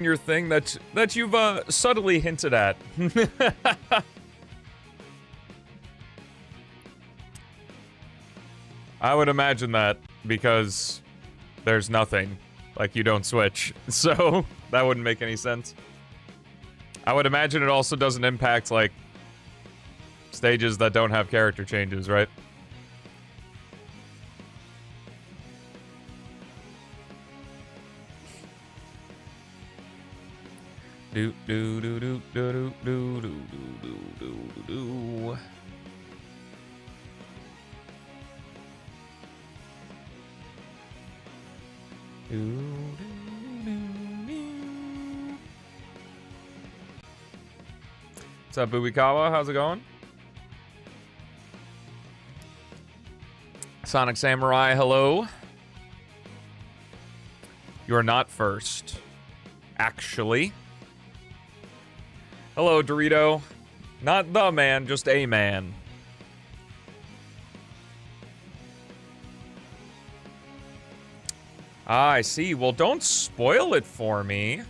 your thing that you've subtly hinted at. I would imagine that because there's nothing. Like, you don't switch. So, that wouldn't make any sense. I would imagine it also doesn't impact, like, stages that don't have character changes, right? Do do do do do do do do do do do. What's up, Bubikawa? How's it going? Sonic Samurai, hello. You're not first. Actually. Hello, Dorito. Not the man, just a man. Ah, I see. Well, don't spoil it for me.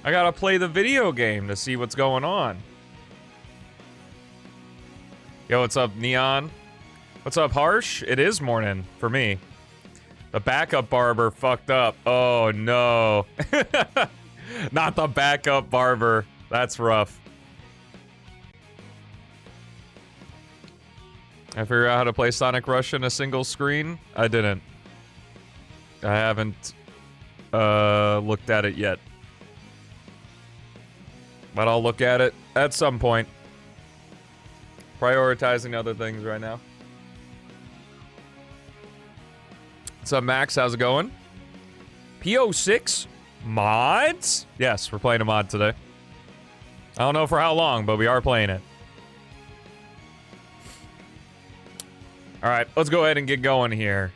I gotta play the video game to see what's going on. Yo, what's up, Neon? What's up, Harsh? It is morning for me. The backup barber fucked up. Oh, no. Not the backup barber. That's rough. I figured out how to play Sonic Rush in a single screen? I didn't. I haven't looked at it yet. But I'll look at it at some point. Prioritizing other things right now. What's up, Max? How's it going? P-06 mods? Yes, we're playing a mod today. I don't know for how long, but we are playing it. Alright, let's go ahead and get going here.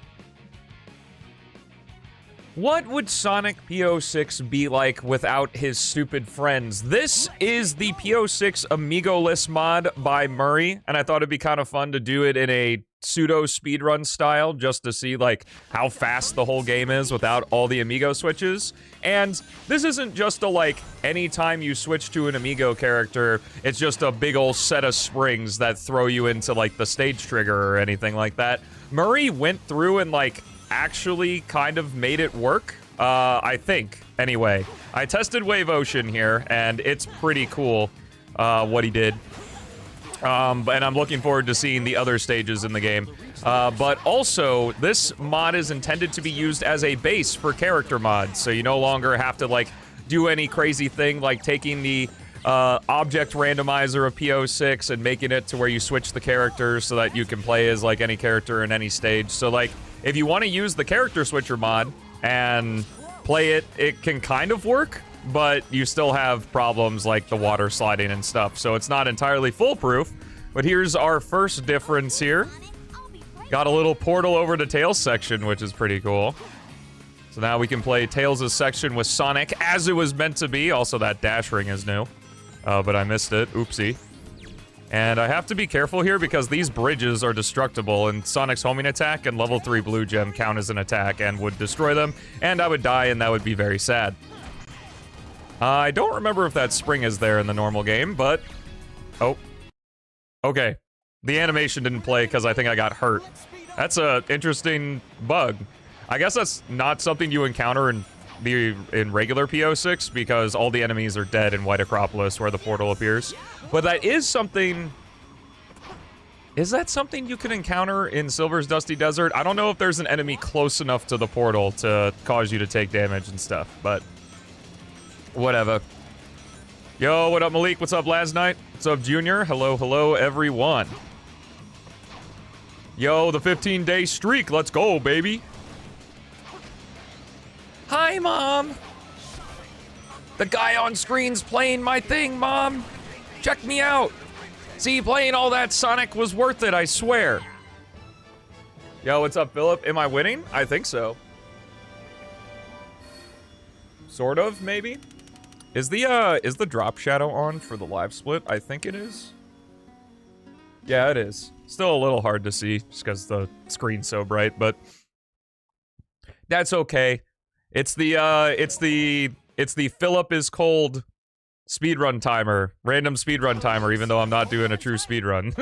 What would Sonic P-06 be like without his stupid friends? This is the P-06 Amigo-less mod by Murray, and I thought it'd be kind of fun to do it in a pseudo speedrun style, just to see, like, how fast the whole game is without all the Amigo switches. And this isn't just a, like, anytime you switch to an Amigo character, it's just a big ol' set of springs that throw you into, like, the stage trigger or anything like that. Murray went through and, like, actually kind of made it work, I think. Anyway, I tested Wave Ocean here, and it's pretty cool, what he did. And I'm looking forward to seeing the other stages in the game. But also, this mod is intended to be used as a base for character mods, so you no longer have to, like, do any crazy thing like taking the object randomizer of P-06 and making it to where you switch the characters so that you can play as, like, any character in any stage. So, like, if you want to use the character switcher mod and play it, it can kind of work, but you still have problems like the water sliding and stuff, so it's not entirely foolproof. But here's our first difference here. Got a little portal over to Tails' section, which is pretty cool. So now we can play Tails' section with Sonic as it was meant to be. Also, that dash ring is new, but I missed it. Oopsie. And I have to be careful here because these bridges are destructible, and Sonic's homing attack and level 3 blue gem count as an attack and would destroy them, and I would die, and that would be very sad. I don't remember if that spring is there in the normal game, but... Oh. Okay. The animation didn't play because I think I got hurt. That's a interesting bug. I guess that's not something you encounter in regular P-06 because all the enemies are dead in White Acropolis where the portal appears. But that is something... Is that something you can encounter in Silver's Dusty Desert? I don't know if there's an enemy close enough to the portal to cause you to take damage and stuff, but... Whatever. Yo, what up, Malik? What's up, last night? What's up, Junior? Hello, hello, everyone. Yo, the 15-day streak. Let's go, baby. Hi, Mom. The guy on screen's playing my thing, Mom. Check me out. See, playing all that Sonic was worth it, I swear. Yo, what's up, Philip? Am I winning? I think so. Sort of, maybe? Is the drop shadow on for the live split? I think it is. Yeah, it is. Still a little hard to see, just because the screen's so bright, but That's okay. It's the Philip is cold speedrun timer. Random speedrun timer, even though I'm not doing a true speedrun.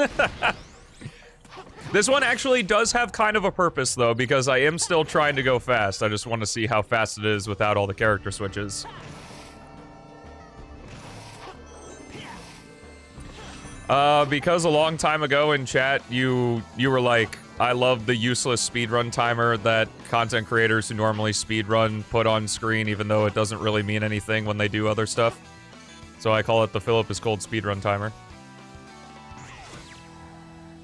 This one actually does have kind of a purpose, though, because I am still trying to go fast. I just want to see how fast it is without all the character switches. Because a long time ago in chat, you were like, I love the useless speedrun timer that content creators who normally speedrun put on screen, even though it doesn't really mean anything when they do other stuff. So I call it the Philip is cold speedrun timer.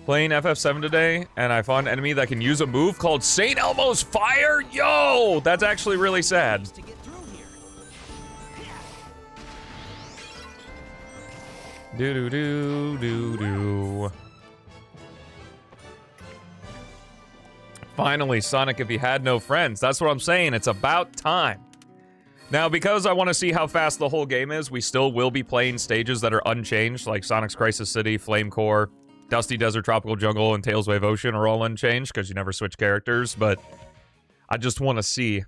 Playing FF7 today, and I found an enemy that can use a move called St. Elmo's Fire? Yo! That's actually really sad. Do-do-do-do-do. Finally, Sonic, if he had no friends. That's what I'm saying. It's about time. Now, because I want to see how fast the whole game is, we still will be playing stages that are unchanged, like Sonic's Crisis City, Flame Core, Dusty Desert, Tropical Jungle, and Tails Wave Ocean are all unchanged, because you never switch characters, but I just want to see.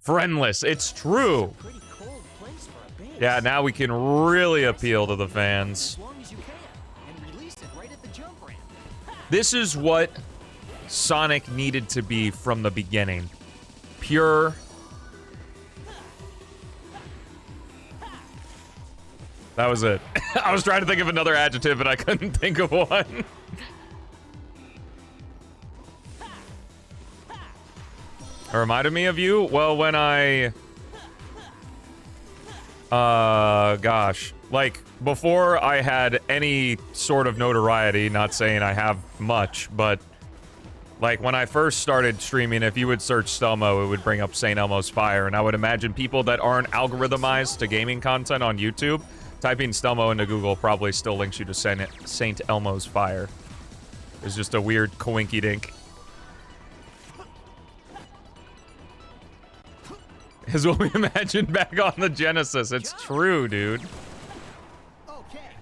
Friendless, it's true! Yeah, now we can really appeal to the fans. This is what Sonic needed to be from the beginning. Pure. That was it. I was trying to think of another adjective and I couldn't think of one. It reminded me of you? Well, when I... gosh. Like, before I had any sort of notoriety, not saying I have much, but... Like, when I first started streaming, if you would search Stelmo, it would bring up St. Elmo's Fire, and I would imagine people that aren't algorithmized to gaming content on YouTube, typing Stelmo into Google probably still links you to St. Elmo's Fire. It's just a weird coinky-dink. Is what we imagined back on the Genesis. It's true, dude.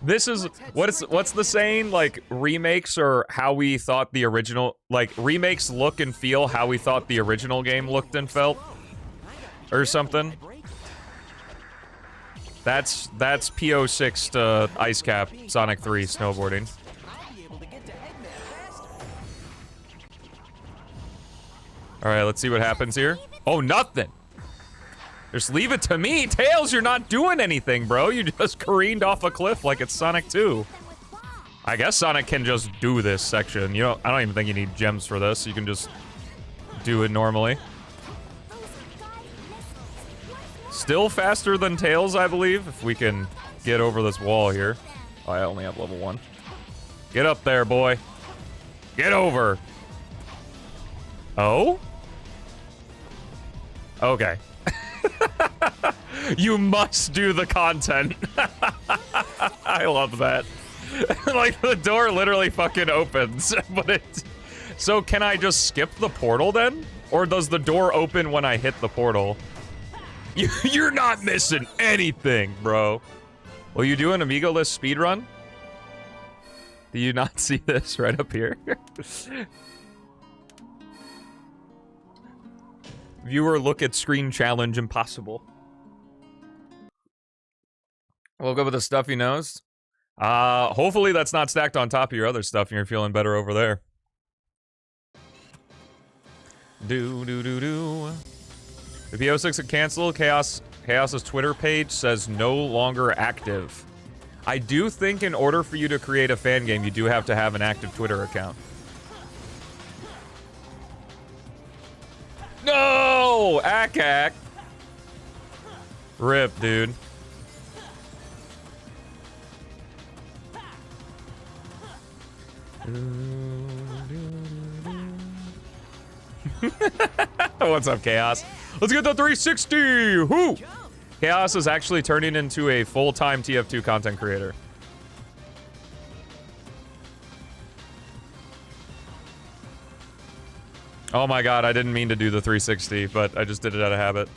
This is, what's the saying? Like, remakes are how we thought the original, like, remakes look and feel how we thought the original game looked and felt? Or something? That's P-06 to Ice Cap, Sonic 3 snowboarding. Alright, let's see what happens here. Oh, nothing! Just leave it to me! Tails, you're not doing anything, bro! You just careened off a cliff like it's Sonic 2. I guess Sonic can just do this section. You know, I don't even think you need gems for this. You can just do it normally. Still faster than Tails, I believe, if we can get over this wall here. Oh, I only have level 1. Get up there, boy. Get over. Oh? Okay. You must do the content. I love that. Like, the door literally fucking opens, but it... So, can I just skip the portal, then? Or does the door open when I hit the portal? You're not missing anything, bro. Will you do an Amigo-less speedrun? Do you not see this right up here? Viewer look at screen challenge impossible. Woke up with a stuffy nose. Hopefully that's not stacked on top of your other stuff and you're feeling better over there. Do. The P-06 had canceled. Chaos's Twitter page says no longer active. I do think in order for you to create a fan game, you do have to have an active Twitter account. No! Ack. Rip, dude. What's up, Chaos? Let's get the 360! Whoo! Chaos is actually turning into a full-time TF2 content creator. Oh my god, I didn't mean to do the 360, but I just did it out of habit.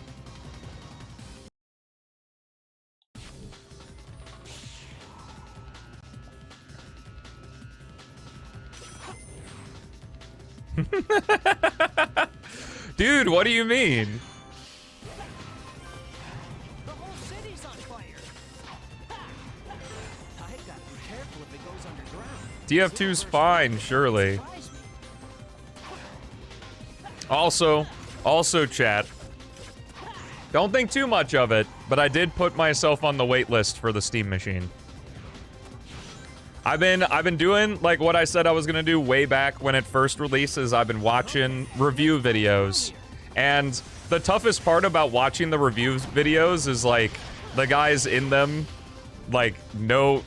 Dude, what do you mean? The whole city's on fire. I gotta be careful if it goes underground. TF2's fine, surely. Also, chat. Don't think too much of it, but I did put myself on the wait list for the Steam machine. I've been doing like what I said I was gonna do way back when it first releases. I've been watching review videos, and the toughest part about watching the review videos is like the guys in them like know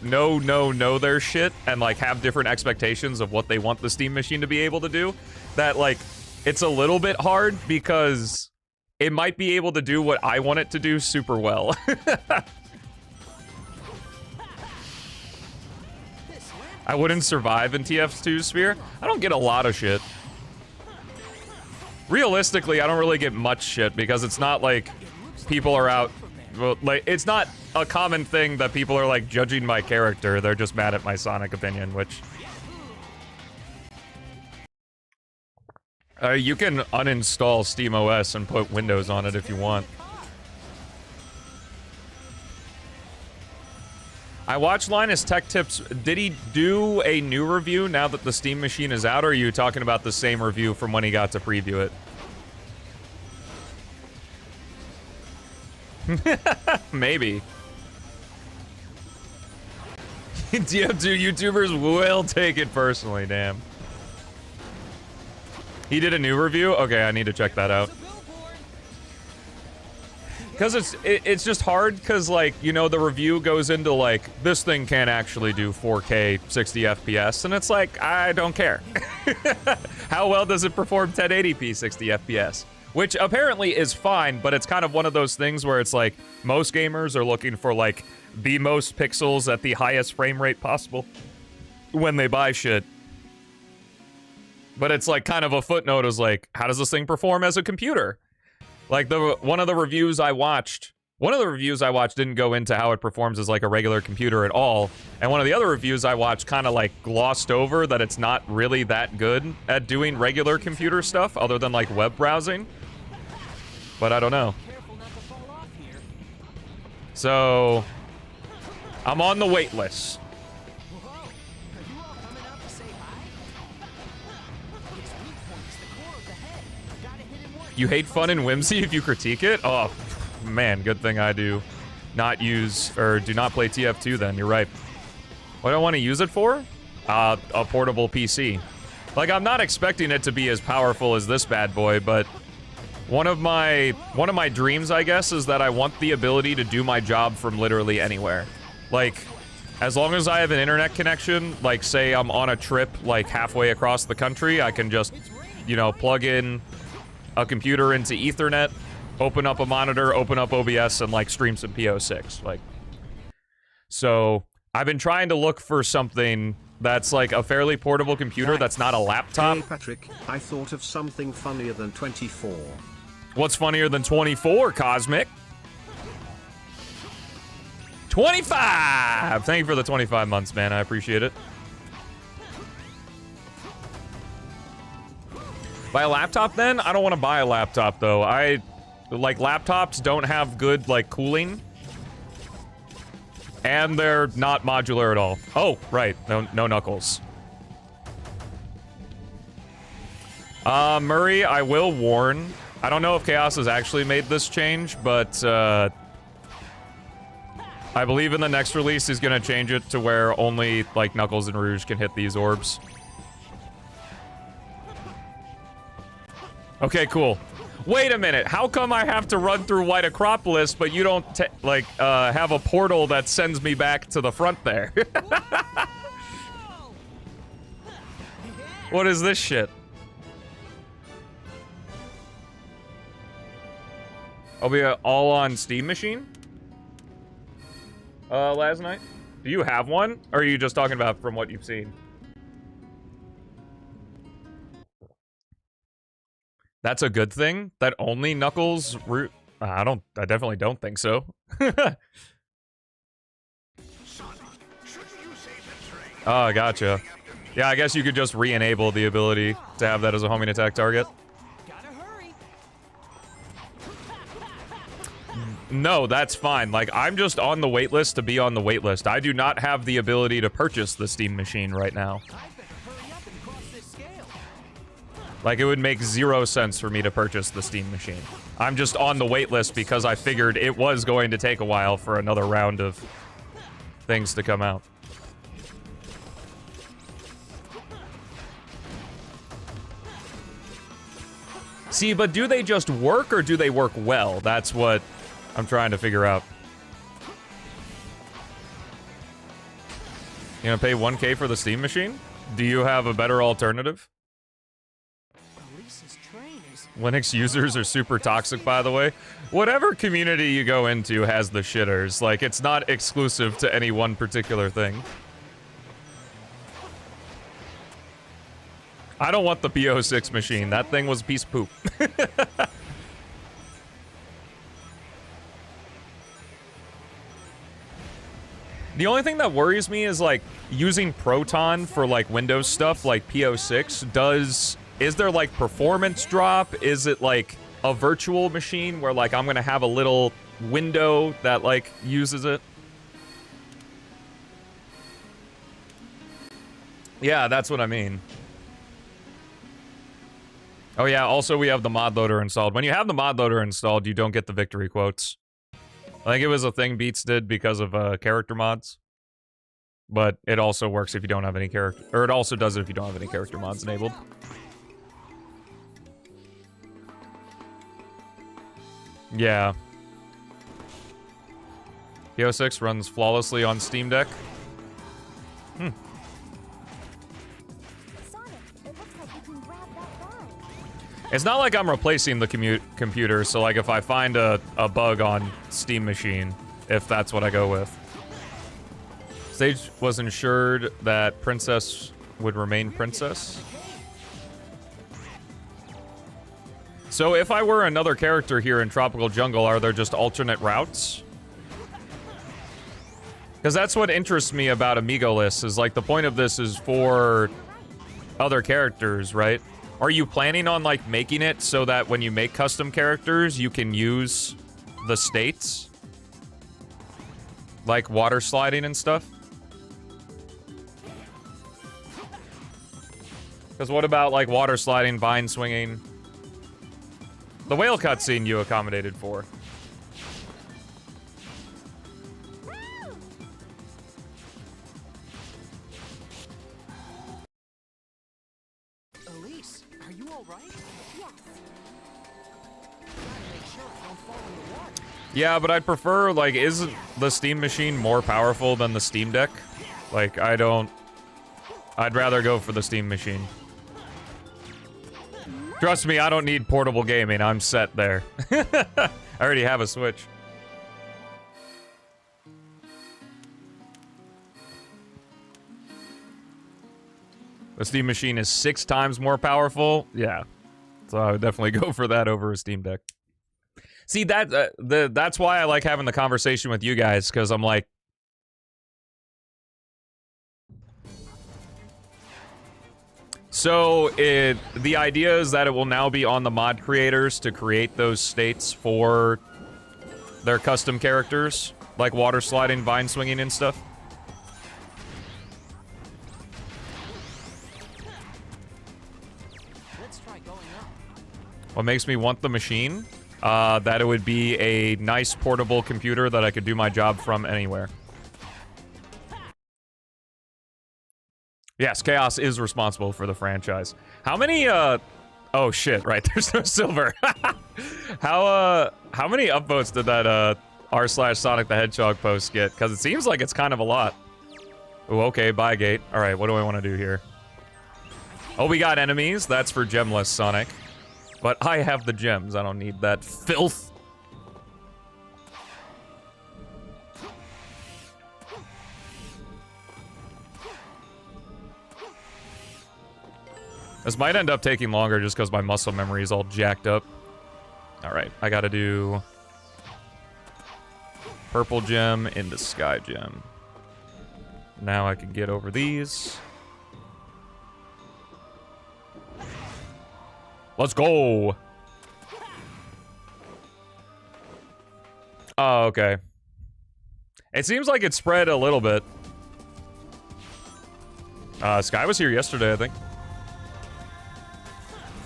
their shit and like have different expectations of what they want the Steam machine to be able to do. That like it's a little bit hard because it might be able to do what I want it to do super well. I wouldn't survive in TF2's sphere. I don't get a lot of shit. Realistically, I don't really get much shit because it's not like people are out. Well, like, it's not a common thing that people are like judging my character. They're just mad at my Sonic opinion, which. You can uninstall SteamOS and put Windows on it if you want. I watched Linus Tech Tips. Did he do a new review now that the Steam machine is out, or are you talking about the same review from when he got to preview it? Maybe. TF2 YouTubers will take it personally, damn. He did a new review? Okay, I need to check that out. Because it's just hard, because, like, you know, the review goes into, like, this thing can't actually do 4K 60 FPS, and it's like, I don't care. How well does it perform 1080p 60 FPS? Which apparently is fine, but it's kind of one of those things where it's like, most gamers are looking for, like, the most pixels at the highest frame rate possible when they buy shit. But it's like kind of a footnote is like, how does this thing perform as a computer? Like one of the reviews I watched didn't go into how it performs as like a regular computer at all. And one of the other reviews I watched kind of like glossed over that it's not really that good at doing regular computer stuff other than like web browsing. But I don't know. So I'm on the wait list. You hate fun and whimsy if you critique it? Oh, man, good thing I do not use, or do not play TF2 then, you're right. What do I want to use it for? A portable PC. Like, I'm not expecting it to be as powerful as this bad boy, but one of my dreams, I guess, is that I want the ability to do my job from literally anywhere. Like, as long as I have an internet connection, like, say I'm on a trip, like, halfway across the country, I can just, you know, plug in a computer into Ethernet, open up a monitor, open up OBS, and like stream some P-06. Like, so I've been trying to look for something that's like a fairly portable computer that's not a laptop. Hey Patrick, I thought of something funnier than 24. What's funnier than 24, Cosmic? 25! Thank you for the 25 months, man. I appreciate it. Buy a laptop then? I don't want to buy a laptop though. Like, laptops don't have good, like, cooling. And they're not modular at all. Oh, right. No Knuckles. Murray, I will warn. I don't know if Chaos has actually made this change, but, I believe in the next release he's gonna change it to where only, like, Knuckles and Rouge can hit these orbs. Okay, cool. Wait a minute, how come I have to run through White Acropolis, but you don't, like, have a portal that sends me back to the front there? What is this shit? I'll be all on Steam machine? Last night? Do you have one? Or are you just talking about from what you've seen? That's a good thing? That only Knuckles root? I definitely don't think so. Oh, gotcha. Yeah, I guess you could just re-enable the ability to have that as a homing attack target. Gotta hurry. no, that's fine. Like, I'm just on the wait list to be on the wait list. I do not have the ability to purchase the Steam machine right now. I better hurry up and cross this scale. Like, it would make 0 sense for me to purchase the Steam machine. I'm just on the wait list because I figured it was going to take a while for another round of things to come out. See, but do they just work or do they work well? That's what I'm trying to figure out. You gonna pay 1K for the Steam machine? Do you have a better alternative? Elise's train is... Linux users are super toxic, by the way. Whatever community you go into has the shitters. Like, it's not exclusive to any one particular thing. I don't want the P-06 machine. That thing was a piece of poop. The only thing that worries me is, like, using Proton for, like, Windows stuff like P-06 does... Is there, like, performance drop? Is it, like, a virtual machine where, like, I'm gonna have a little window that, like, uses it? Yeah, that's what I mean. Oh yeah, also we have the mod loader installed. When you have the mod loader installed, you don't get the victory quotes. I think it was a thing Beats did because of character mods. But it also works if you don't have any character... Or it also does it if you don't have any character mods enabled. Yeah. P-06 runs flawlessly on Steam Deck. It's not like I'm replacing the computer, so like if I find a bug on Steam machine, if that's what I go with. Sage was ensured that Princess would remain Princess. So if I were another character here in Tropical Jungle, are there just alternate routes? Because that's what interests me about Amigo lists, is like the point of this is for other characters, right? Are you planning on, like, making it so that when you make custom characters, you can use the states? Like water sliding and stuff? Because what about, like, water sliding, vine swinging? The whale cutscene you accommodated for. Elise, are you all right? Yes. Gotta make sure I don't fall in the water. Yeah, but I'd prefer, like, isn't the Steam machine more powerful than the Steam Deck? Like, I'd rather go for the Steam machine. Trust me, I don't need portable gaming. I'm set there. I already have a Switch. The Steam machine is 6 times more powerful? Yeah. So I would definitely go for that over a Steam Deck. See, that's why I like having the conversation with you guys, because I'm like... So, the idea is that it will now be on the mod creators to create those states for their custom characters, like water sliding, vine swinging, and stuff. Let's try going up. What makes me want the machine? That it would be a nice portable computer that I could do my job from anywhere. Yes, Chaos is responsible for the franchise. How many, oh shit, right, there's no silver. How many upvotes did that, r/Sonic the Hedgehog post get? Because it seems like it's kind of a lot. Ooh, okay, bye, Gate. Alright, what do I want to do here? Oh, we got enemies. That's for gemless Sonic. But I have the gems. I don't need that filth. This might end up taking longer just because my muscle memory is all jacked up. Alright, I gotta do... purple gem into sky gem. Now I can get over these. Let's go! Oh, okay. It seems like it spread a little bit. Sky was here yesterday, I think.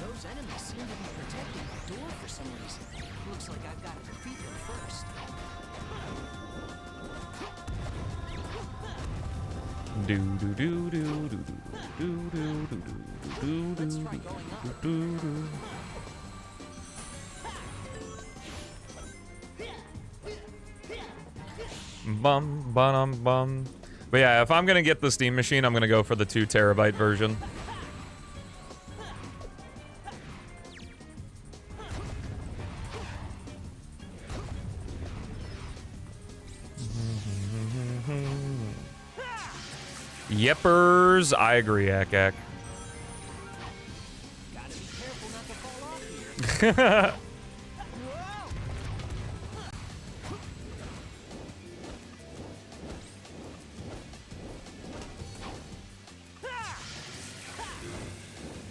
Those enemies seem to be protecting the door for some reason. Looks like I've got to defeat them first. Do do do do do do do do do do Let's try going up. do do. Bum bum bum. But yeah, if I'm gonna get the Steam Machine, I'm gonna go for the 2 terabyte version. Yeppers, I agree, Ak. Gotta be careful not to fall off here.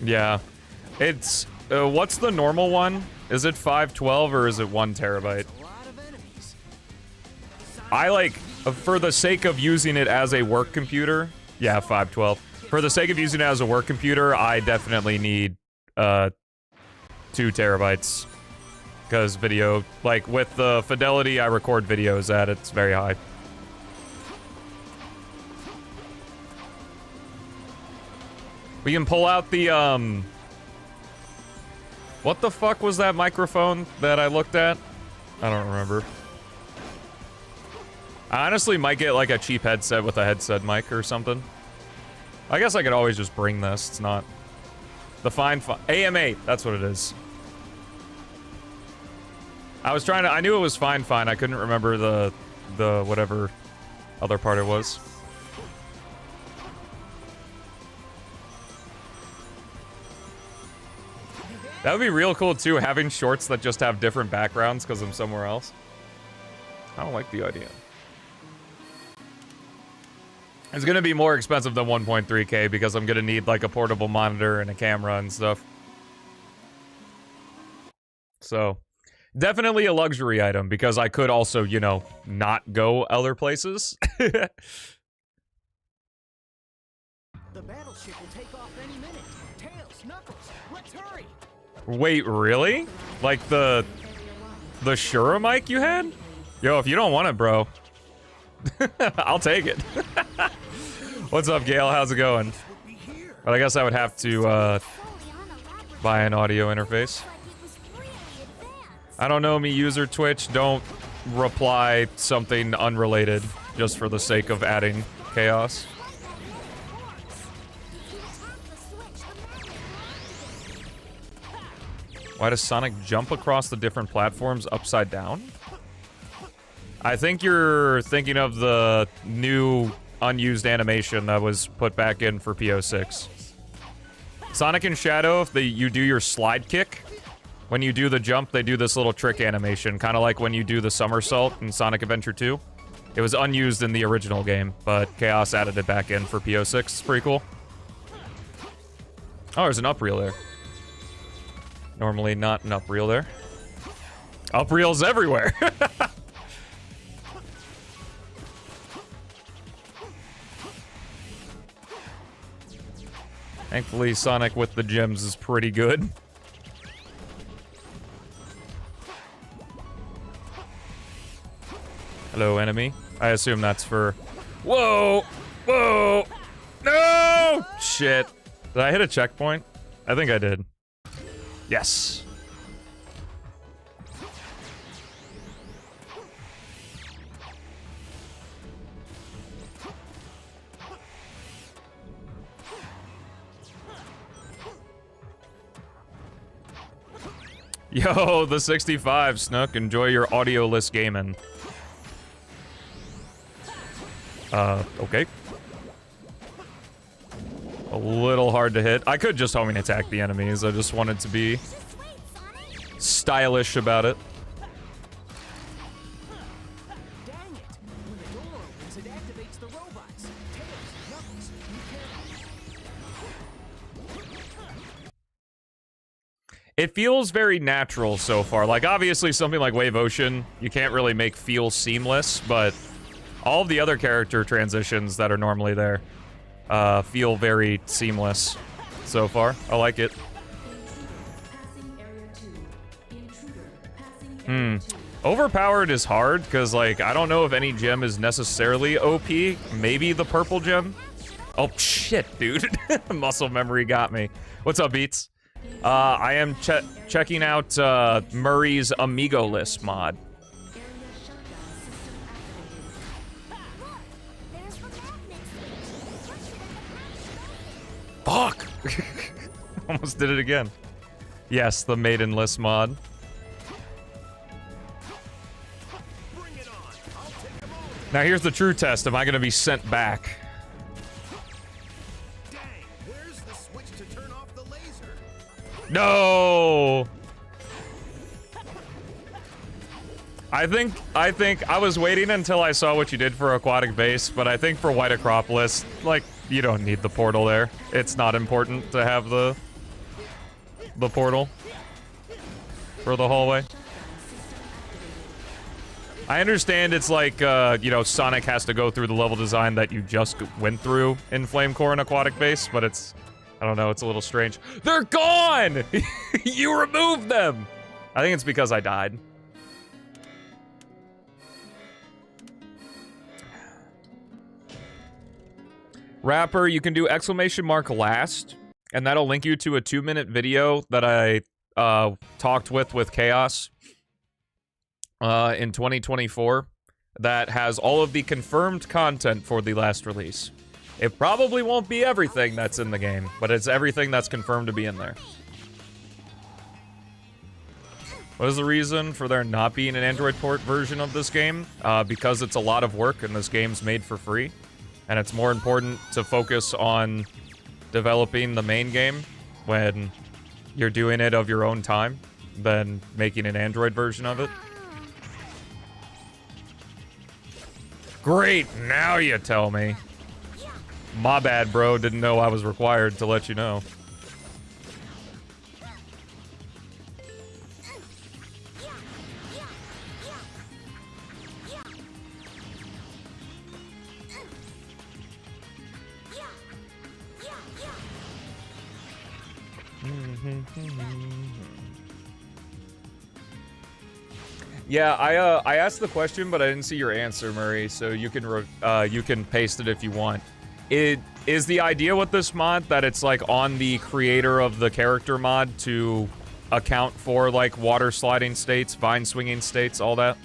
Yeah. It's, what's the normal one? Is it 512 or is it 1 terabyte? A lot of enemies. I like, for the sake of using it as a work computer, yeah, 512. For the sake of using it as a work computer, I definitely need, 2 terabytes. Because video, like, with the fidelity I record videos at, it's very high. We can pull out the, what the fuck was that microphone that I looked at? I don't remember. I honestly might get, like, a cheap headset with a headset mic or something. I guess I could always just bring this. It's not... The AM8, that's what it is. I was trying to... I knew it was fine. I couldn't remember the whatever other part it was. That would be real cool, too, having shorts that just have different backgrounds because I'm somewhere else. I don't like the idea. It's gonna be more expensive than 1.3K because I'm gonna need, like, a portable monitor and a camera and stuff. So, definitely a luxury item because I could also, you know, not go other places. The battleship will take off any minute. Tails, Knuckles, let's hurry. Wait, really? Like the Shura mic you had? Yo, if you don't want it, bro, I'll take it. What's up, Gail? How's it going? But I guess I would have to buy an audio interface. I don't know me, user Twitch. Don't reply something unrelated just for the sake of adding chaos. Why does Sonic jump across the different platforms upside down? I think you're thinking of the new unused animation that was put back in for P-06. Sonic and Shadow, if you do your slide kick, when you do the jump, they do this little trick animation, kind of like when you do the somersault in Sonic Adventure 2. It was unused in the original game, but Chaos added it back in for P-06. It's pretty cool. Oh, there's an up reel there. Normally not an up reel there. Up reels everywhere. Thankfully, Sonic with the gems is pretty good. Hello, enemy. I assume that's for... Whoa! Whoa! No! Shit. Did I hit a checkpoint? I think I did. Yes. Yo, the 65, Snook. Enjoy your audio-less gaming. Okay. A little hard to hit. I could just homing attack the enemies. I just wanted to be stylish about it. Dang it! When the door opens, it activates the robots. Tails, Knuckles, be careful. it feels very natural so far. Like, obviously, something like Wave Ocean, you can't really make feel seamless, but all of the other character transitions that are normally there feel very seamless so far. I like it. Overpowered is hard, because, like, I don't know if any gem is necessarily OP. Maybe the purple gem? Oh, shit, dude. Muscle memory got me. What's up, Beats? I am checking out Murray's Amigo List mod. Fuck! Almost did it again. Yes, the Maiden List mod. Now here's the true test. Am I gonna be sent back? Dang, where's the switch to turn off the laser? No! I think I was waiting until I saw what you did for Aquatic Base, but I think for White Acropolis, like, you don't need the portal there. It's not important to have the portal for the hallway. I understand it's like, you know, Sonic has to go through the level design that you just went through in Flame Core and Aquatic Base, but it's, I don't know, it's a little strange. They're gone! You removed them! I think it's because I died. Rapper, you can do exclamation mark last, and that'll link you to a 2-minute video that I talked with Chaos in 2024 that has all of the confirmed content for the last release. It probably won't be everything that's in the game, but it's everything that's confirmed to be in there. What is the reason for there not being an Android port version of this game? Because it's a lot of work and this game's made for free. And it's more important to focus on developing the main game when you're doing it of your own time than making an Android version of it. Great, now you tell me. My bad, bro. Didn't know I was required to let you know. Yeah, I asked the question, but I didn't see your answer, Murray. So you can paste it if you want. It is the idea with this mod that it's like on the creator of the character mod to account for like water sliding states, vine swinging states, all that.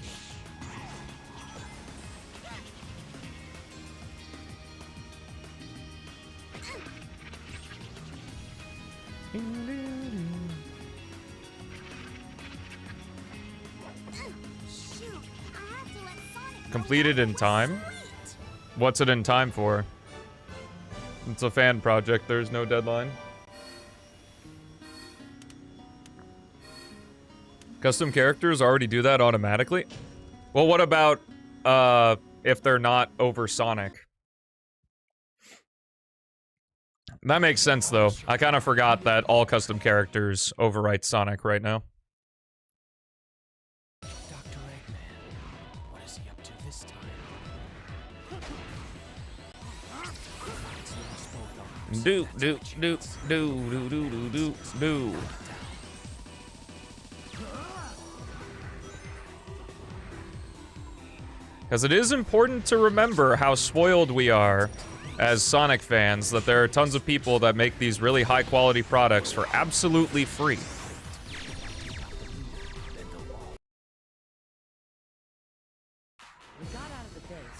Completed in time? What's it in time for? It's a fan project, there's no deadline. Custom characters already do that automatically? Well, what about, if they're not over Sonic? That makes sense, though. I kind of forgot that all custom characters overwrite Sonic right now. Do. Because it is important to remember how spoiled we are as Sonic fans, that there are tons of people that make these really high-quality products for absolutely free.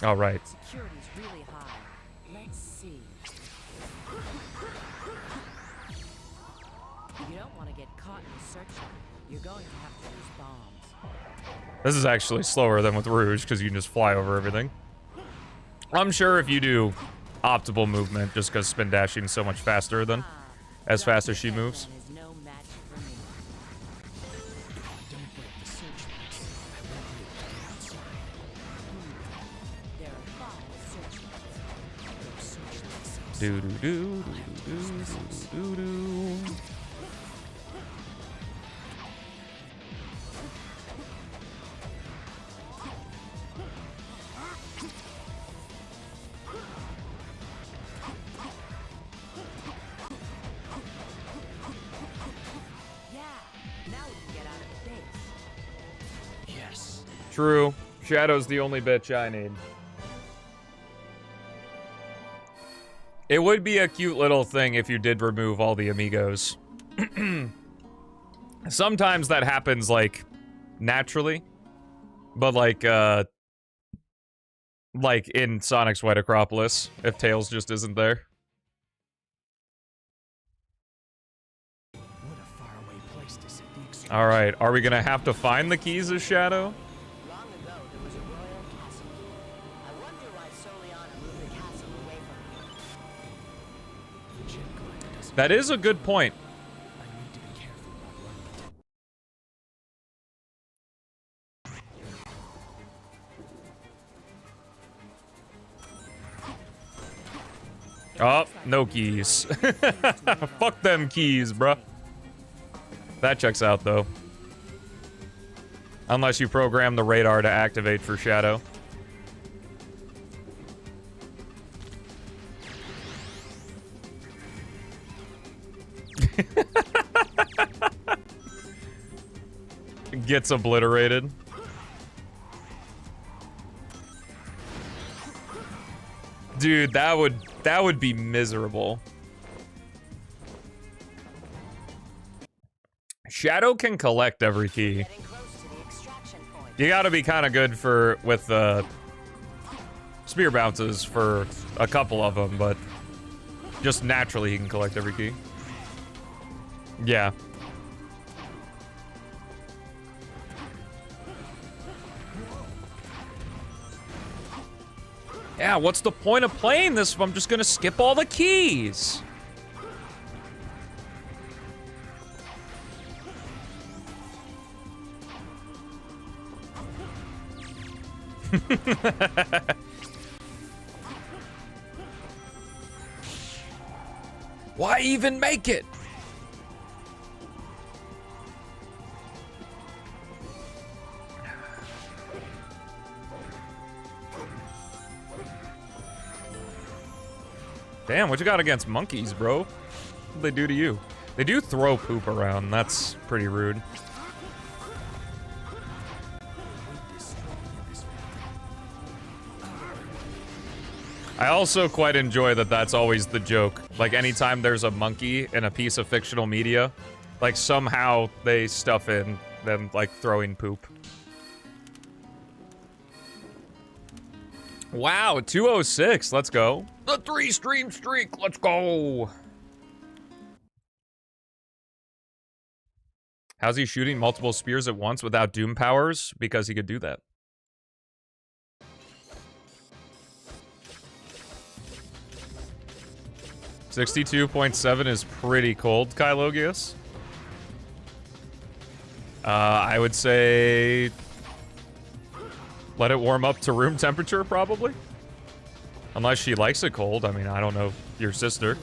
All right. Security's really high. Let's see. You don't want to get caught in a searchlight. You're going to have to use bombs. This is actually slower than with Rouge, because you can just fly over everything. I'm sure if you do optimal movement, just because spin dashing is so much faster than as fast as she moves. Do do do do do do do do. Yes. True. Shadow's the only bitch I need. It would be a cute little thing if you did remove all the amigos. Sometimes that happens, like, naturally. But, like in Sonic's White Acropolis, if Tails just isn't there. What a faraway place to set the extreme. Alright, are we gonna have to find the keys as Shadow? Long ago, there was a royal castle. I wonder why Soliana moved the castle away from The gym glider doesn't. That is a good point. I need to be careful about running. Oh, no keys. Fuck them keys, bruh. That checks out, though. Unless you program the radar to activate for Shadow. Gets obliterated. Dude, that would be miserable. Shadow can collect every key. getting close to the extraction point. You gotta be kind of good with spear bounces for a couple of them, but just naturally he can collect every key. Yeah. Yeah, what's the point of playing this if I'm just gonna skip all the keys? Why even make it? Damn, what you got against monkeys, bro? What'd they do to you? They do throw poop around. That's pretty rude. I also quite enjoy that that's always the joke. Like, anytime there's a monkey in a piece of fictional media, like, somehow they stuff in them, like, throwing poop. Wow, 206, let's go. The 3-stream streak, let's go. How's he shooting multiple spears at once without doom powers? Because he could do that. $62.7 is pretty cold, Kylogius. I would say let it warm up to room temperature, probably. Unless she likes it cold. I mean, I don't know your sister.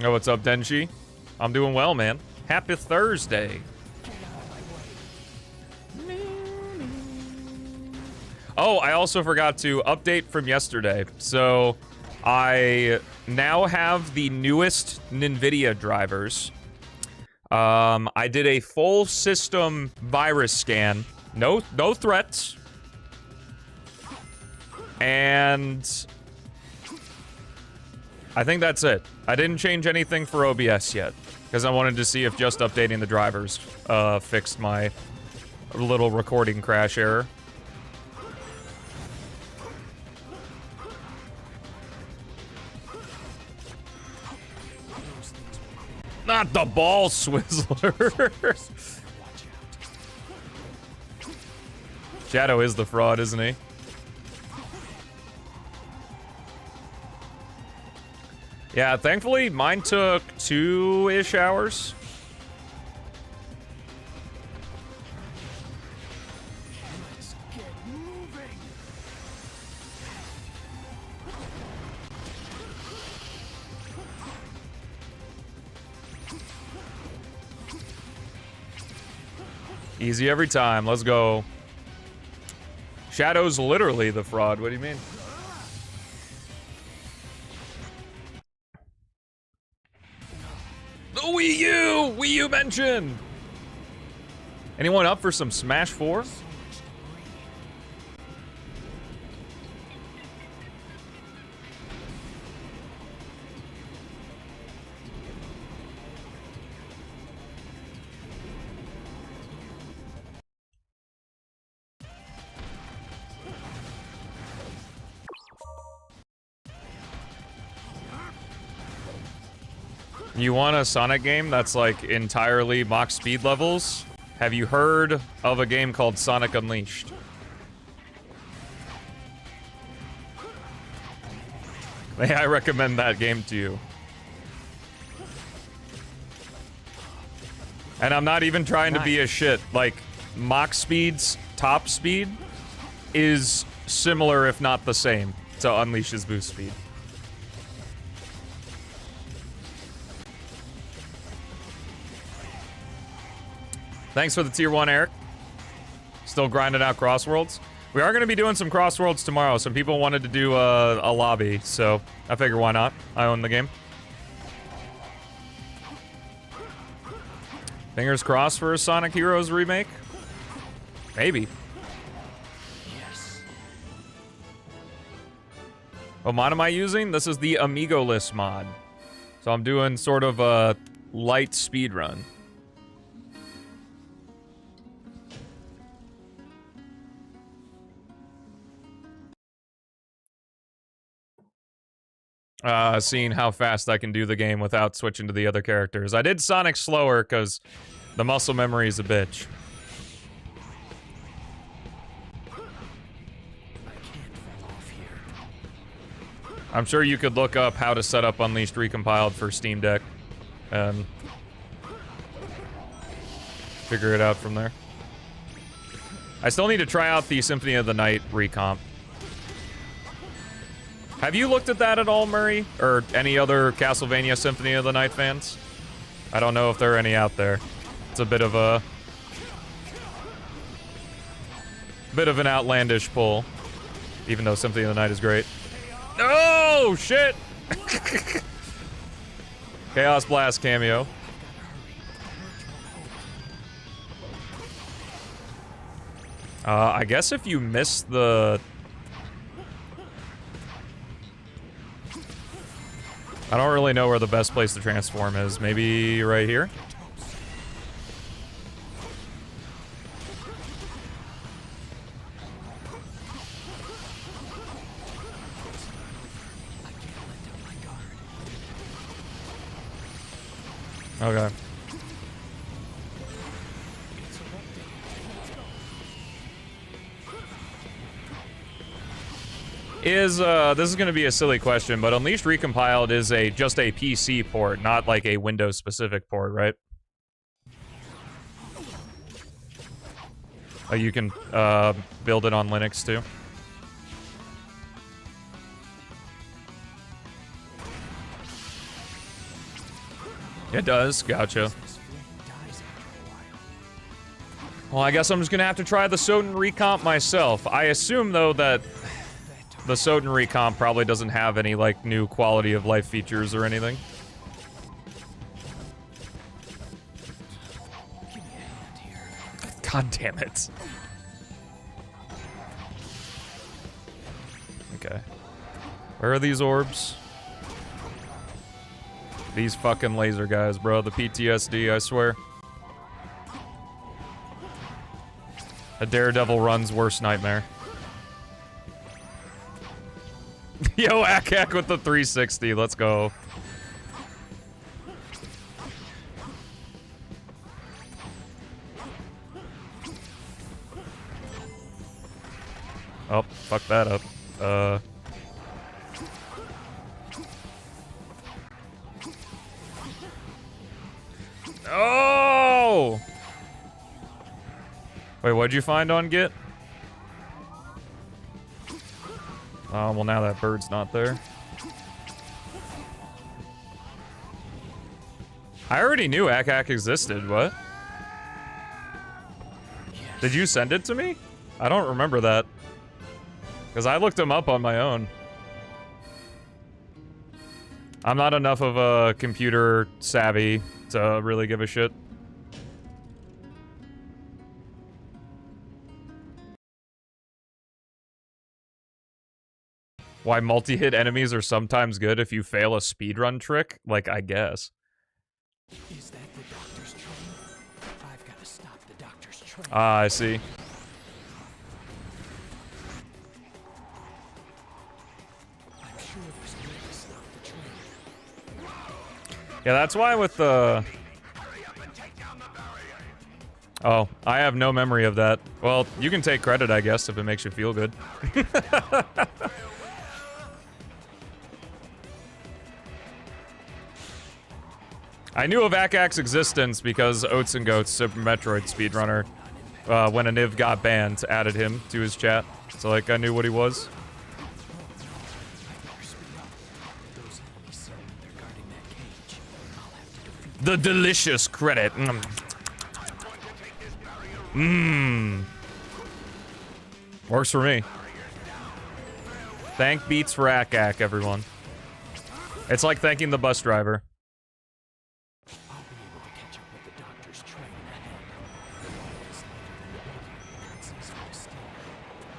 Oh, what's up, Denji? I'm doing well, man. Happy Thursday. Oh, I also forgot to update from yesterday. So, I now have the newest NVIDIA drivers. I did a full system virus scan. No threats. And I think that's it. I didn't change anything for OBS yet, because I wanted to see if just updating the drivers fixed my little recording crash error. Not the ball swizzler. Shadow is the fraud, isn't he? Yeah, thankfully, mine took 2-ish hours. Let's get moving. Easy every time. Let's go. Shadow's literally the fraud. What do you mean? Wii U! Wii U mention! Anyone up for some Smash 4? You want a Sonic game that's like entirely Mach speed levels? Have you heard of a game called Sonic Unleashed? May I recommend that game to you? And I'm not even trying to be a shit. Like, Mach speed's top speed is similar, if not the same, to Unleash's boost speed. Thanks for the tier 1, Eric. Still grinding out Crossworlds. We are going to be doing some Crossworlds tomorrow. Some people wanted to do a lobby, so I figure why not? I own the game. Fingers crossed for a Sonic Heroes remake? Maybe. Yes. What mod am I using? This is the Amigo-less mod. So I'm doing sort of a light speedrun. Seeing how fast I can do the game without switching to the other characters. I did Sonic slower because the muscle memory is a bitch. I'm sure you could look up how to set up Unleashed Recompiled for Steam Deck and figure it out from there. I still need to try out the Symphony of the Night recomp. Have you looked at that at all, Murray? Or any other Castlevania Symphony of the Night fans? I don't know if there are any out there. It's a bit of a... bit of an outlandish pull. Even though Symphony of the Night is great. Oh, shit! Chaos Blast cameo. I guess if you miss the... I don't really know where the best place to transform is. Maybe right here? Okay. This is gonna be a silly question, but Unleashed Recompiled is just a PC port, not like a Windows specific port, right? Oh, you can build it on Linux too. It does, gotcha. Well, I guess I'm just gonna have to try the Soden recomp myself. I assume though that the Soden recomp probably doesn't have any, like, new quality of life features or anything. God damn it. Okay. Where are these orbs? These fucking laser guys, bro. The PTSD, I swear. A Daredevil run's worst nightmare. Yo, Akak with the 360, let's go. Oh, fuck that up. Oh! Wait, what'd you find on Git? Oh, well now that bird's not there. I already knew Akak existed, what? Did you send it to me? I don't remember that. Because I looked him up on my own. I'm not enough of a computer savvy to really give a shit. Why multi-hit enemies are sometimes good if you fail a speedrun trick? Like, I guess. Is that the doctor's train? I've got to stop the doctor's train. Ah, I see. I'm sure there's a way to stop the train. Yeah, that's why with the... Oh, I have no memory of that. Well, you can take credit, I guess, if it makes you feel good. I knew of Akak's existence because Oats and Goats, Super Metroid speedrunner, when a Niv got banned, added him to his chat. So, like, I knew what he was. The delicious credit. Mmm. Works for me. Thank beats for Akak, everyone. It's like thanking the bus driver. I'll be able to catch up with the doctor's train ahead. The light is later than the bigger. It's easier to steer.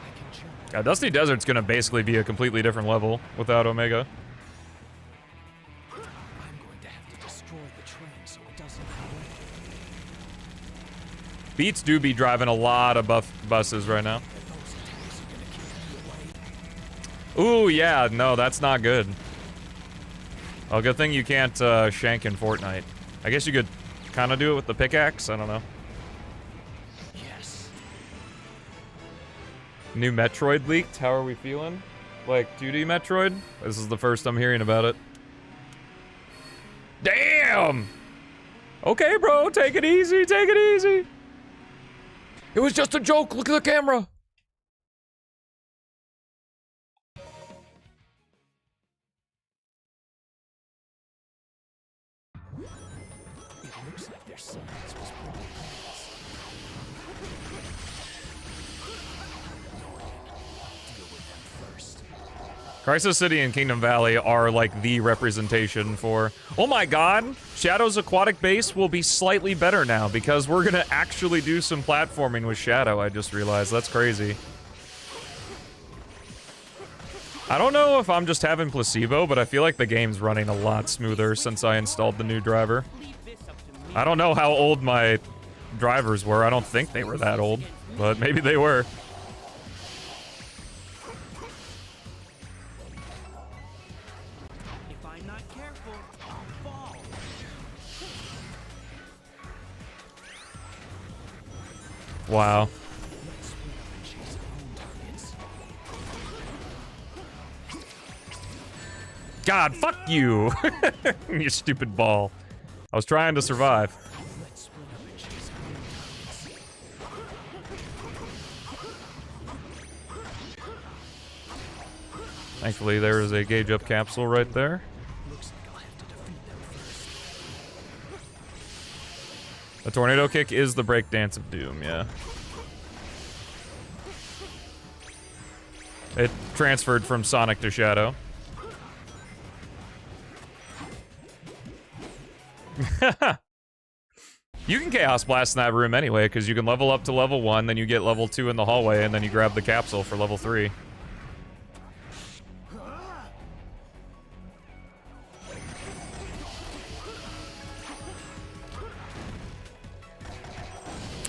I can jump. Yeah, Dusty Desert's gonna basically be a completely different level without Omega. I'm going to have to destroy the train so it doesn't get away. Beats do be driving a lot of buses right now. Those attacks are gonna keep me away. Ooh, yeah, no, that's not good. Well, good thing you can't shank in Fortnite. I guess you could kind of do it with the pickaxe, I don't know. Yes. New Metroid leaked, how are we feeling? Like, 2D Metroid? This is the first I'm hearing about it. Damn! Okay, bro, take it easy, take it easy! It was just a joke, look at the camera! It looks like their science was pretty fast. Deal with them first. Crisis City and Kingdom Valley are like the representation for... Oh my god! Shadow's aquatic base will be slightly better now because we're gonna actually do some platforming with Shadow, I just realized. That's crazy. I don't know if I'm just having placebo, but I feel like the game's running a lot smoother since I installed the new driver. I don't know how old my drivers were. I don't think they were that old, but maybe they were. If I'm not careful, I'll fall. Wow. Let's split up and chase our own targets. God, fuck you! You stupid ball. I was trying to survive. Let's split up and chase our own targets. Thankfully, there is a gauge up capsule right there. Looks like I'll have to defeat them first. The tornado kick is the breakdance of doom, yeah. It transferred from Sonic to Shadow. You can Chaos Blast in that room anyway, because you can level up to level 1, then you get level 2 in the hallway, and then you grab the capsule for level 3.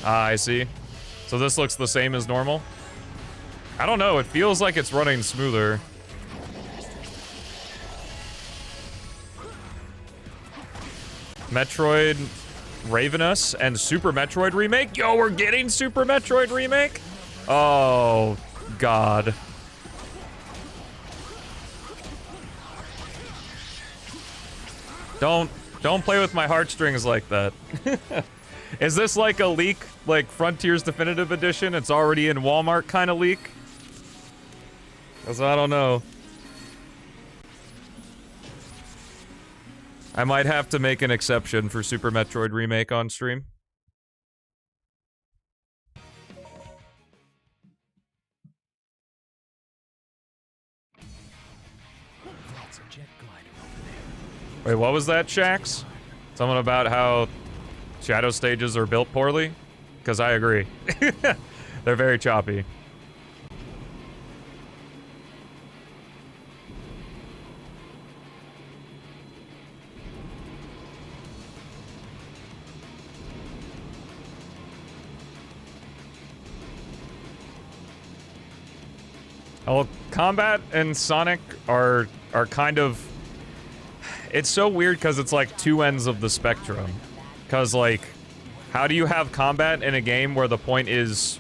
Ah, I see. So this looks the same as normal? I don't know, it feels like it's running smoother. Metroid Ravenous and Super Metroid Remake? Yo, we're getting Super Metroid Remake? Oh, God. Don't play with my heartstrings like that. Is this like a leak, like Frontiers Definitive Edition? It's already in Walmart kind of leak? 'Cause I don't know. I might have to make an exception for Super Metroid Remake on stream. That's a jet glider over there. Wait, what was that, Shax? Something about how shadow stages are built poorly? Because I agree. They're very choppy. Well, combat and Sonic are kind of... It's so weird because it's like two ends of the spectrum. Because, like, how do you have combat in a game where the point is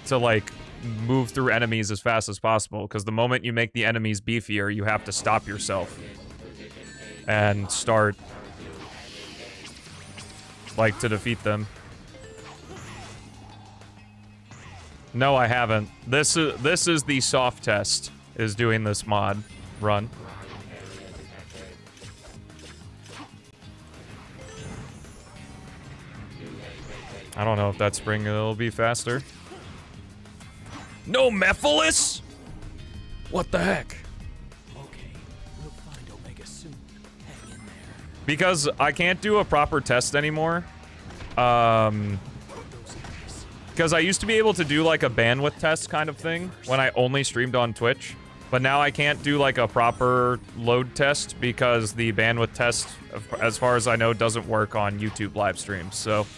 to, like, move through enemies as fast as possible? Because the moment you make the enemies beefier, you have to stop yourself. And start, like, to defeat them. No, I haven't. This is the soft test, is doing this mod run. I don't know if that spring will be faster. No Mephiles? What the heck? Okay, we'll find Omega soon. Hang in there. Because I can't do a proper test anymore. Because I used to be able to do like a bandwidth test kind of thing when I only streamed on Twitch. But now I can't do like a proper load test because the bandwidth test, as far as I know, doesn't work on YouTube live streams. So,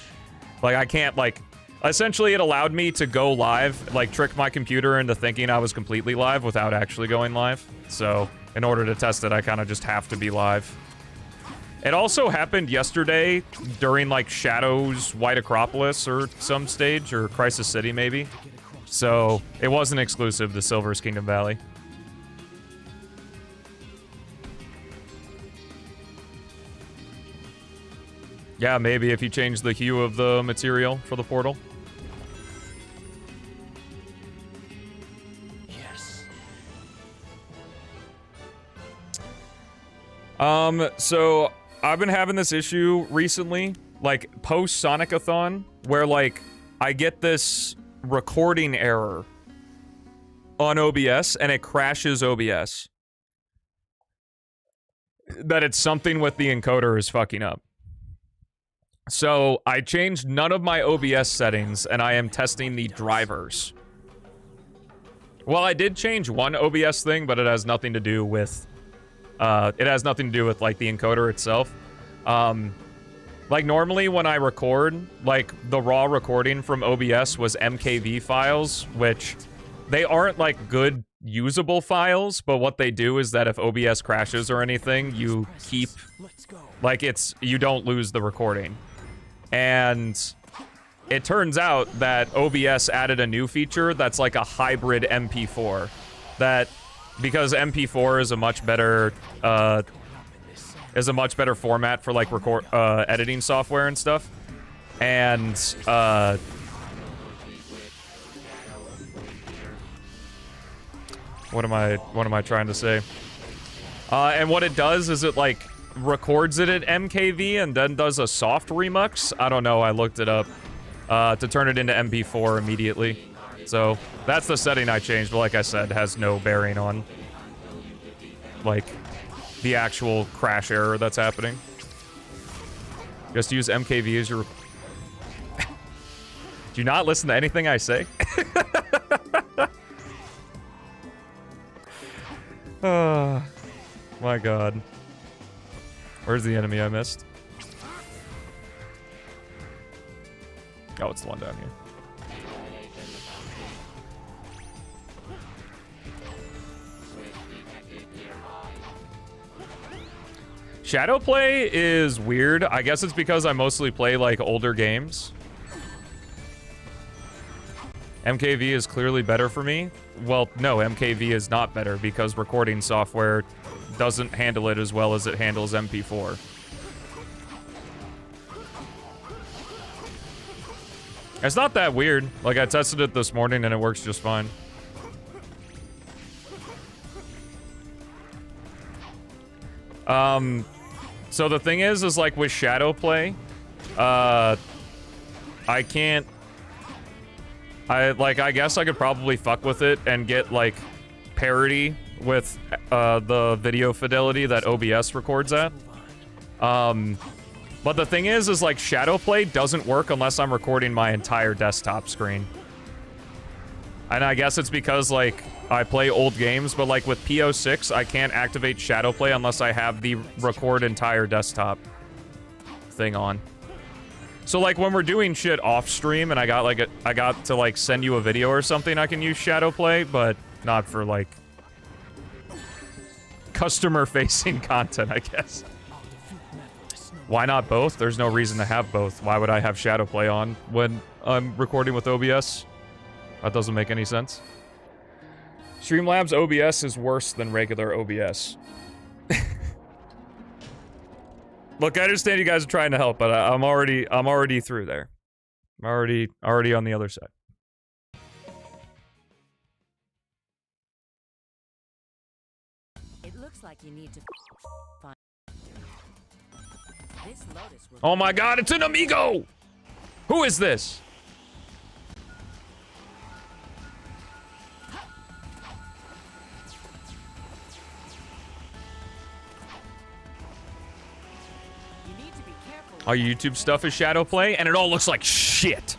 like, I can't, like... Essentially, it allowed me to go live, like, trick my computer into thinking I was completely live without actually going live. So, in order to test it, I kind of just have to be live. It also happened yesterday during, like, Shadow's White Acropolis or some stage, or Crisis City, maybe. So, it wasn't exclusive to Silver's Kingdom Valley. Yeah, maybe if you change the hue of the material for the portal. Yes. So I've been having this issue recently, like post Sonic-a-thon, where like I get this recording error on OBS and it crashes OBS. That it's something with the encoder is fucking up. So, I changed none of my OBS settings, and I am testing the drivers. Well, I did change one OBS thing, but it has nothing to do with... like, the encoder itself. Like, normally when I record, like, the raw recording from OBS was MKV files, which... They aren't, like, good, usable files, but what they do is that if OBS crashes or anything, you keep... Like, you don't lose the recording. And it turns out that OBS added a new feature that's like a hybrid MP4. That, because MP4 is a much better format for like editing software and stuff. And what am I trying to say? And what it does is it like records it at MKV and then does a soft remix. I don't know, I looked it up to turn it into MP4 immediately. So that's the setting I changed, but like I said, has no bearing on like the actual crash error that's happening. Just use MKV as your... Do you not listen to anything I say? Oh, my God. Where's the enemy I missed? Oh, it's the one down here. Shadowplay is weird. I guess it's because I mostly play, like, older games. MKV is clearly better for me. Well, no, MKV is not better because recording software doesn't handle it as well as it handles MP4. It's not that weird. Like, I tested it this morning and it works just fine. So the thing is like with Shadowplay, I guess I could probably fuck with it and get, like, parity with, the video fidelity that OBS records at. But the thing is like shadow play doesn't work unless I'm recording my entire desktop screen. And I guess it's because like I play old games, but like with P-06, I can't activate shadow play unless I have the record entire desktop thing on. So like when we're doing shit off stream and I got to like send you a video or something, I can use shadow play, but not for like customer facing content, I guess. Why not both? There's no reason to have both. Why would I have shadow play on when I'm recording with OBS? That doesn't make any sense. Streamlabs OBS is worse than regular OBS. Look, I understand you guys are trying to help, but I'm already through there. I'm already on the other side. It looks like you need to find this Lotus will Oh my god, it's an amigo! Who is this? you need to be careful. Our YouTube stuff is shadow play, and it all looks like shit.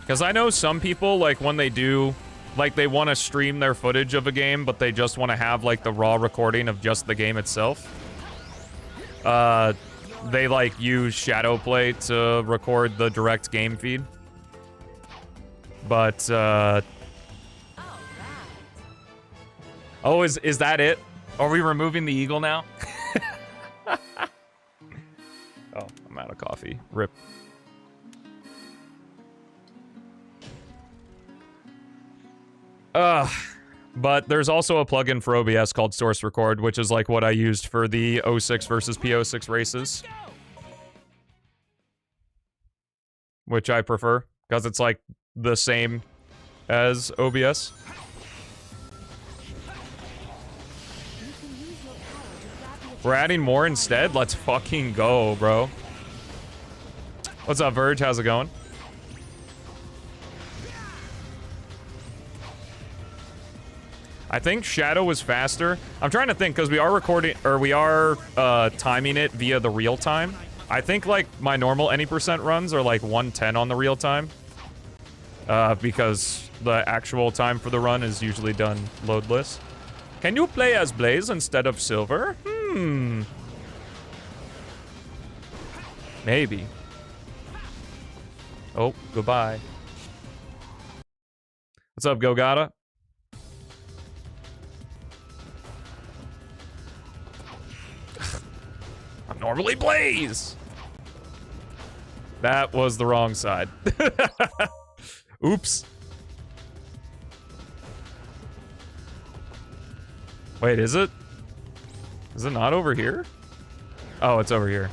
Because I know some people, like, when they do, like, they want to stream their footage of a game, but they just want to have, like, the raw recording of just the game itself. They, like, use shadow play to record the direct game feed. But, oh, is that it? Are we removing the eagle now? Oh, I'm out of coffee. Rip. But there's also a plugin for OBS called Source Record, which is like what I used for the 06 versus P06 races. Which I prefer, because it's like the same as OBS. We're adding more instead? Let's fucking go, bro. What's up, Verge? How's it going? I think Shadow was faster. I'm trying to think, because we are recording, or we are timing it via the real time. I think, like, my normal any percent runs are, like, 110 on the real time. Because the actual time for the run is usually done loadless. Can you play as Blaze instead of Silver? Maybe. Oh, goodbye. What's up, Gogata? I'm normally Blaze! That was the wrong side. Oops. Wait, is it? Is it not over here? Oh, it's over here.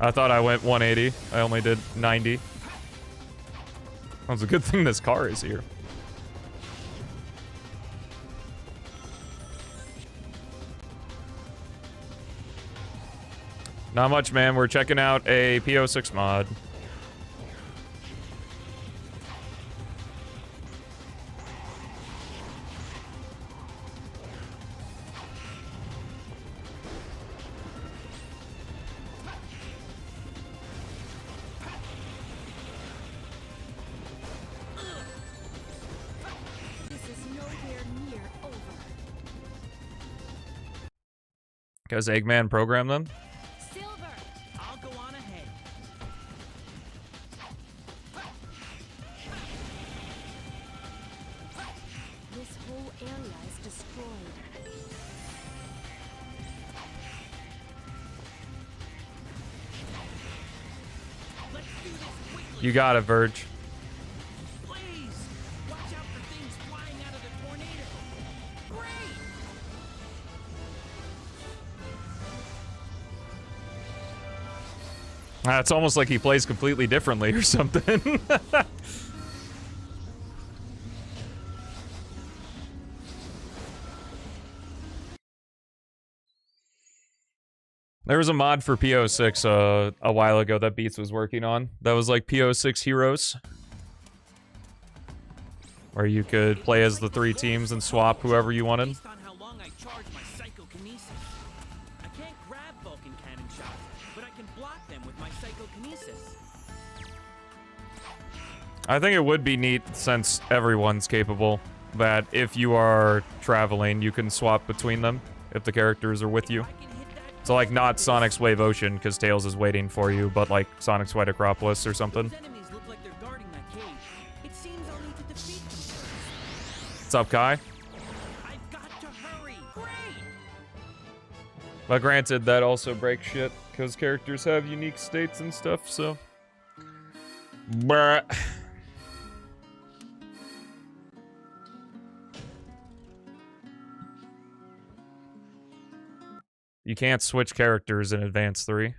I thought I went 180. I only did 90. Well, it's a good thing this car is here. Not much, man. We're checking out a P-06 mod. This is nowhere near over. Does Eggman program them? Silver. I'll go on ahead. This whole area is destroyed. Let's do this quickly. You got it, Verge. Please, watch out for things flying out of the tornado. Great. It's almost like he plays completely differently or something. There was a mod for P-06 a while ago that Beats was working on. That was like P-06 Heroes. Where you could play as the 3 teams and swap whoever you wanted. Based on how long I charge my psychokinesis. I can't grab Vulcan cannon shots, but I can block them with my psychokinesis. I think it would be neat, since everyone's capable, that if you are traveling, you can swap between them if the characters are with you. I can hit that. So, like, not Sonic's Wave Ocean, because Tails is waiting for you, but, like, Sonic's White Acropolis or something. Those enemies look like they're guarding that cage. It seems I'll need to defeat them first. What's up, Kai? I've got to hurry. Great. But granted, that also breaks shit, because characters have unique states and stuff, so... Bruh. You can't switch characters in Advance 3.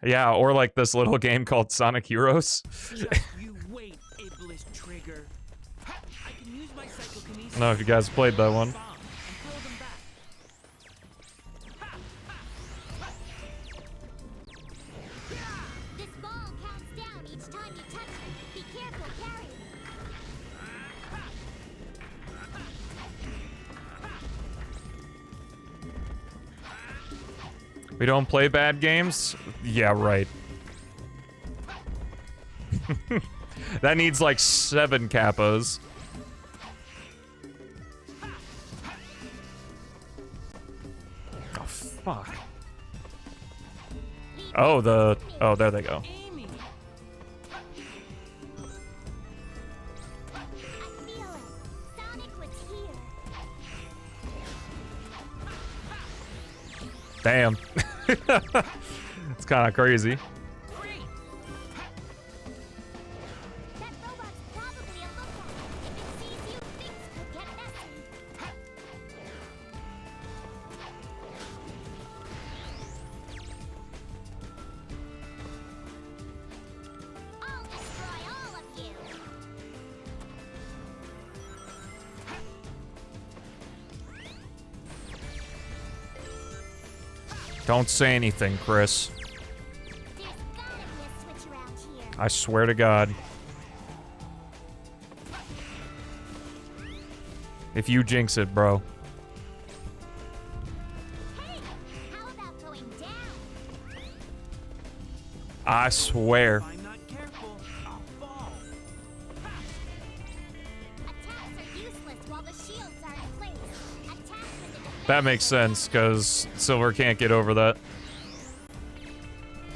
Yeah, or like this little game called Sonic Heroes. Just you wait, Iblis Trigger. I can use my psychokinesis. I don't know if you guys played that one. Bomb and throw them back. This ball counts down each time you touch it. Be careful carrying it. We don't play bad games? Yeah, right. That needs like 7 kappas. Oh, fuck. Oh, there they go. Amy. I feel it. Sonic was here. Damn. It's kind of crazy. Great. That robot's probably a lookout. If it sees you, things could get messy. I'll destroy all of you. Don't say anything, Chris. There's gotta be a switch around here. I swear to God. If you jinx it, bro. Hey, how about going down? I swear. If I'm not careful, I'll fall. Attacks are useless while the shields are in place. Attack with the defense. That makes sense, because Silver can't get over that.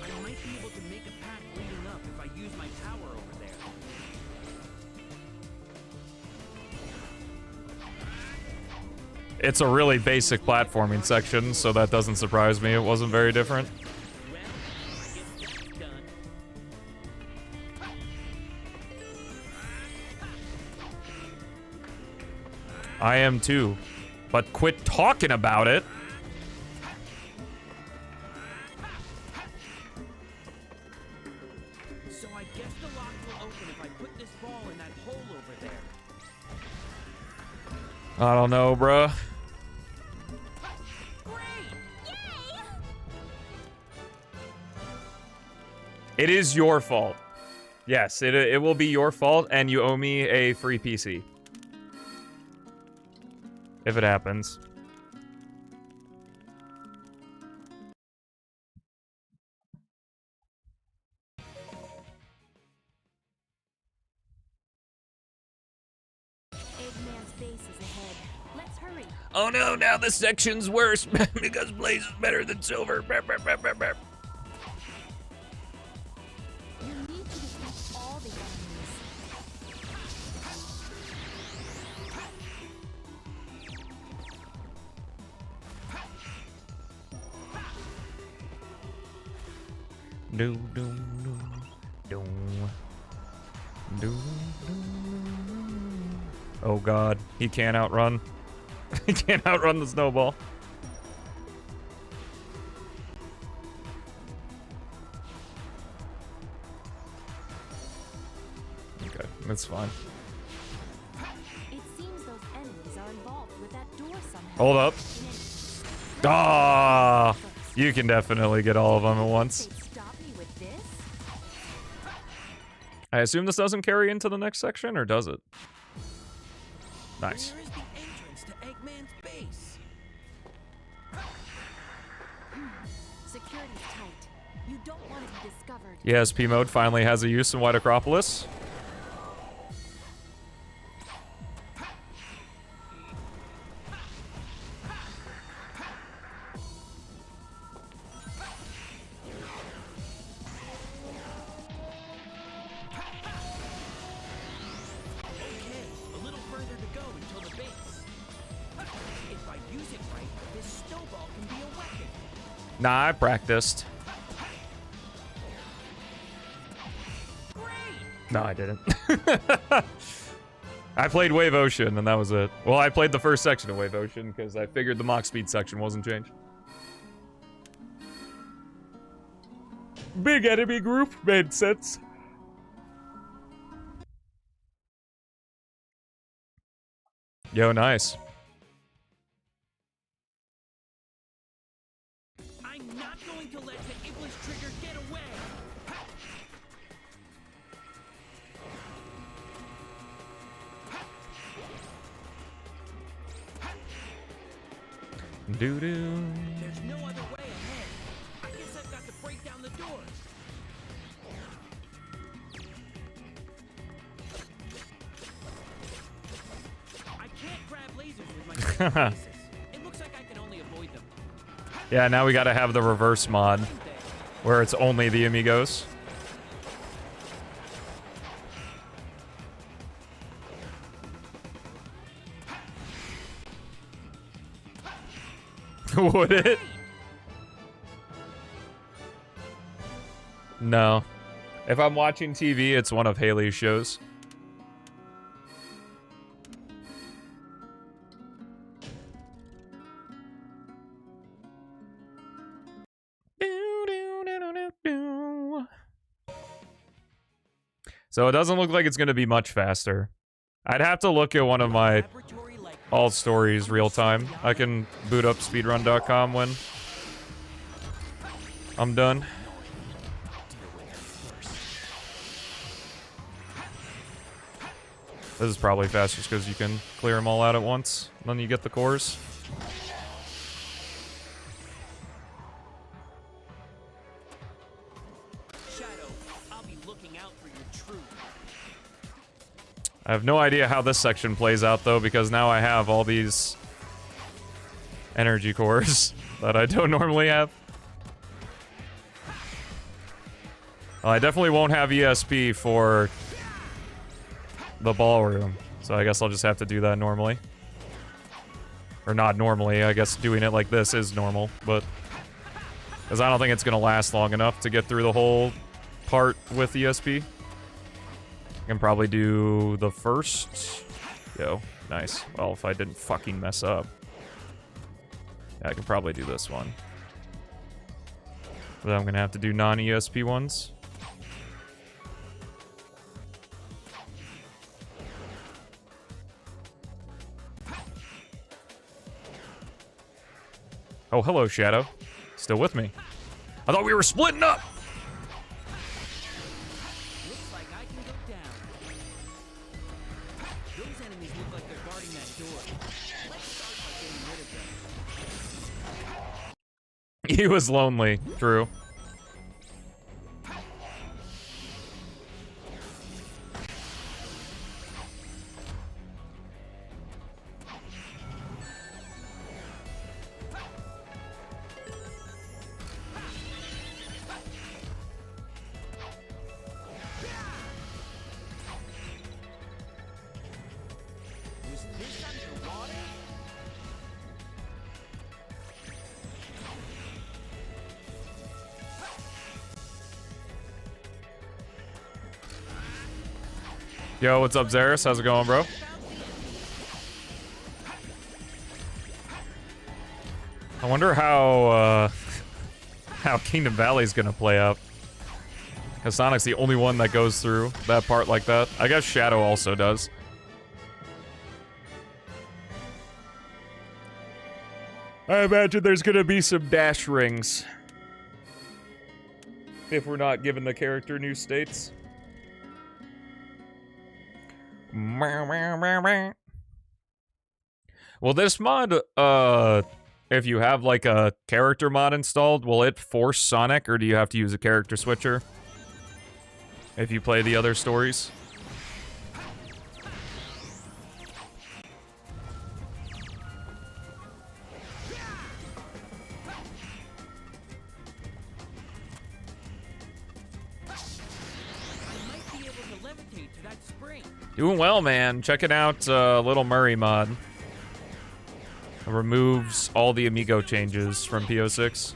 I might be able to make a path leading up if I use my tower over there. It's a really basic platforming section, so that doesn't surprise me. It wasn't very different. Well, I guess that's done. I am too. But quit talking about it. So I guess the lock will open if I put this ball in that hole over there. I don't know, bruh. Great! Yay! It is your fault. Yes, it will be your fault, and you owe me a free PC. If it happens. Eggman's base is ahead. Let's hurry. Oh no, now this section's worse because Blaze is better than Silver. You need to defeat all the enemies. Do do do do do. Oh god, he can't outrun. He can't outrun the snowball. Okay, that's fine. It seems those enemies are involved with that door somehow. Hold up. Ah, you can definitely get all of them at once. They stop me with this? I assume this doesn't carry into the next section, or does it? Nice. Where is the entrance to Eggman's base? Security's tight. You don't want to be discovered. ESP mode finally has a use in White Acropolis. Okay, a little further to go until the base. If I use it right, this snowball can be a weapon. Nah, I practiced. Great! No, I didn't. I played Wave Ocean, and that was it. Well, I played the first section of Wave Ocean, because I figured the Mach Speed section wasn't changed. Big enemy group made sense. Yo, nice. I'm not going to let the English trigger get away. Doo-doo. There's no other way ahead. I guess I've got to break down the doors. I can't grab lasers with my telekinesis. It looks like I can only avoid them. Yeah, now we gotta have the reverse mod, where it's only the amigos. Would it? No. If I'm watching TV, it's one of Haley's shows. So it doesn't look like it's going to be much faster. I'd have to look at one of my all stories real time. I can boot up speedrun.com when I'm done. This is probably faster just because you can clear them all out at once. And then you get the cores. Shadow, I'll be looking out for your truth. I have no idea how this section plays out, though, because now I have all these energy cores that I don't normally have. Well, I definitely won't have ESP for the ballroom, so I guess I'll just have to do that normally. Or not normally, I guess doing it like this is normal, but... Because I don't think it's going to last long enough to get through the whole part with ESP. I can probably do the first. Yo, nice. Well, if I didn't fucking mess up. Yeah, I can probably do this one. But I'm gonna have to do non-ESP ones. Oh, hello, Shadow. Still with me. I thought we were splitting up! Looks like I can go down. Those enemies look like they're guarding that door. Let's start by getting rid of them. He was lonely, Drew. Was this underwater? Yo, what's up, Zaris? How's it going, bro? I wonder how Kingdom Valley's gonna play out. Because Sonic's the only one that goes through that part like that. I guess Shadow also does. I imagine there's gonna be some dash rings. If we're not given the character new states. Will this mod, if you have like a character mod installed, will it force Sonic, or do you have to use a character switcher? If you play the other stories? Doing well, man. Checking out Little Murray mod. It removes all the Amigo changes from P-06.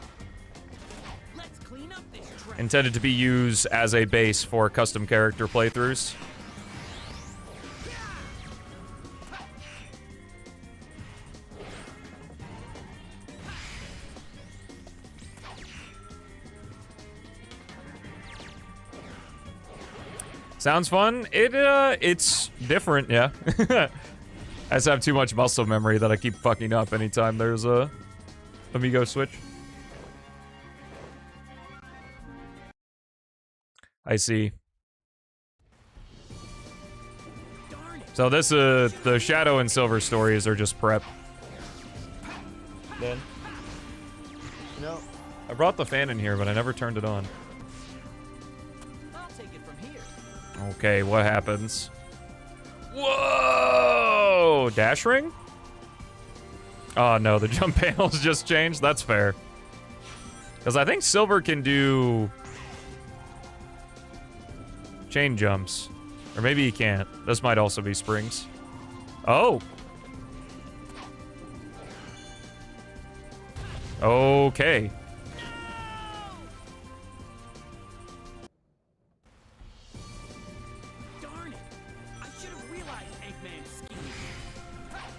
Intended to be used as a base for custom character playthroughs. Sounds fun. It's different, yeah. I just have too much muscle memory that I keep fucking up anytime there's a Amigo switch. I see. So this, the Shadow and Silver stories are just prep. Then. No. I brought the fan in here, but I never turned it on. Okay, what happens? Whoa! Dash ring? Oh no, the jump panels just changed? That's fair. Because I think Silver can do chain jumps. Or maybe he can't. This might also be springs. Oh! Okay.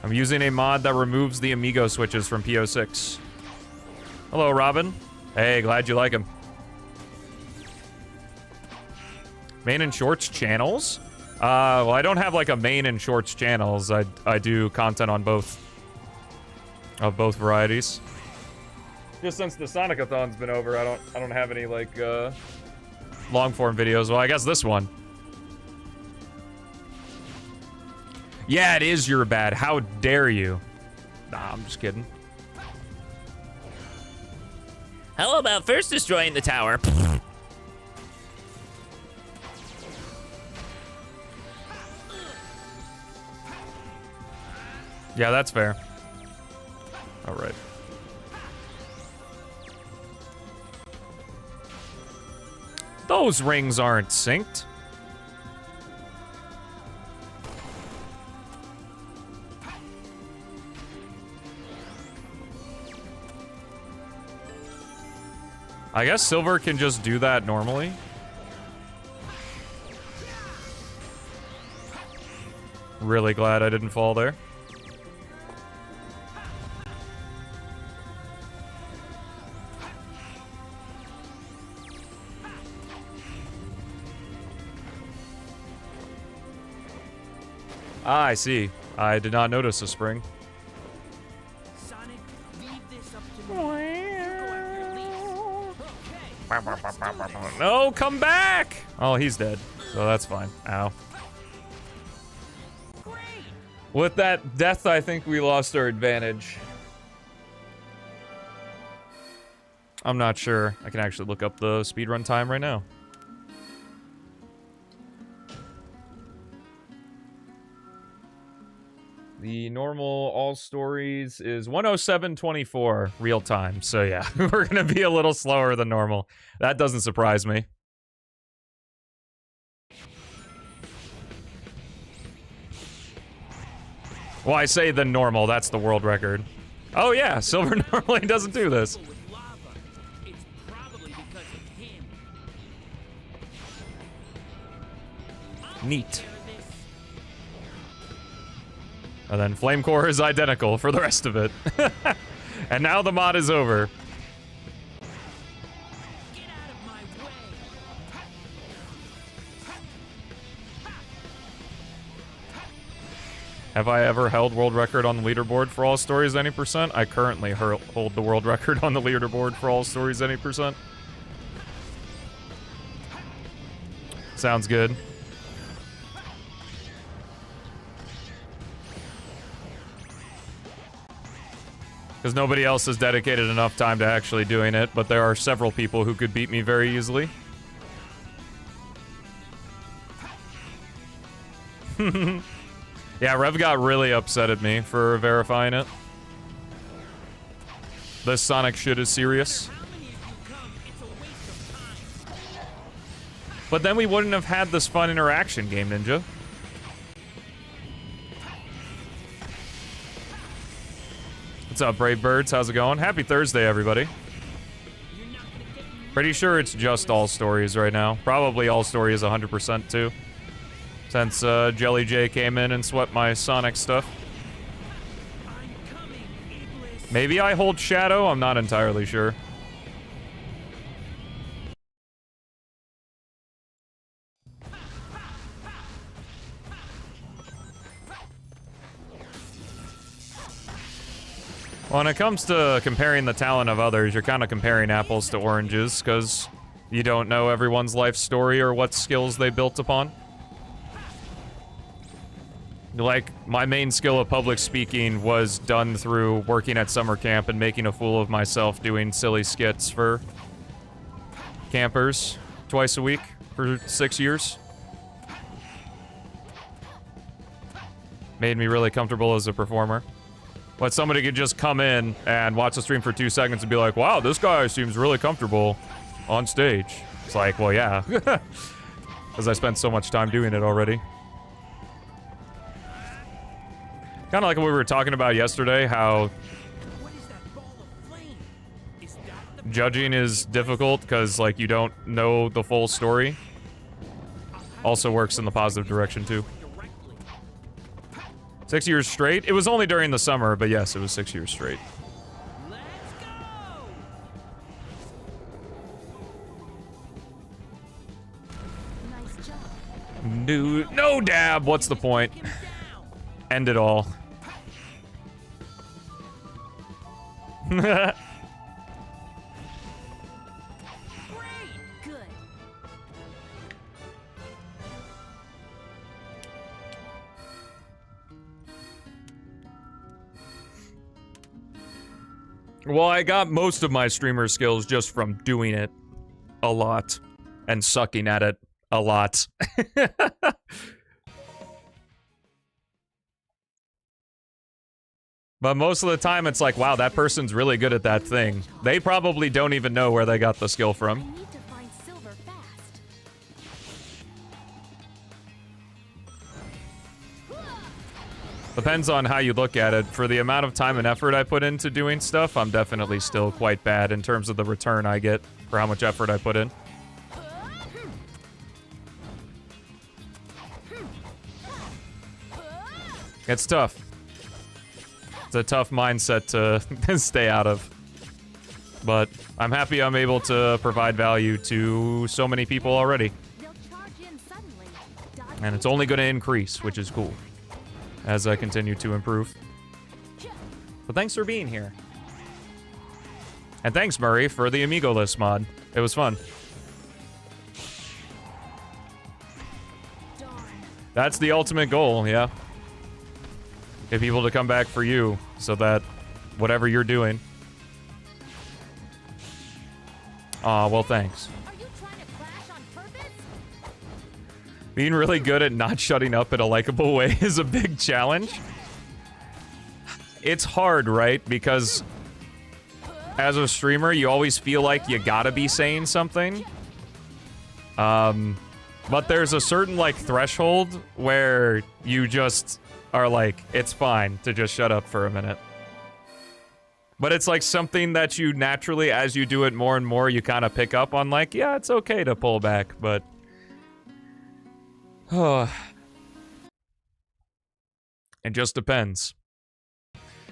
I'm using a mod that removes the Amigo switches from P-06. Hello, Robin. Hey, glad you like him. Main and shorts channels? Well, I don't have like a main and shorts channels. I do content on both. Of both varieties. Just since the Sonic-a-thon's been over, I don't have any like long form videos. Well, I guess this one. Yeah, it is your bad. How dare you? Nah, I'm just kidding. How about first destroying the tower? Yeah, that's fair. All right. Those rings aren't synced. I guess Silver can just do that normally. Really glad I didn't fall there. Ah, I see. I did not notice a spring. Sonic, leave this up to me. You go after Elise. No, come back! Oh, he's dead. So that's fine. Ow. With that death, I think we lost our advantage. I'm not sure. I can actually look up the speedrun time right now. The normal all stories is 107.24 real time. So yeah, we're gonna be a little slower than normal. That doesn't surprise me. Well, I say the normal, that's the world record. Oh yeah, Silver normally doesn't do this. Neat. And then Flame Core is identical for the rest of it. And now the mod is over. Have I ever held world record on the leaderboard for all stories any %? I currently hold the world record on the leaderboard for all stories any %. Sounds good. Because nobody else has dedicated enough time to actually doing it, but there are several people who could beat me very easily. Yeah, Rev got really upset at me for verifying it. This Sonic shit is serious. But then we wouldn't have had this fun interaction game, Ninja. What's up, Brave Birds? How's it going? Happy Thursday, everybody. Pretty sure it's just All Stories right now. Probably All Stories 100% too. Since Jelly J came in and swept my Sonic stuff. Maybe I hold Shadow? I'm not entirely sure. When it comes to comparing the talent of others, you're kind of comparing apples to oranges, because you don't know everyone's life story or what skills they built upon. Like, my main skill of public speaking was done through working at summer camp and making a fool of myself doing silly skits for campers twice a week for 6 years. Made me really comfortable as a performer. But somebody could just come in and watch the stream for 2 seconds and be like, wow, this guy seems really comfortable on stage. It's like, well, yeah. Because I spent so much time doing it already. Kind of like what we were talking about yesterday, how judging is difficult because, like, you don't know the full story. Also works in the positive direction, too. 6 years straight? It was only during the summer, but yes, it was 6 years straight. Nice job. No dab, what's the point? End it all. Good. Well, I got most of my streamer skills just from doing it a lot and sucking at it a lot. But most of the time, it's like, wow, that person's really good at that thing. They probably don't even know where they got the skill I from. need to find silver fast. Depends on how you look at it. For the amount of time and effort I put into doing stuff, I'm definitely still quite bad in terms of the return I get for how much effort I put in. It's tough. It's a tough mindset to stay out of. But I'm happy I'm able to provide value to so many people already. They'll charge in suddenly. And it's only going to increase, which is cool, as I continue to improve. But thanks for being here. And thanks, Murray, for the Amigo List mod. It was fun. That's the ultimate goal, yeah. Get people to come back for you, so that whatever you're doing... Aw, well, thanks. Are you trying to crash on purpose? Being really good at not shutting up in a likable way is a big challenge. It's hard, right? Because as a streamer, you always feel like you gotta be saying something. But there's a certain, like, threshold where you just are like, it's fine to just shut up for a minute. But it's like something that you naturally, as you do it more and more, you kind of pick up on, like, yeah, it's okay to pull back, but... it just depends.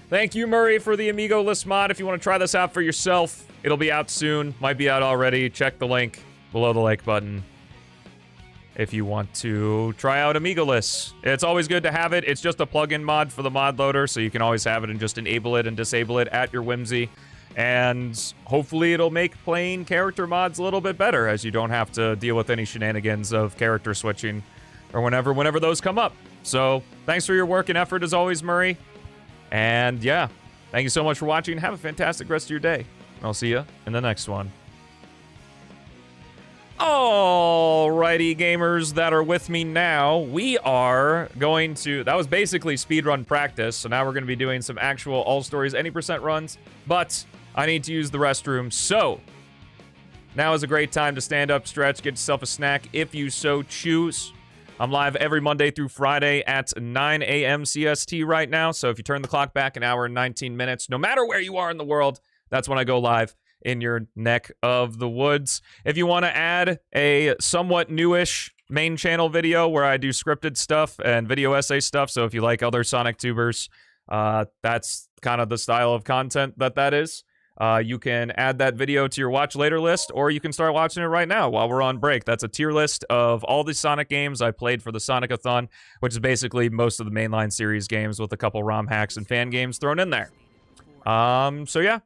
Thank you, Murray, for the Amigo List mod. If you want to try this out for yourself, it'll be out soon. Might be out already. Check the link below the like button. if you want to try out Amigoless. It's always good to have it. It's just a plugin mod for the mod loader, so you can always have it and just enable it and disable it at your whimsy. And hopefully it'll make playing character mods a little bit better, as you don't have to deal with any shenanigans of character switching or whenever those come up. So thanks for your work and effort as always, Murray. And yeah, thank you so much for watching. Have a fantastic rest of your day. I'll see you in the next one. Alrighty, gamers that are with me now, we are going to... That was basically speedrun practice, so now we're going to be doing some actual All Stories any % runs, but I need to use the restroom, so now is a great time to stand up, stretch, get yourself a snack if you so choose. I'm live every Monday through Friday at 9 a.m. CST right now, so if you turn the clock back an hour and 19 minutes, no matter where you are in the world, that's when I go live in your neck of the woods. If you want to add a somewhat newish main channel video where I do scripted stuff and video essay stuff, so if you like other Sonic tubers, that's kind of the style of content that is. You can add that video to your watch later list, or you can start watching it right now while we're on break. That's a tier list of all the Sonic games I played for the Sonic-a-thon, which is basically most of the mainline series games with a couple ROM hacks and fan games thrown in there. So yeah.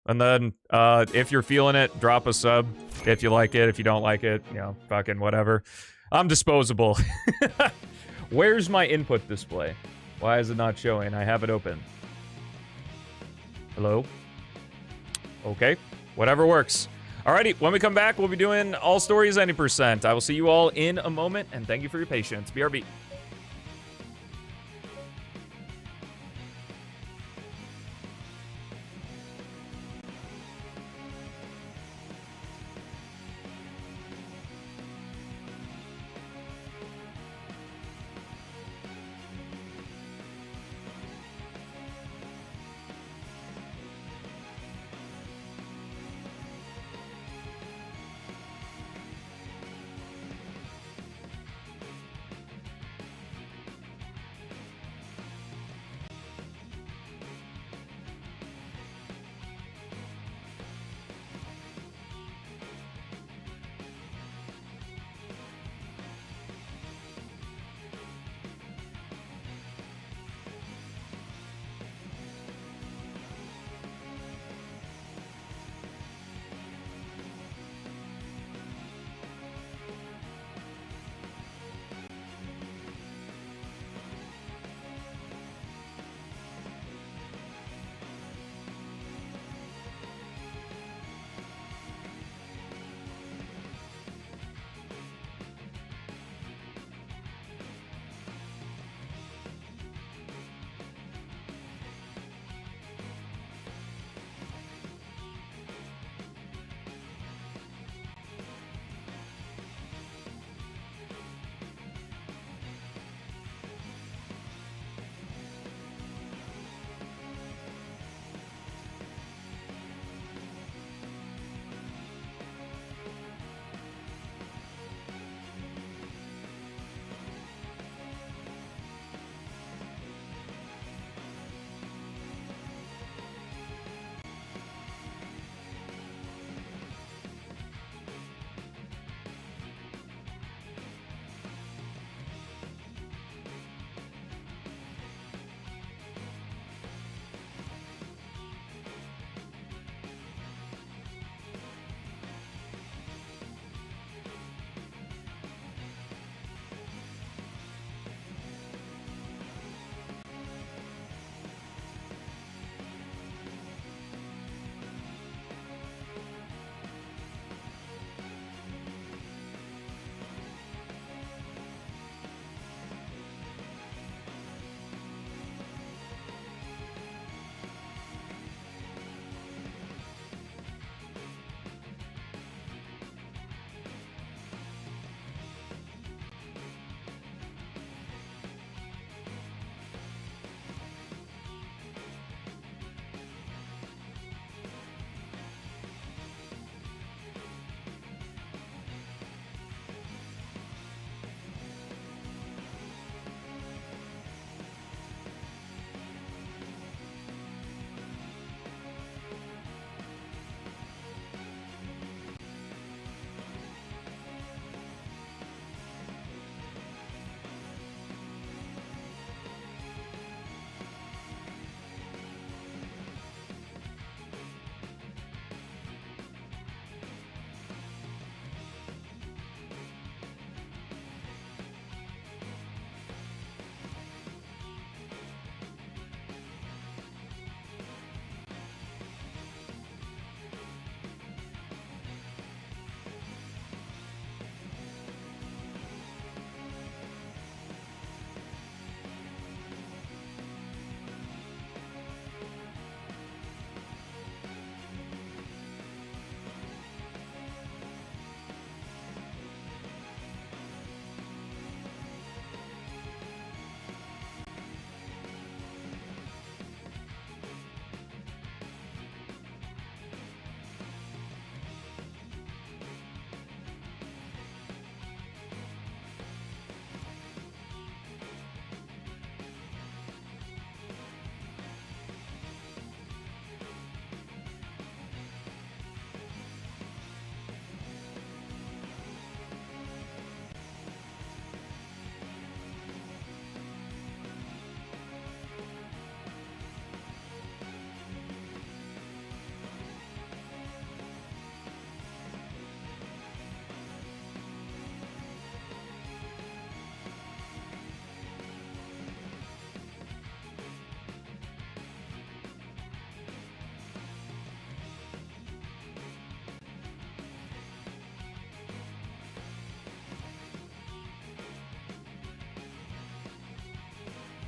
And then, if you're feeling it, drop a sub if you like it. If you don't like it, you know, fucking whatever. I'm disposable. Where's my input display? Why is it not showing? I have it open. Hello? Okay. Whatever works. Alrighty, when we come back, we'll be doing All Stories any %. I will see you all in a moment, and thank you for your patience. BRB.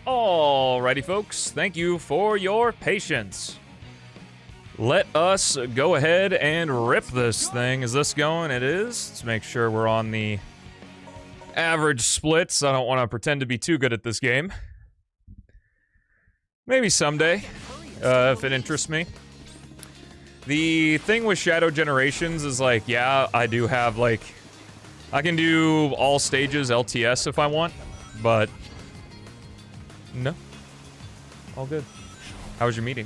Alrighty, folks. Thank you for your patience. Let us go ahead and rip this thing. Is this going? It is. Let's make sure we're on the average splits. I don't want to pretend to be too good at this game. Maybe someday, if it interests me. The thing with Shadow Generations is like, yeah, I do have like, I can do all stages LTS if I want, but no, all good. How was your meeting?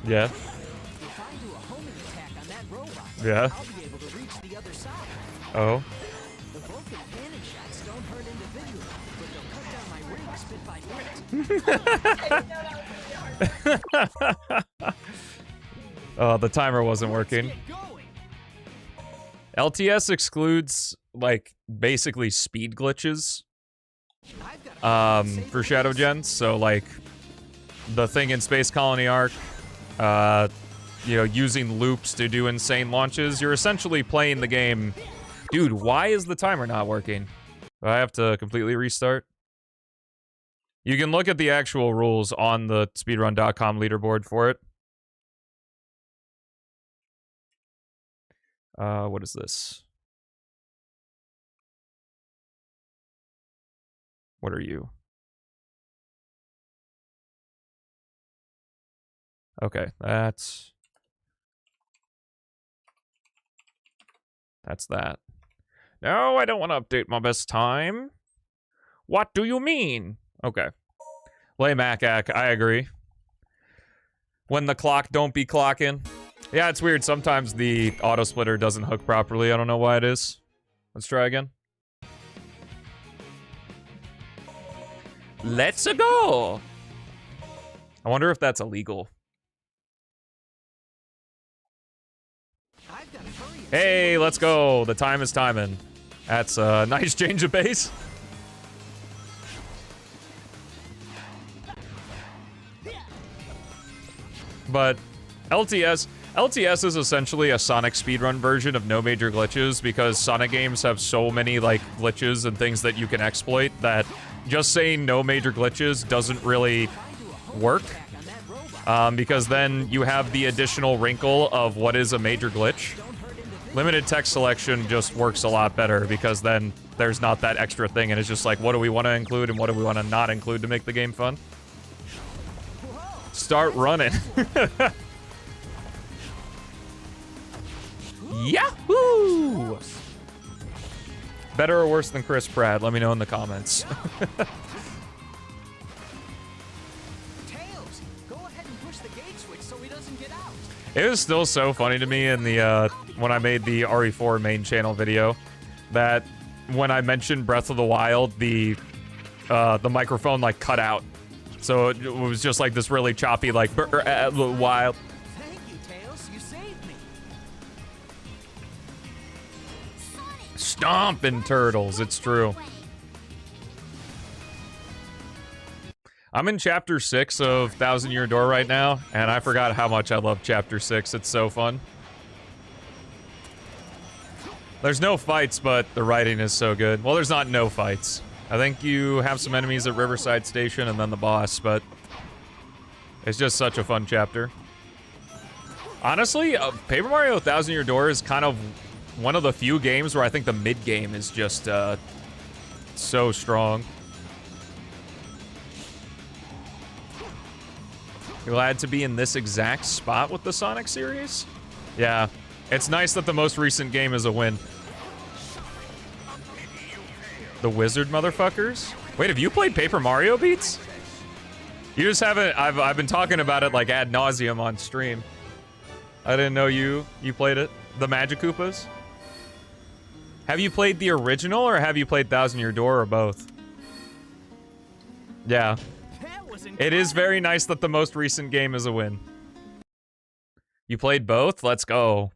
Yeah. If I do a homing attack on that robot, Yeah. I'll be able to reach the other side. Oh. The Vulcan cannon shots don't hurt individually, but they'll cut down my ring spit by minute. Oh, the timer wasn't working. Get going. LTS excludes, like, basically speed glitches I've got a for Shadow Gens, so, like, the thing in Space Colony Arc, you know, using loops to do insane launches, you're essentially playing the game. Dude, why is the timer not working? Do I have to completely restart? You can look at the actual rules on the speedrun.com leaderboard for it. What is this? What are you? Okay, that's that. No, I don't want to update my best time. What do you mean? Okay. Lay Macac, I agree. When the clock don't be clocking. Yeah, it's weird. Sometimes the auto splitter doesn't hook properly. I don't know why it is. Let's try again. Let's go. I wonder if that's illegal. I've got to hurry and Hey, let's go. The time is timing. That's a nice change of pace. But LTS is essentially a Sonic speedrun version of no major glitches because Sonic games have so many like glitches and things that you can exploit that just saying no major glitches doesn't really work. Because then you have the additional wrinkle of what is a major glitch. Limited text selection just works a lot better because then there's not that extra thing and it's just like, what do we want to include and what do we want to not include to make the game fun? Start running. Yahoo! Better or worse than Chris Pratt? Let me know in the comments. Tails, go ahead and push the gate switch so he doesn't get out. It was still so funny to me in the, when I made the RE4 main channel video, that when I mentioned Breath of the Wild, the microphone, like, cut out. So it was just, like, this really choppy, like, wild. Thank you, Tails. You saved me. Stomping turtles, it's true. I'm in Chapter 6 of Thousand Year Door right now, and I forgot how much I love Chapter 6. It's so fun. There's no fights, but the writing is so good. Well, there's not no fights. I think you have some enemies at Riverside Station and then the boss, but it's just such a fun chapter. Honestly, Paper Mario Thousand Year Door is kind of one of the few games where I think the mid-game is just so strong. Glad to be in this exact spot with the Sonic series? Yeah, it's nice that the most recent game is a win. The wizard motherfuckers? Wait, have you played Paper Mario Beats? You just haven't. I've been talking about it like ad nauseum on stream. I didn't know you played it. The Magic Koopas? Have you played the original or have you played Thousand Year Door or both? Yeah. It is very nice that the most recent game is a win. You played both? Let's go.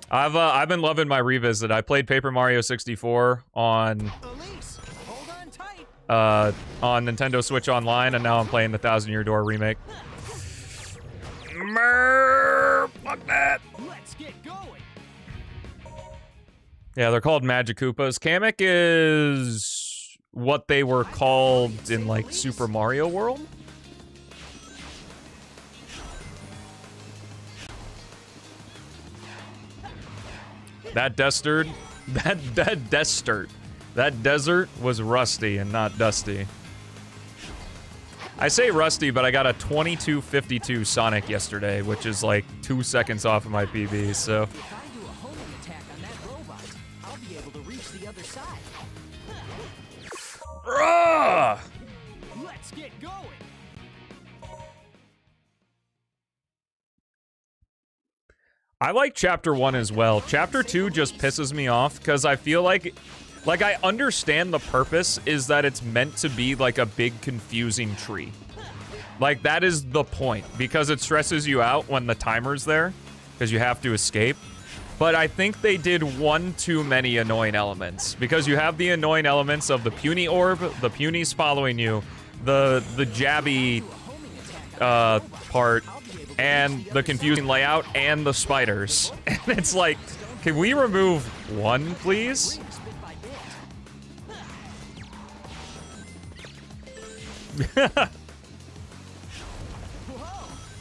I've been loving my revisit. I played Paper Mario 64 on Elise, hold on tight. On Nintendo Switch Online, and now I'm playing the Thousand Year Door remake. Fuck that. Let's get going. Yeah, they're called Magic Koopas. Kamek is what they were called in, like, Super Mario World. That desert was rusty and not dusty. I say rusty, but I got a 2252 Sonic yesterday, which is like 2 seconds off of my PB, so. If I do a homing attack on that robot, I'll be able to reach the other side. Let's get going. I like Chapter 1 as well. Chapter 2 just pisses me off because I feel like I understand the purpose is that it's meant to be like a big confusing tree. Like that is the point because it stresses you out when the timer's there because you have to escape. But I think they did one too many annoying elements because you have the annoying elements of the puny orb, the punies following you, the jabby part, and the confusing layout, and the spiders. And it's like, can we remove one, please? Whoa,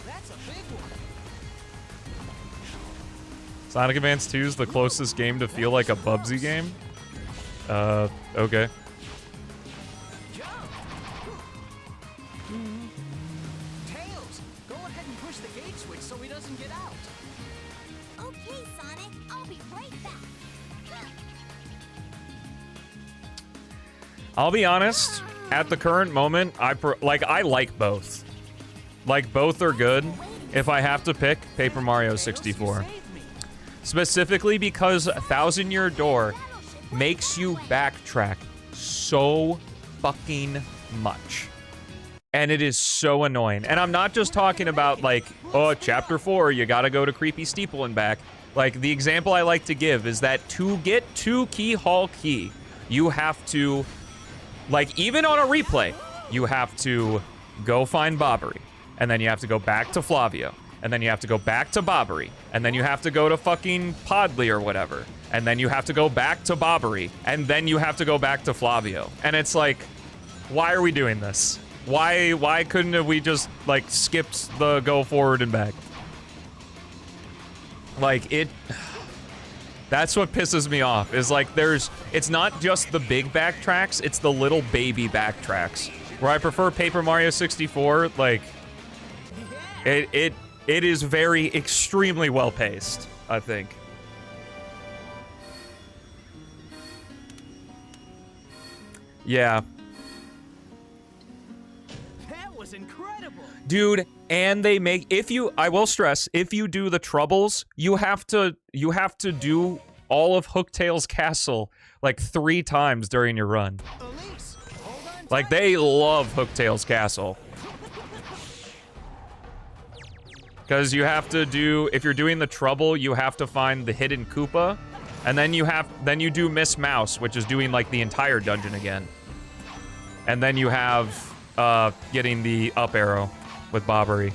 that's a big one. Sonic Advance 2 is the closest game to feel like a Bubsy game? Okay. Tails, go ahead and push the gate switch so he doesn't get out. Okay, Sonic, I'll be right back. I'll be honest, at the current moment, I like both. Like, both are good. If I have to pick, Paper Mario 64. Specifically because Thousand Year Door makes you backtrack so fucking much. And it is so annoying. And I'm not just talking about, like, oh, Chapter 4, you gotta go to Creepy Steeple and back. Like, the example I like to give is that to get to Key Hall Key, you have to, like, even on a replay, you have to go find Bobbery. And then you have to go back to Flavio. And then you have to go back to Bobbery. And then you have to go to fucking Podley or whatever. And then you have to go back to Bobbery. And then you have to go back to Flavio. And it's like, why are we doing this? Why couldn't we just, like, skipped the go forward and back? Like, that's what pisses me off, is like it's not just the big backtracks, it's the little baby backtracks. Where I prefer Paper Mario 64, like, it is very, extremely well paced, I think. Yeah. That was incredible. Dude, and they make, I will stress, if you do the troubles, you have to do all of Hooktail's castle like 3 times during your run. Elise, hold on Like, tight. they love Hooktail's castle. Because you have to do, if you're doing the trouble, you have to find the hidden Koopa, and then you do Miss Mouse, which is doing like the entire dungeon again. And then you have getting the up arrow with Bobbery.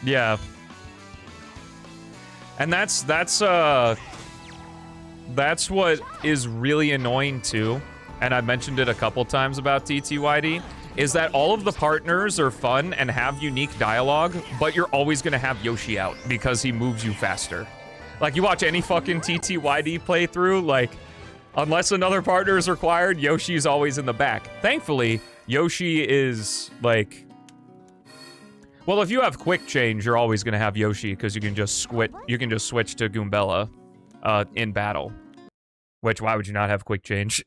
Yeah. And that's what is really annoying too, and I've mentioned it a couple times about TTYD, is that all of the partners are fun and have unique dialogue, but you're always gonna have Yoshi out because he moves you faster. Like, you watch any fucking TTYD playthrough, like, unless another partner is required, Yoshi's always in the back. Thankfully, Yoshi is, like... Well, if you have quick change, you're always gonna have Yoshi, because you can just switch to Goombella in battle. Which, why would you not have quick change?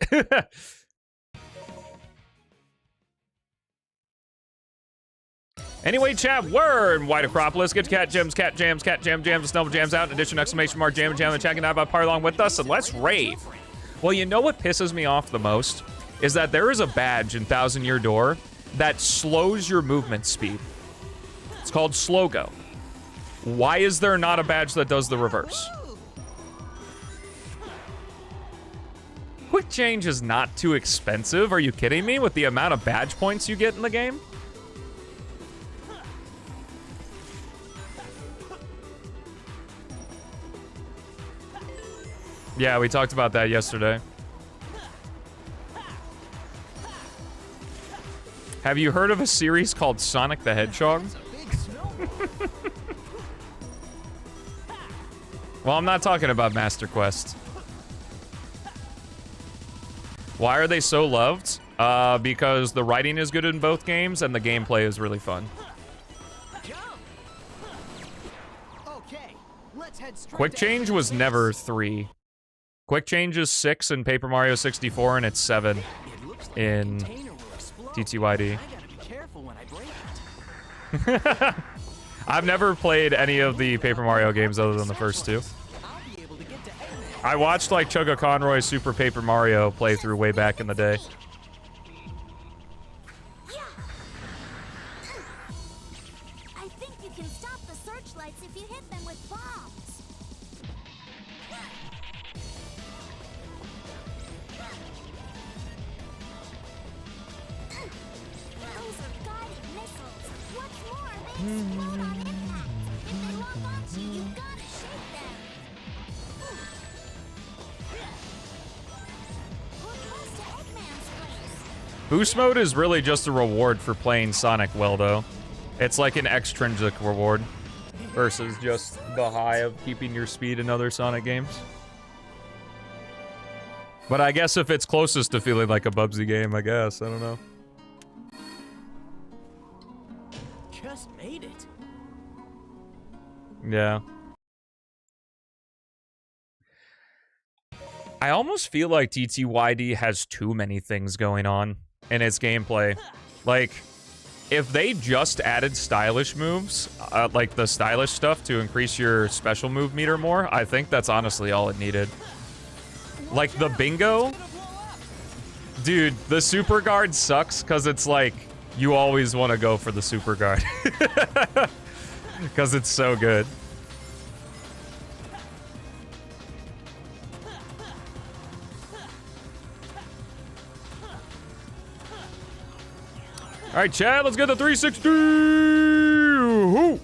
Anyway, chat, we're in White Acropolis. Get your cat jams, cat jam jams, Stelmo jams out. In addition, exclamation mark, jam, and chat, and I by along with us, and let's rave. Well, you know what pisses me off the most? Is that there is a badge in Thousand Year Door that slows your movement speed. It's called Slow Go. Why is there not a badge that does the reverse? Quick change is not too expensive. Are you kidding me with the amount of badge points you get in the game? Yeah, we talked about that yesterday. Have you heard of a series called Sonic the Hedgehog? Well, I'm not talking about Master Quest. Why are they so loved? Because the writing is good in both games and the gameplay is really fun. Okay, let's head straight Quick Change was never 3. Quick Change is 6 in Paper Mario 64 and it's 7 in TTYD. I gotta be careful when I break it. I've never played any of the Paper Mario games other than the first 2. I'll be able to get to Eggman. I watched like Chugga Conroy's Super Paper Mario playthrough way back in the day. I think you can stop the searchlights if you hit them with bombs. Those are guided missiles. What's more, they explode on impact. If they lock onto you, you've got to shoot them. We're close to Eggman's place. Boost mode is really just a reward for playing Sonic well, though. It's like an extrinsic reward versus just the high of keeping your speed in other Sonic games. But I guess if it's closest to feeling like a Bubsy game, I guess. I don't know. Just made it. Yeah. I almost feel like TTYD has too many things going on in its gameplay. Like, if they just added stylish moves, like the stylish stuff to increase your special move meter more, I think that's honestly all it needed. Like the bingo, dude, the super guard sucks because it's like you always want to go for the super guard because it's so good. All right, Chad, let's get the 360. Woo.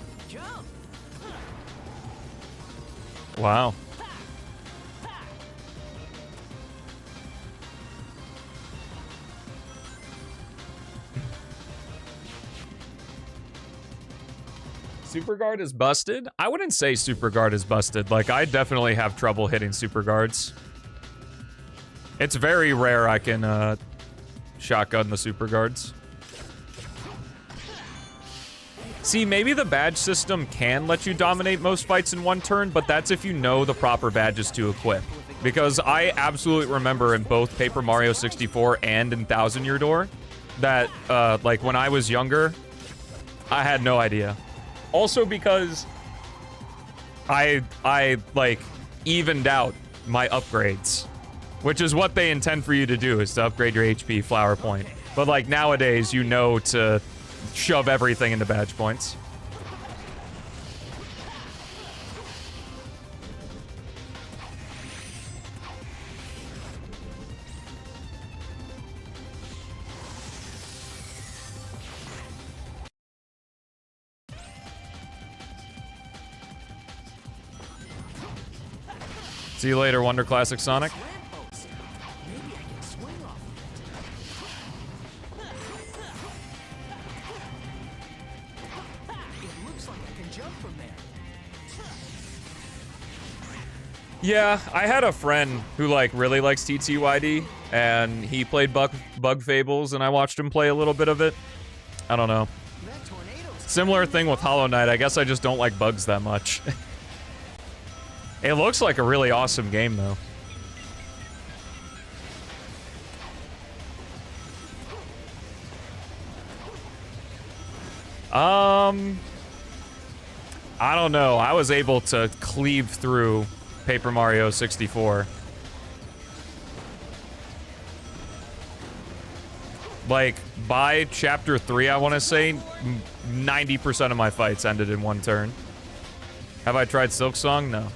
Wow. Super guard is busted? I wouldn't say super guard is busted. Like, I definitely have trouble hitting super guards. It's very rare I can shotgun the super guards. See, maybe the badge system can let you dominate most fights in one turn, but that's if you know the proper badges to equip. Because I absolutely remember in both Paper Mario 64 and in Thousand Year Door that, like, when I was younger, I had no idea. Also because I like, evened out my upgrades, which is what they intend for you to do, is to upgrade your HP flower point. But, like, nowadays, you know to shove everything into badge points. See you later, Wonder Classic Sonic. Maybe I can swing off of it. It looks like I can jump from there. Yeah, I had a friend who, like, really likes TTYD, and he played Bug Fables, and I watched him play a little bit of it. I don't know. That tornado's Similar thing with Hollow Knight. I guess I just don't like bugs that much. It looks like a really awesome game, though. I don't know. I was able to cleave through Paper Mario 64. Like, by Chapter 3, I want to say, 90% of my fights ended in one turn. Have I tried Silk Song? No.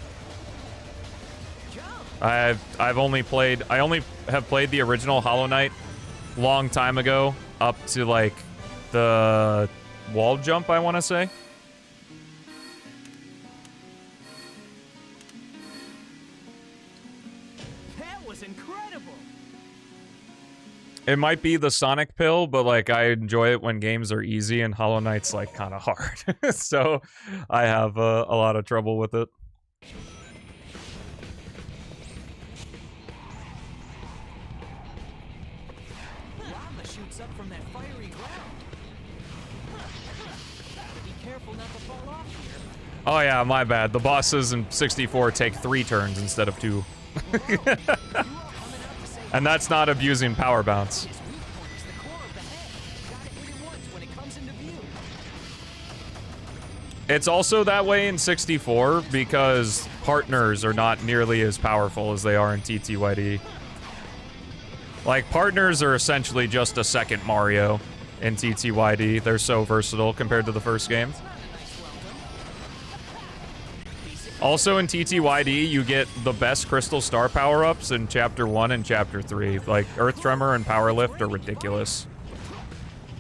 I only have played the original Hollow Knight long time ago, up to, like, the wall jump, I want to say. incredible. It might be the Sonic pill, but like I enjoy it when games are easy and Hollow Knight's like kind of hard. So I have a lot of trouble with it. Lava shoots up from that fiery ground. Gotta be careful not to fall off here. Oh yeah, my bad. The bosses in 64 take 3 turns instead of 2. And that's not abusing power bounce. His weak point is the core of the head. Gotta hit it once when it comes into view. It's also that way in 64 because partners are not nearly as powerful as they are in TTYD. Like, partners are essentially just a second Mario in TTYD. They're so versatile compared to the first game. Also in TTYD, you get the best Crystal Star power-ups in Chapter 1 and Chapter 3. Like, Earth Tremor and Power Lift are ridiculous.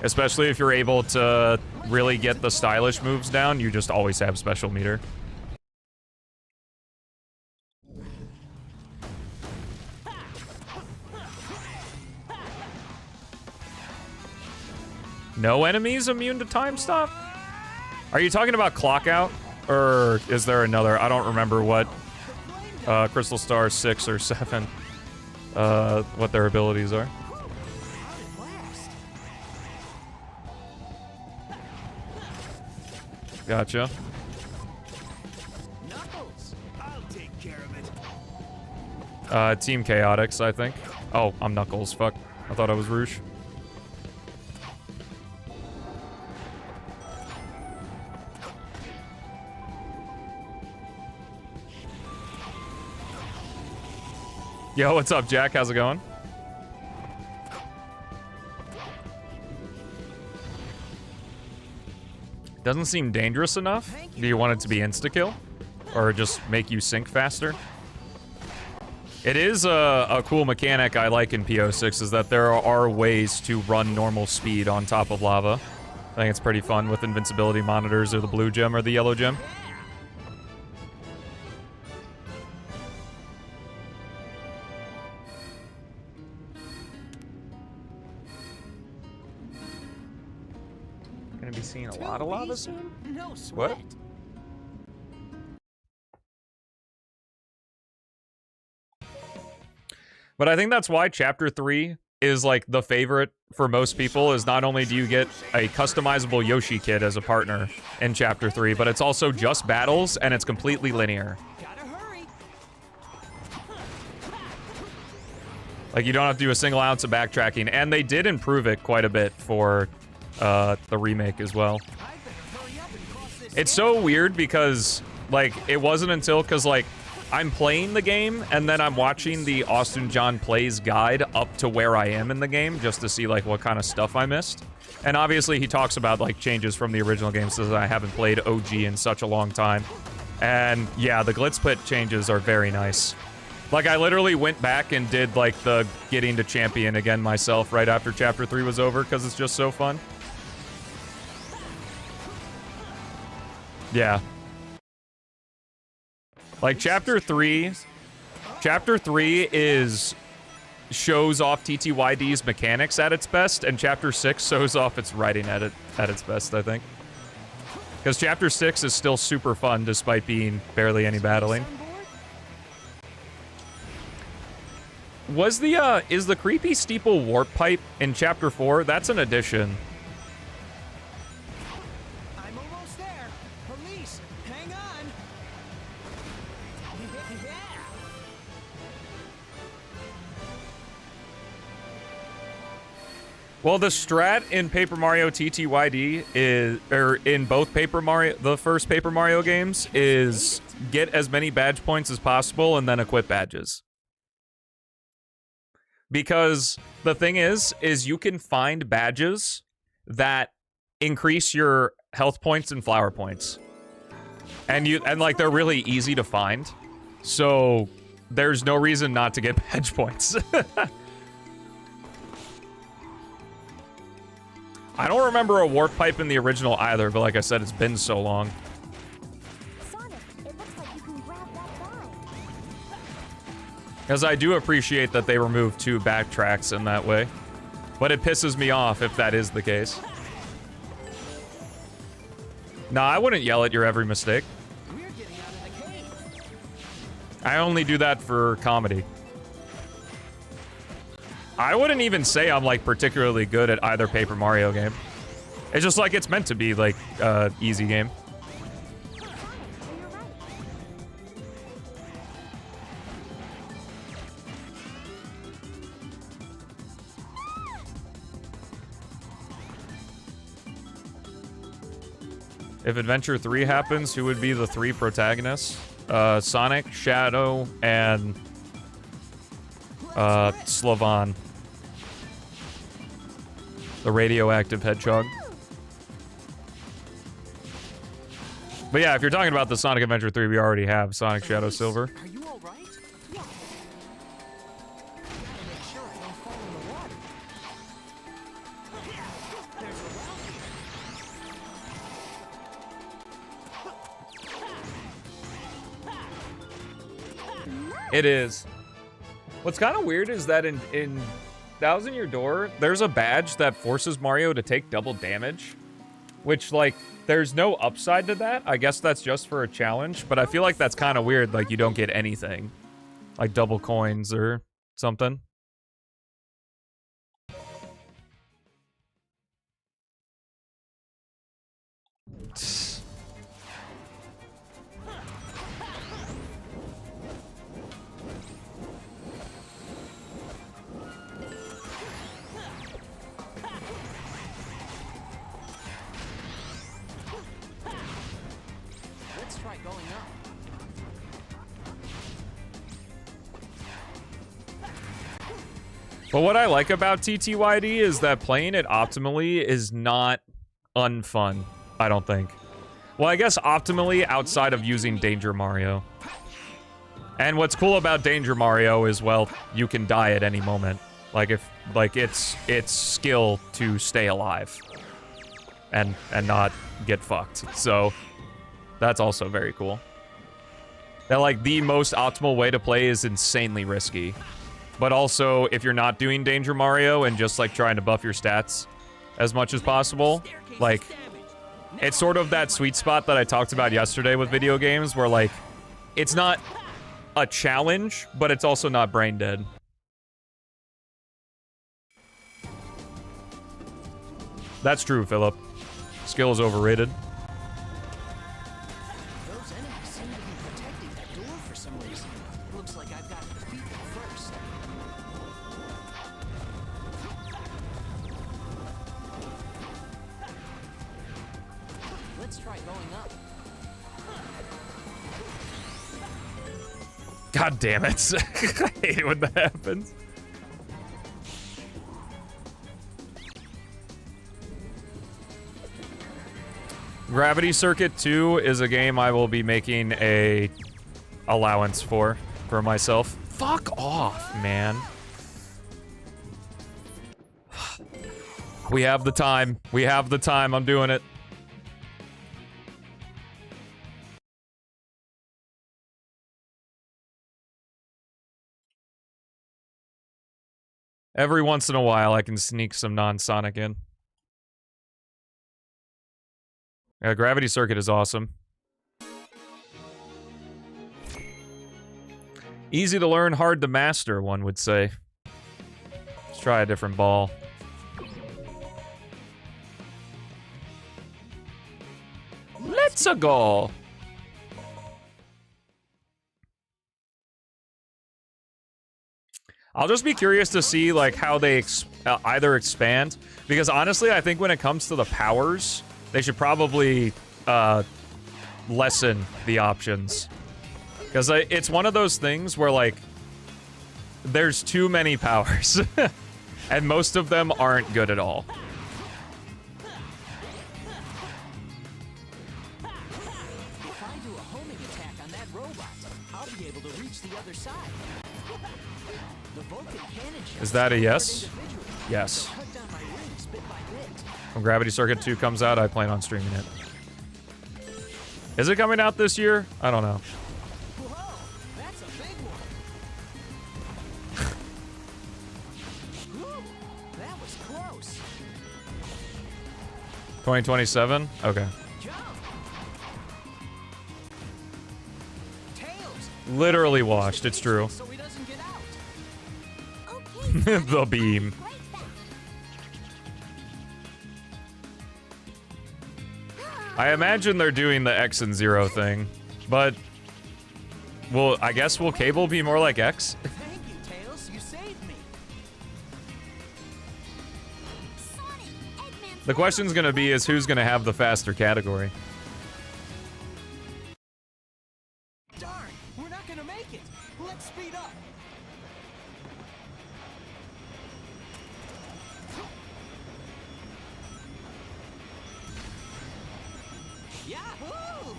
Especially if you're able to really get the stylish moves down, you just always have Special Meter. No enemies immune to time stop? Are you talking about Clock Out? Or is there another? I don't remember what Crystal Star 6 or 7, what their abilities are. Gotcha. Knuckles, I'll take care of it. Team Chaotix, I think. Oh, I'm Knuckles. Fuck. I thought I was Rouge. Yo, what's up, Jack? How's it going? Doesn't seem dangerous enough. Do you want it to be insta-kill? Or just make you sink faster? It is a cool mechanic I like in P-06 is that there are ways to run normal speed on top of lava. I think it's pretty fun with invincibility monitors or the blue gem or the yellow gem. Gonna be seeing a lot of lava soon? No sweat. What? But I think that's why Chapter 3 is like the favorite for most people, is not only do you get a customizable Yoshi kid as a partner in Chapter 3, but it's also just battles and it's completely linear. Gotta hurry. Like you don't have to do a single ounce of backtracking, and they did improve it quite a bit for the remake as well. I better hurry up and cross this. It's so weird because like it wasn't until like I'm playing the game and then I'm watching the Austin John Plays guide up to where I am in the game just to see like what kind of stuff I missed. And obviously he talks about like changes from the original game since I haven't played OG in such a long time. And yeah, the glitz pit changes are very nice. Like I literally went back and did like the getting to champion again myself right after Chapter 3 was over because it's just so fun. Yeah. Like Chapter 3 shows off TTYD's mechanics at its best, and Chapter 6 shows off its writing at its best, I think. Because Chapter 6 is still super fun despite being barely any battling. Was the is the creepy steeple warp pipe in Chapter 4? That's an addition. I'm almost there. Police, hang on. Yeah. Well, the strat in Paper Mario TTYD is, or in both the first Paper Mario games, is get as many badge points as possible and then equip badges. Because the thing is you can find badges that increase your health points and flower points. And like they're really easy to find. So there's no reason not to get badge points. I don't remember a warp pipe in the original either, but like I said, it's been so long. Sonic, it looks like you can grab that guy. Because I do appreciate that they removed 2 backtracks in that way. But it pisses me off if that is the case. Nah, I wouldn't yell at your every mistake. We're getting out of the cave. I only do that for comedy. I wouldn't even say I'm, like, particularly good at either Paper Mario game. It's just like it's meant to be, like, easy game. If Adventure 3 happens, who would be the 3 protagonists? Sonic, Shadow, and Slovan. The radioactive hedgehog. But yeah, if you're talking about the Sonic Adventure 3, we already have Sonic Shadow Silver. Are you all right? Yeah. Gotta make sure I don't fall in the water. There's a well. It is. What's kind of weird is that in Thousand Year Door, there's a badge that forces Mario to take double damage. Which, like, there's no upside to that. I guess that's just for a challenge, but I feel like that's kind of weird, like you don't get anything. Like double coins or something. Let's try going up. But what I like about TTYD is that playing it optimally is not unfun, I don't think. Well, I guess optimally outside of using Danger Mario. And what's cool about Danger Mario is, well, you can die at any moment. Like it's skill to stay alive and not get fucked. So that's also very cool. That, like, the most optimal way to play is insanely risky. But also, if you're not doing Danger Mario and just, like, trying to buff your stats as much as possible, like, it's sort of that sweet spot that I talked about yesterday with video games where, like, it's not a challenge, but it's also not brain dead. That's true, Philip. Skill is overrated. Those enemies seem to be protecting that door for some reason. Looks like I've got to defeat them first. Let's try going up. God damn it. I hate it when that happens. Gravity Circuit 2 is a game I will be making a allowance for myself. Fuck off, man. We have the time. We have the time. I'm doing it. Every once in a while, I can sneak some non-Sonic in. Yeah, Gravity Circuit is awesome. Easy to learn, hard to master, one would say. Let's try a different ball. Let's go. I'll just be curious to see, like, how they either expand. Because honestly, I think when it comes to the powers, they should probably lessen the options. Because it's one of those things where, like, there's too many powers. And most of them aren't good at all. If I do a homing attack on that robot, I'll be able to reach the other side. The Vulcan cannon shot Is that a yes? individually. Yes. Cut down my rings bit by bit. When Gravity Circuit 2 comes out, I plan on streaming it. Is it coming out this year? I don't know. Whoa, that's a big one. That was close. 2027? Okay. Jump. Tails. Literally washed, it's true. So he doesn't get out. Okay. The beam. Right back. I imagine they're doing the X and 0 thing, but well, I guess will Cable be more like X? Thank you, Tails. You saved me. Sonic, Eggman's The question's gonna be is who's gonna have the faster category. Darn, we're not gonna make it. Let's speed up. Yahoo!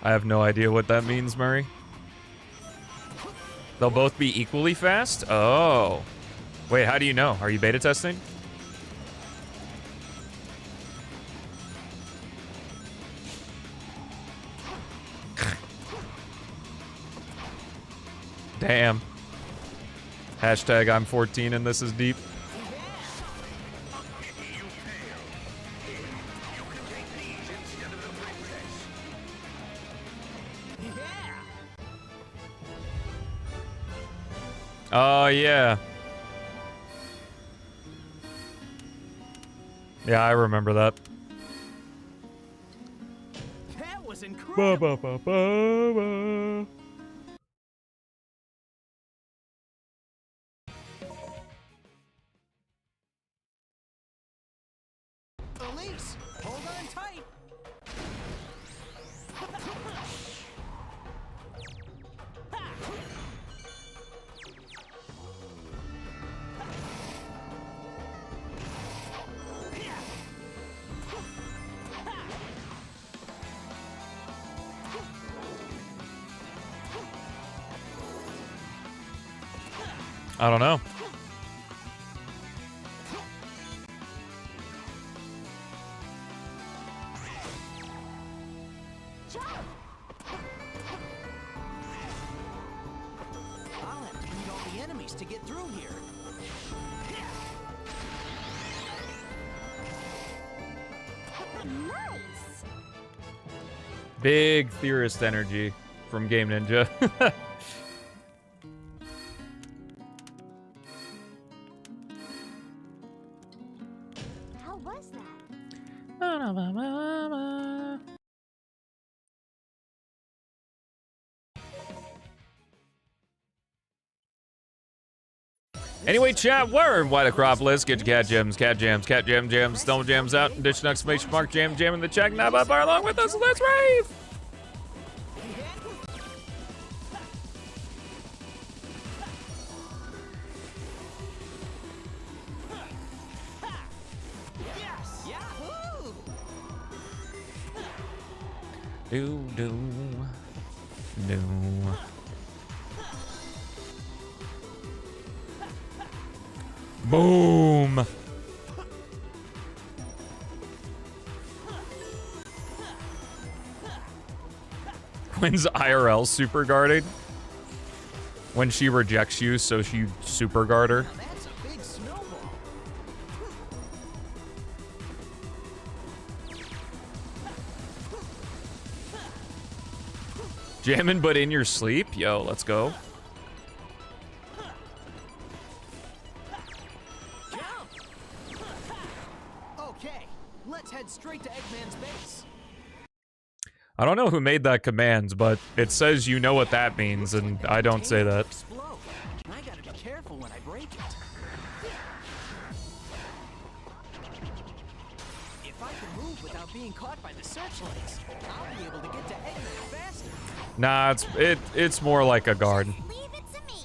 I have no idea what that means, Murray. They'll both be equally fast? Oh. Wait, how do you know? Are you beta testing? Damn. Hashtag I'm 14 and this is deep. Oh, yeah. Yeah, I remember that. That was incredible. Elise, hold on tight. I don't know. I'll have to beat all the enemies to get through here. nice. Big theorist energy from Game Ninja. How was that? Anyway, chat, we're in White Acropolis. Get your cat gems, Stelmo jams out, and ditch an exclamation mark, jam in the chat. Now, by far along with us, let's rave! Yes! Yahoo! Do. Boom! Quinn's IRL super guarding. When she rejects you, so she super guard her. Now that's a big snowball. Jamming but in your sleep? Yo, let's go. Jump! Okay, let's head straight to Eggman's base. I don't know who made that command, but it says you know what that means, and I don't say that. Explode. I gotta be careful when I break it. If I can move without being caught by the searchlights, I'll be able to get to Eggman faster. Nah, it's more like a guard. Leave it to me.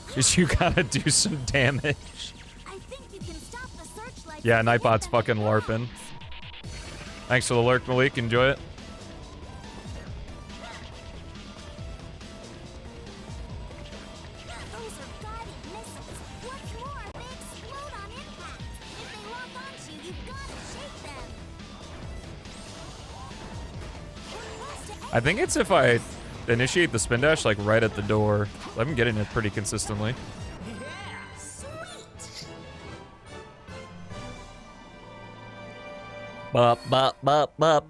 Cause you gotta do some damage. I think you can stop the searchlight. Yeah, Nightbot's fucking LARPing. Thanks for the lurk, Malik. Enjoy it. Those are guided missiles. What's more, they explode on impact. If they lock onto you, you've got to shake them. I think it's if I initiate the spin dash like right at the door. I've been getting it pretty consistently. Bop, bop, bop, bop.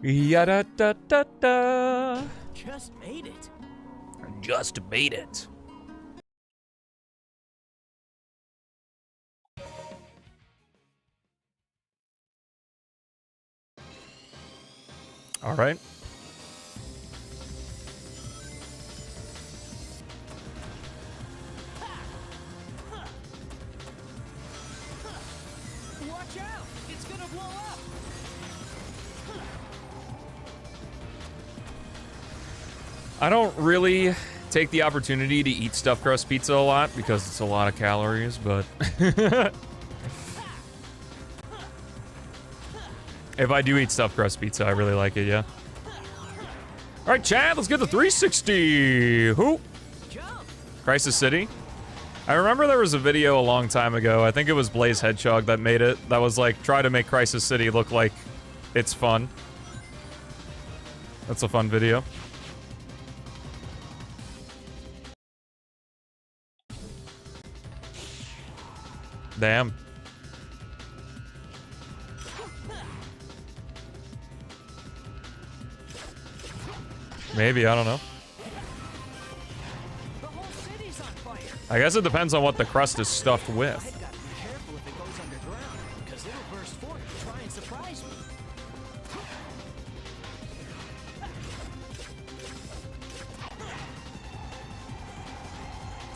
Yada da da da. Just made it. Just made it. All right. Watch out! It's gonna blow up! I don't really take the opportunity to eat stuffed crust pizza a lot because it's a lot of calories, but if I do eat stuffed crust pizza, I really like it, yeah. All right, Chad, let's get the 360. Who? Crisis City. I remember there was a video a long time ago. I think it was Blaze Hedgehog that made it. That was like, try to make Crisis City look like it's fun. That's a fun video. Damn. Maybe, I don't know. The whole city's on fire. I guess it depends on what the crust is stuffed with. I've got to be careful if it goes underground, because it'll burst forth to try and surprise me.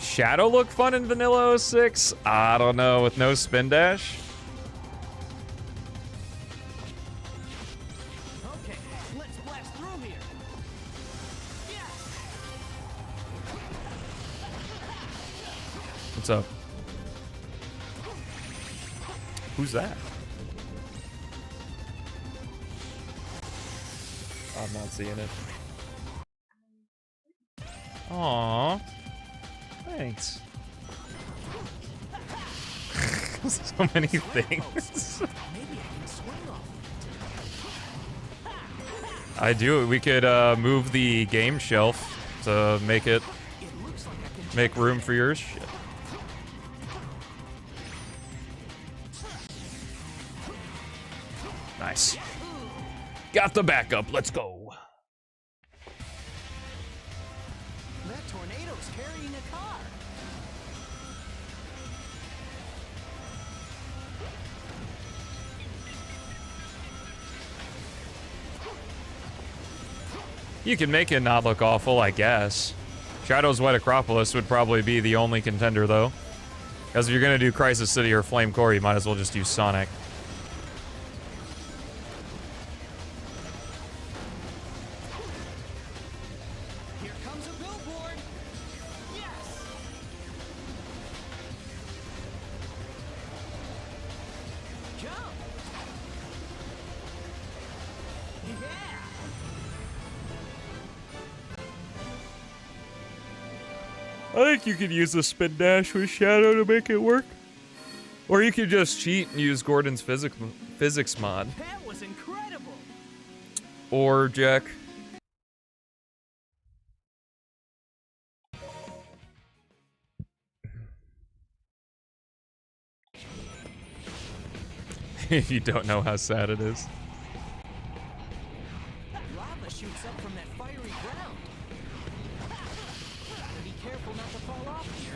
Shadow look fun in Vanilla 06? I don't know, with no spin dash? Okay, let's blast through here. What's up? Who's that? I'm not seeing it. Aww. Thanks. So many things. Maybe I can swing off. I do. We could move the game shelf to make it It looks like I can make room for yours. Shit. Nice. Got the backup. Let's go. That tornado's carrying a car. You can make it not look awful, I guess. Shadow's Wet Acropolis would probably be the only contender, though. Because if you're gonna do Crisis City or Flame Core, you might as well just use Sonic. Here comes a billboard. Yes. Jump. Yeah. I think you could use the spin dash with Shadow to make it work. Or you could just cheat and use Gordon's physics mod. That was incredible. Or Jack. If you don't know how sad it is. Lava shoots up from that fiery ground. Gotta be careful not to fall off here.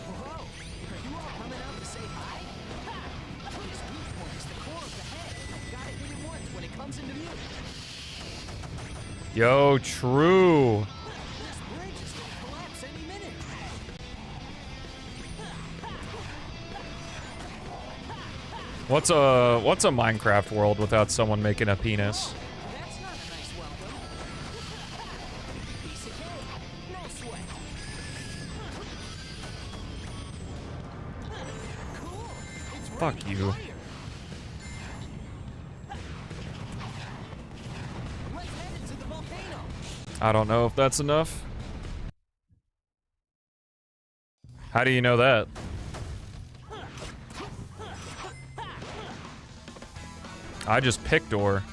Whoa! Are you all coming out to say hi? This weak point is the core of the head. Gotta hit it once when it comes into view. Yo, true. This bridge is gonna collapse any minute. What's a Minecraft world without someone making a penis? That's not a nice welcome. Piece of cake. No sweat. Cool. It's Fuck raining you. fire. Let's head into the volcano. I don't know if that's enough. How do you know that? I just picked ore.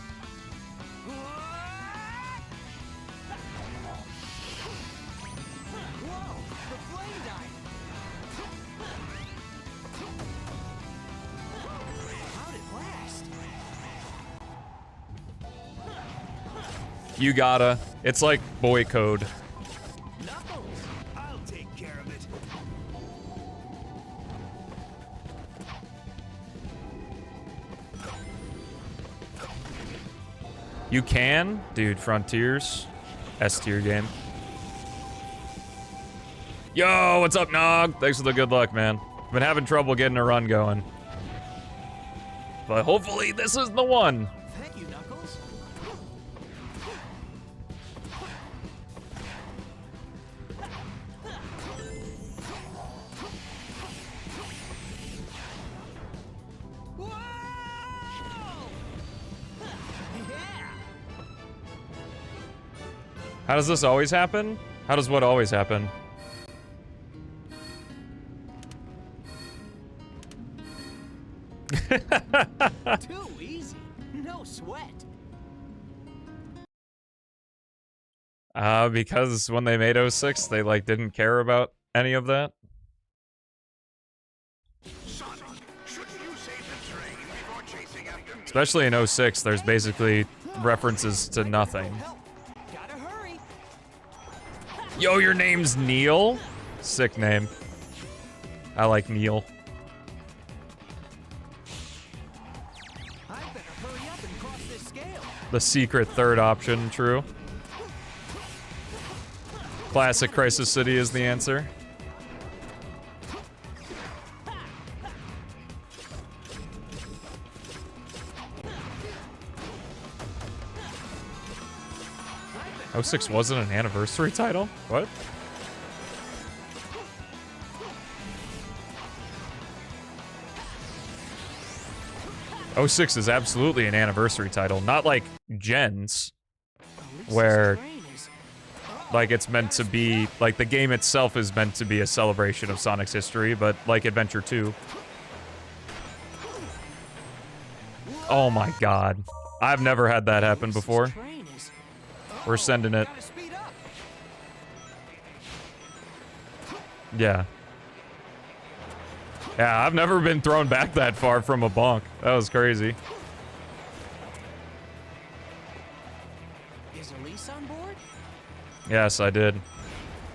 You gotta. It's like boy code. Knuckles, I'll take care of it. You can? Dude, Frontiers. S tier game. Yo, what's up, Nog? Thanks for the good luck, man. Been having trouble getting a run going. But hopefully this is the one. Thank you, Knuckles. How does this always happen? How does what always happen? Too easy. No sweat. Because when they made 06, they like didn't care about any of that. Especially in 06, there's basically references to nothing. Gotta hurry. Yo, your name's Neil? Sick name. I like Neil. I better hurry up and cross this scale. The secret third option, true. Classic Crisis City is the answer. '06 wasn't an anniversary title? What? '06 is absolutely an anniversary title, not like Gens, where like it's meant to be, like the game itself is meant to be a celebration of Sonic's history, but like Adventure 2. Oh my god. I've never had that happen before. We're sending it. Yeah. Yeah, I've never been thrown back that far from a bonk. That was crazy. Is Elise on board? Yes, I did.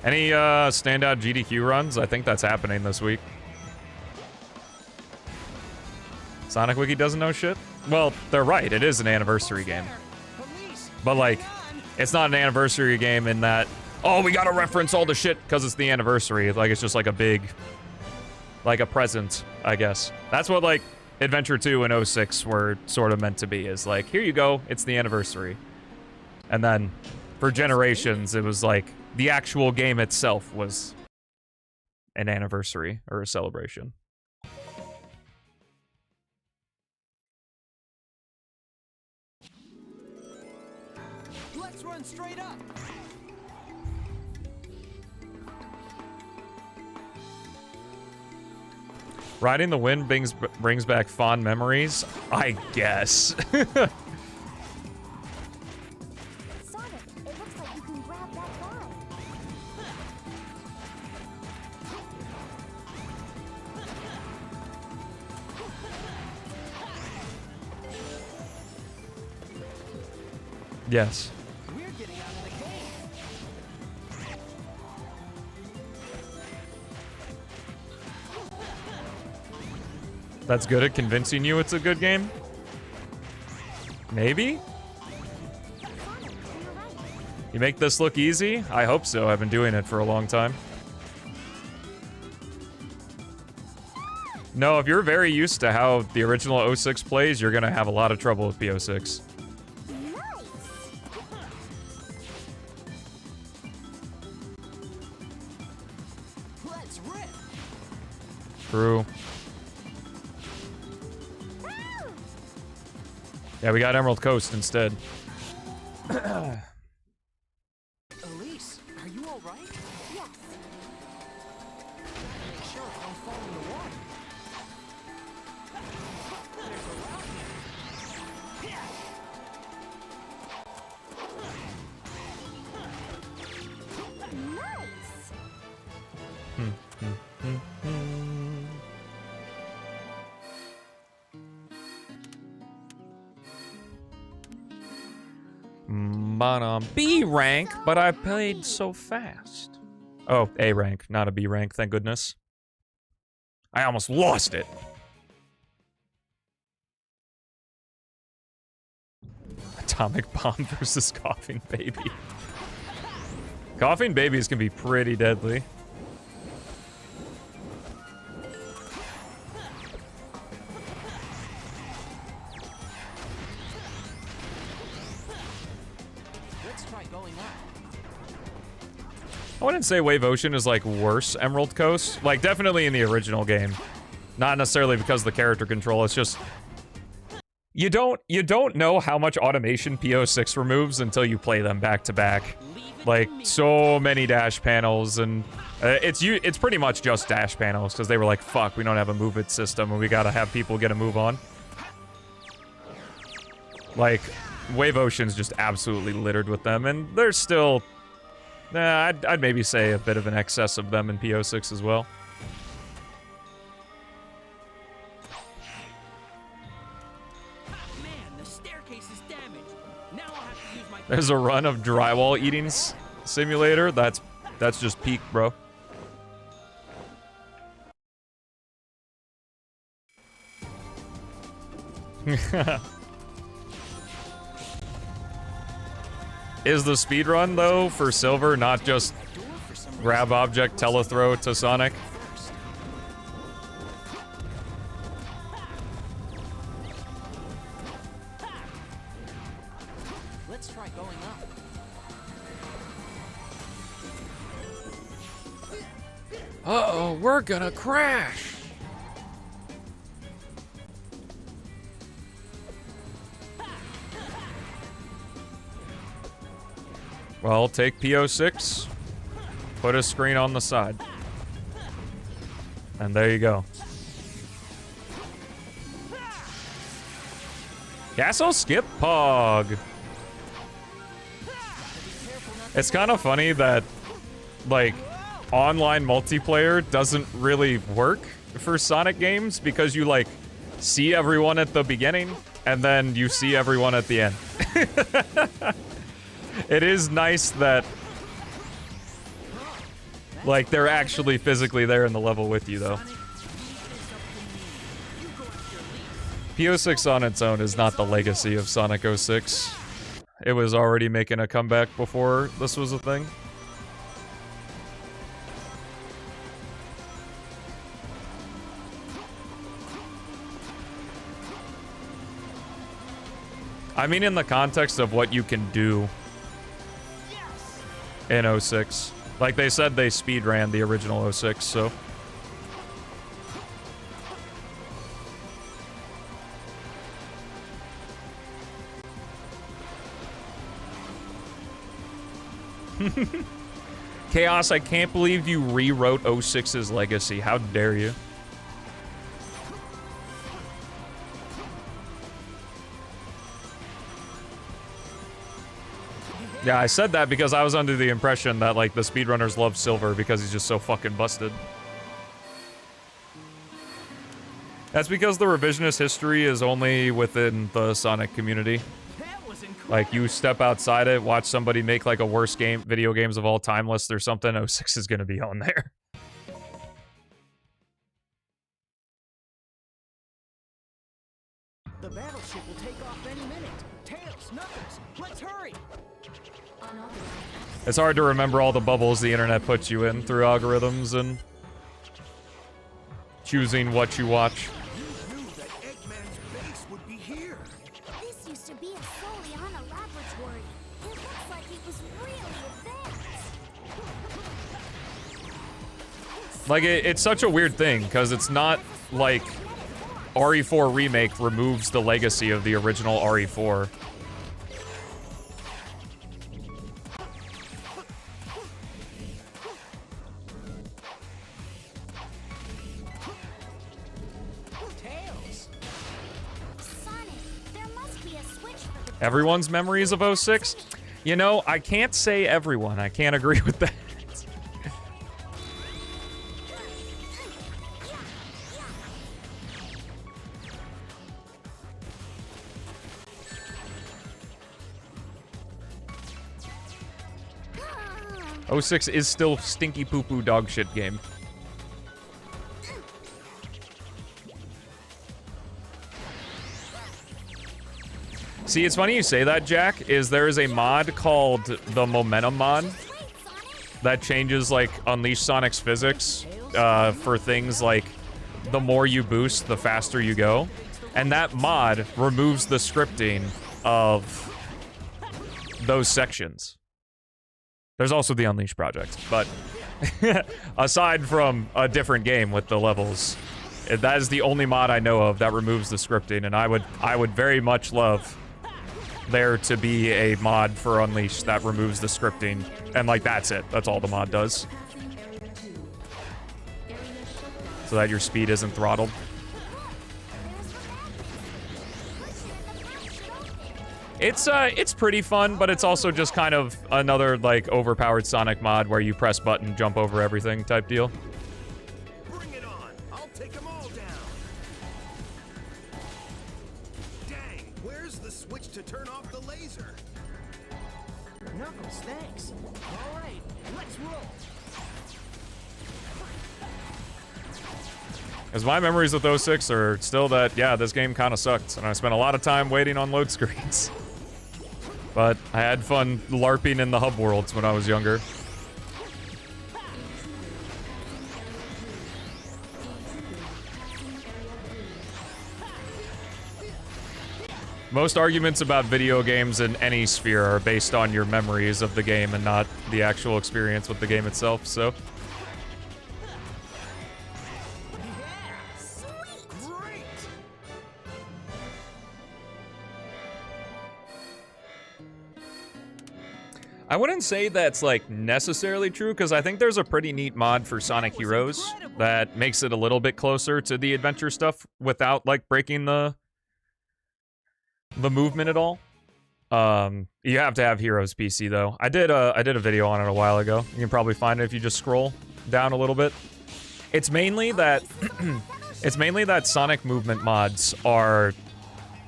Any standout GDQ runs? I think that's happening this week. Sonic Wiki doesn't know shit? Well, they're right. It is an anniversary game. But like, it's not an anniversary game in that, oh, we gotta reference all the shit because it's the anniversary. Like, it's just like a big, like a present, I guess. That's what like Adventure 2 and 06 were sort of meant to be, is like, here you go, it's the anniversary. And then for generations, it was like the actual game itself was an anniversary or a celebration. Let's run straight up. Riding the wind brings back fond memories, I guess. Sonic, it looks like you can grab that vine. Yes. We're getting out of the cave. That's good at convincing you it's a good game? Maybe? You make this look easy? I hope so. I've been doing it for a long time. No, if you're very used to how the original 06 plays, you're gonna have a lot of trouble with P06. Let's rip. True. Yeah, we got Emerald Coast instead. Elise, are you all right? Yes. Make sure it don't fall in the water. There's a route I'm on B rank, but I played so fast. Oh, A rank, not a B rank, thank goodness. I almost lost it. Atomic Bomb versus Coughing Baby. Coughing Babies can be pretty deadly. Let's try going up. I wouldn't say Wave Ocean is like worse Emerald Coast. Like definitely in the original game. Not necessarily because of the character control, it's just you don't know how much automation P-06 removes until you play them back to back. Like so many dash panels, and it's pretty much just dash panels because they were like, fuck, we don't have a move it system and we gotta have people get a move on. Like Wave Ocean's just absolutely littered with them, and there's still I'd maybe say a bit of an excess of them in P-06 as well. There's a run of drywall eating simulator. That's just peak, bro. Is the speedrun though for silver not just grab object, telethrow to Sonic? Uh-oh, we're gonna crash! Well, take P-06, put a screen on the side. And there you go. Castle Skip Pog! It's kind of funny that, like, online multiplayer doesn't really work for Sonic games because you, like, see everyone at the beginning and then you see everyone at the end. It is nice that, like, they're actually physically there in the level with you, though. P-06 on its own is not the legacy of Sonic 06. It was already making a comeback before this was a thing. I mean, in the context of what you can do in 06. Like they said, they speedran the original 06, so. Chaos, I can't believe you rewrote 06's legacy. How dare you? Yeah, I said that because I was under the impression that, like, the speedrunners love Silver because he's just so fucking busted. That's because the revisionist history is only within the Sonic community. Like, you step outside it, watch somebody make, like, a worst video games of all time list or something, 06 is gonna be on there. The battleship will take off any minute. Tails, Knuckles, let's hurry! It's hard to remember all the bubbles the internet puts you in through algorithms and choosing what you watch. You knew that Eggman's base would be here. This used to be a Soliana laboratory. It looks like it was really advanced. Like, it's such a weird thing, because it's not like RE4 Remake removes the legacy of the original RE4. Everyone's memories of 06? You know, I can't say everyone. I can't agree with that. 06 is still stinky poo-poo dog shit game. See, it's funny you say that, Jack, is there is a mod called the Momentum mod that changes, like, Unleash Sonic's physics for things like the more you boost, the faster you go. And that mod removes the scripting of those sections. There's also the Unleash project, but aside from a different game with the levels, that is the only mod I know of that removes the scripting, and I would very much love there to be a mod for Unleash that removes the scripting, and like that's it. That's all the mod does. So that your speed isn't throttled. It's pretty fun, but it's also just kind of another, like, overpowered Sonic mod where you press button, jump over everything type deal. Bring it on. I'll take them all down. Dang, where's the switch to turn off the laser? Knuckles, thanks. All right, let's roll. Because my memories with 06 are still that, yeah, this game kind of sucked, and I spent a lot of time waiting on load screens. But I had fun LARPing in the hub worlds when I was younger. Most arguments about video games in any sphere are based on your memories of the game and not the actual experience with the game itself, so... Great! I wouldn't say that's, like, necessarily true, because I think there's a pretty neat mod for Sonic Heroes that makes it a little bit closer to the adventure stuff without, like, breaking the movement at all. You have to have Heroes PC, though. I did a video on it a while ago. You can probably find it if you just scroll down a little bit. It's mainly that... it's mainly that Sonic movement mods are...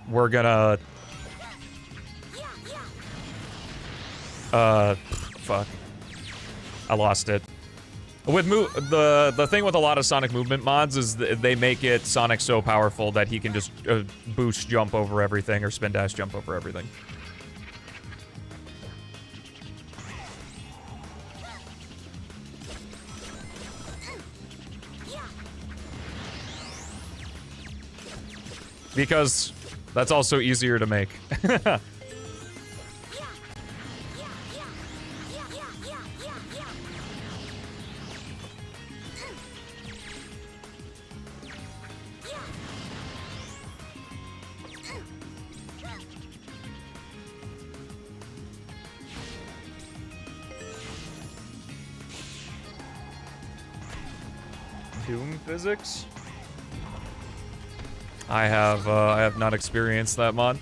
We're gonna... fuck. I lost it. With the thing with a lot of Sonic movement mods is they make it Sonic so powerful that he can just boost jump over everything or spin dash jump over everything. Because that's also easier to make. Doom physics? I have not experienced that mod.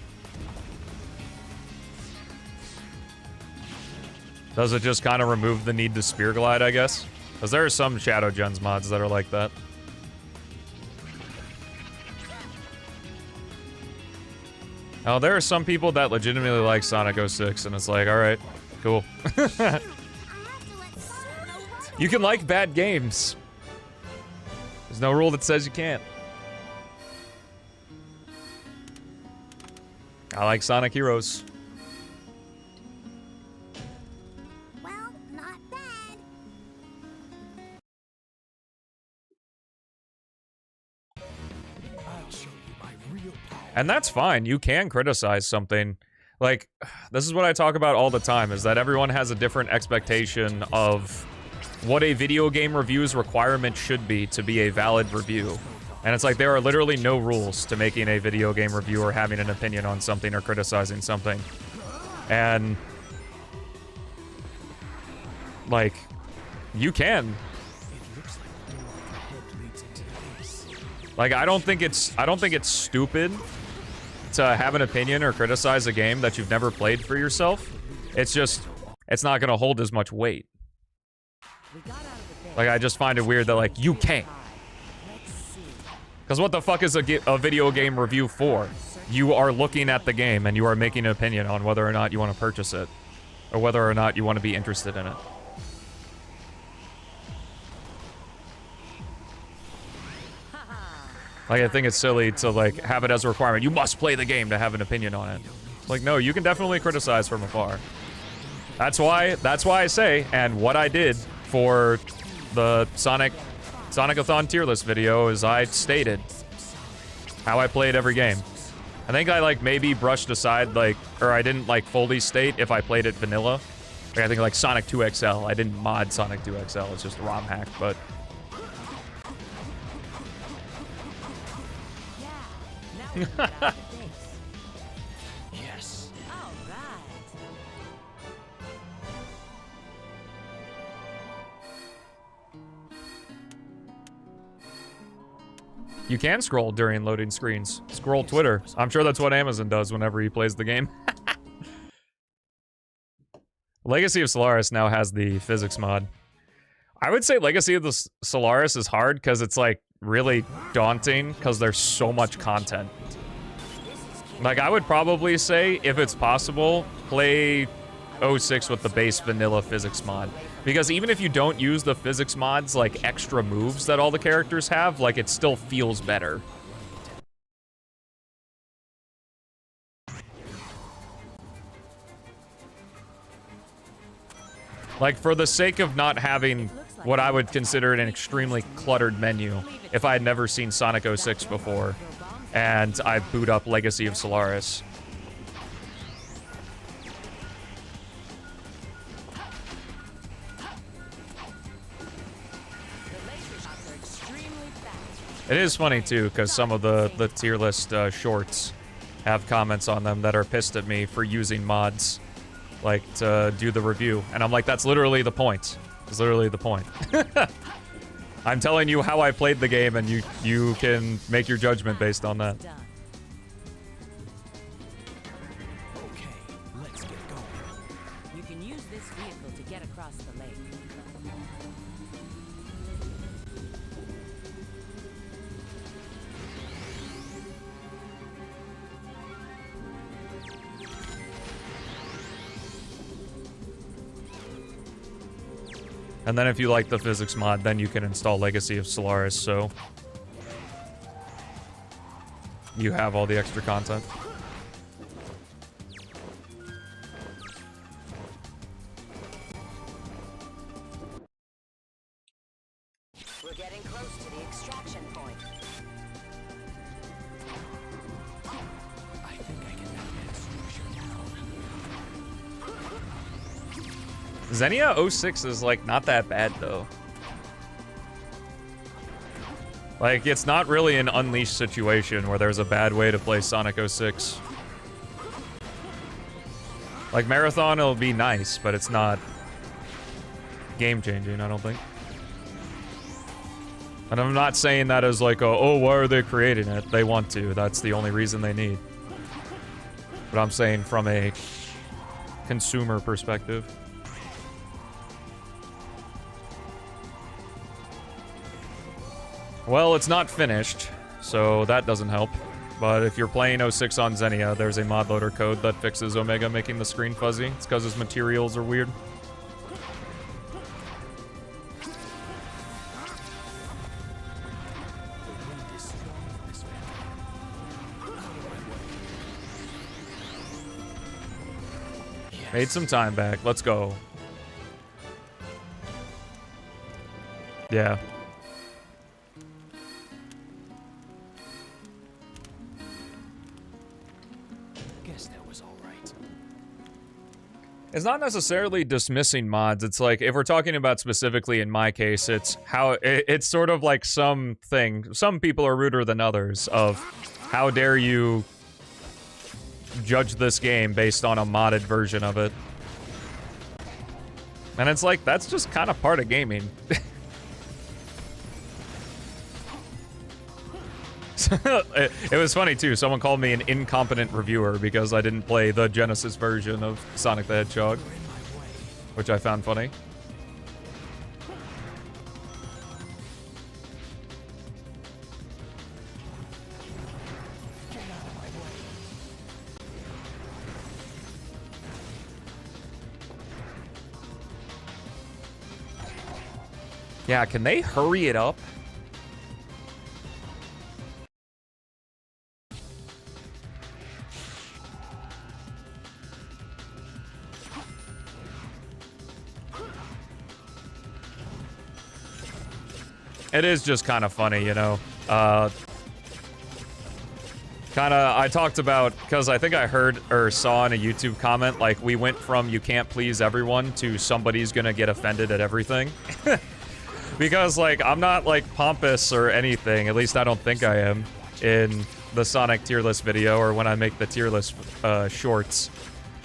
Does it just kind of remove the need to spear glide, I guess? Because there are some Shadow Gens mods that are like that. Oh, there are some people that legitimately like Sonic 06, and it's like, alright, cool. You can like bad games. There's no rule that says you can't. I like Sonic Heroes. Well, not bad. I'll show you my real power. And that's fine. You can criticize something. Like, this is what I talk about all the time, is that everyone has a different expectation of what a video game review's requirement should be to be a valid review. And it's like there are literally no rules to making a video game review or having an opinion on something or criticizing something. And like, you can. Like, I don't think it's stupid to have an opinion or criticize a game that you've never played for yourself. It's just, it's not gonna hold as much weight. Like, I just find it weird that, like, you can't. Because what the fuck is a video game review for? You are looking at the game and you are making an opinion on whether or not you want to purchase it. Or whether or not you want to be interested in it. Like, I think it's silly to, like, have it as a requirement. You must play the game to have an opinion on it. Like, no, you can definitely criticize from afar. That's why I say, and what I did for the Sonic-a-thon tier list video is I stated how I played every game. I think I, like, maybe brushed aside, like, or I didn't, like, fully state if I played it vanilla. Like, I think, like, Sonic 2XL. I didn't mod Sonic 2XL. It's just a ROM hack, but... Yeah. Now we can get out the base. Yes. All right. You can scroll during loading screens. Scroll Twitter. I'm sure that's what Amazon does whenever he plays the game. Legacy of Solaris now has the physics mod. I would say Legacy of the Solaris is hard because it's like really daunting because there's so much content. Like, I would probably say, if it's possible, play 06 with the base vanilla physics mod. Because even if you don't use the physics mods, like, extra moves that all the characters have, like, it still feels better. Like, for the sake of not having what I would consider an extremely cluttered menu, if I had never seen Sonic 06 before, and I boot up Legacy of Solaris. It is funny, too, because some of the tier list shorts have comments on them that are pissed at me for using mods, like, to do the review. And I'm like, that's literally the point. It's literally the point. I'm telling you how I played the game, and you can make your judgment based on that. Done. Okay, let's get going. You can use this vehicle to get across the lake. And then if you like the physics mod, then you can install Legacy of Solaris, so you have all the extra content. We're getting close to the extraction point. I think I can knock that structure down. Xenia 06 is, like, not that bad, though. Like, it's not really an Unleashed situation where there's a bad way to play Sonic 06. Like, Marathon, it'll be nice, but it's not game-changing, I don't think. And I'm not saying that as like, oh, why are they creating it? They want to. That's the only reason they need. But I'm saying from a consumer perspective. Well, it's not finished, so that doesn't help. But if you're playing 06 on Xenia, there's a mod loader code that fixes Omega making the screen fuzzy. It's because his materials are weird. Made some time back. Let's go. Yeah. Guess that was all right. It's not necessarily dismissing mods. It's like, if we're talking about specifically in my case, it's how it's sort of like something. Some people are ruder than others of how dare you judge this game based on a modded version of it. And it's like, that's just kind of part of gaming. It was funny too, someone called me an incompetent reviewer because I didn't play the Genesis version of Sonic the Hedgehog, which I found funny. Yeah, can they hurry it up? It is just kind of funny, you know. I talked about, because I think I heard or saw in a YouTube comment, like, we went from you can't please everyone to somebody's gonna get offended at everything. Because, like, I'm not, like, pompous or anything, at least I don't think I am, in the Sonic tier list video or when I make the tier list shorts.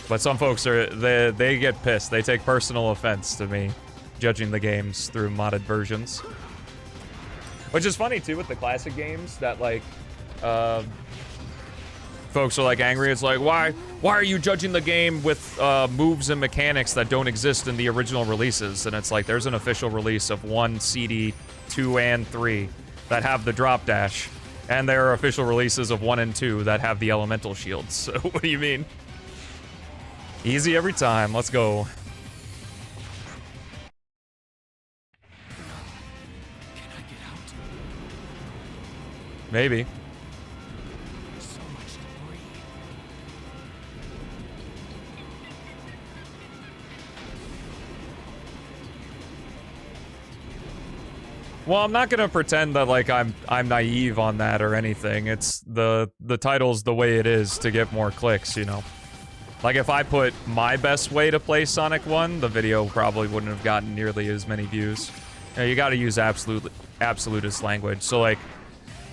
But some folks are, they get pissed. They take personal offense to me judging the games through modded versions. Which is funny, too, with the classic games, that, like, folks are, like, angry. It's like, why are you judging the game with moves and mechanics that don't exist in the original releases? And it's like, there's an official release of 1, CD, 2, and 3 that have the drop dash. And there are official releases of 1 and 2 that have the elemental shields. So, what do you mean? Easy every time. Let's go. Can I get out? Maybe. So much debris. Well, I'm not gonna pretend that, like, I'm naive on that or anything. It's the title's the way it is to get more clicks, you know. Like, if I put my best way to play Sonic 1, the video probably wouldn't have gotten nearly as many views. You know, you gotta use absolutist language. So, like,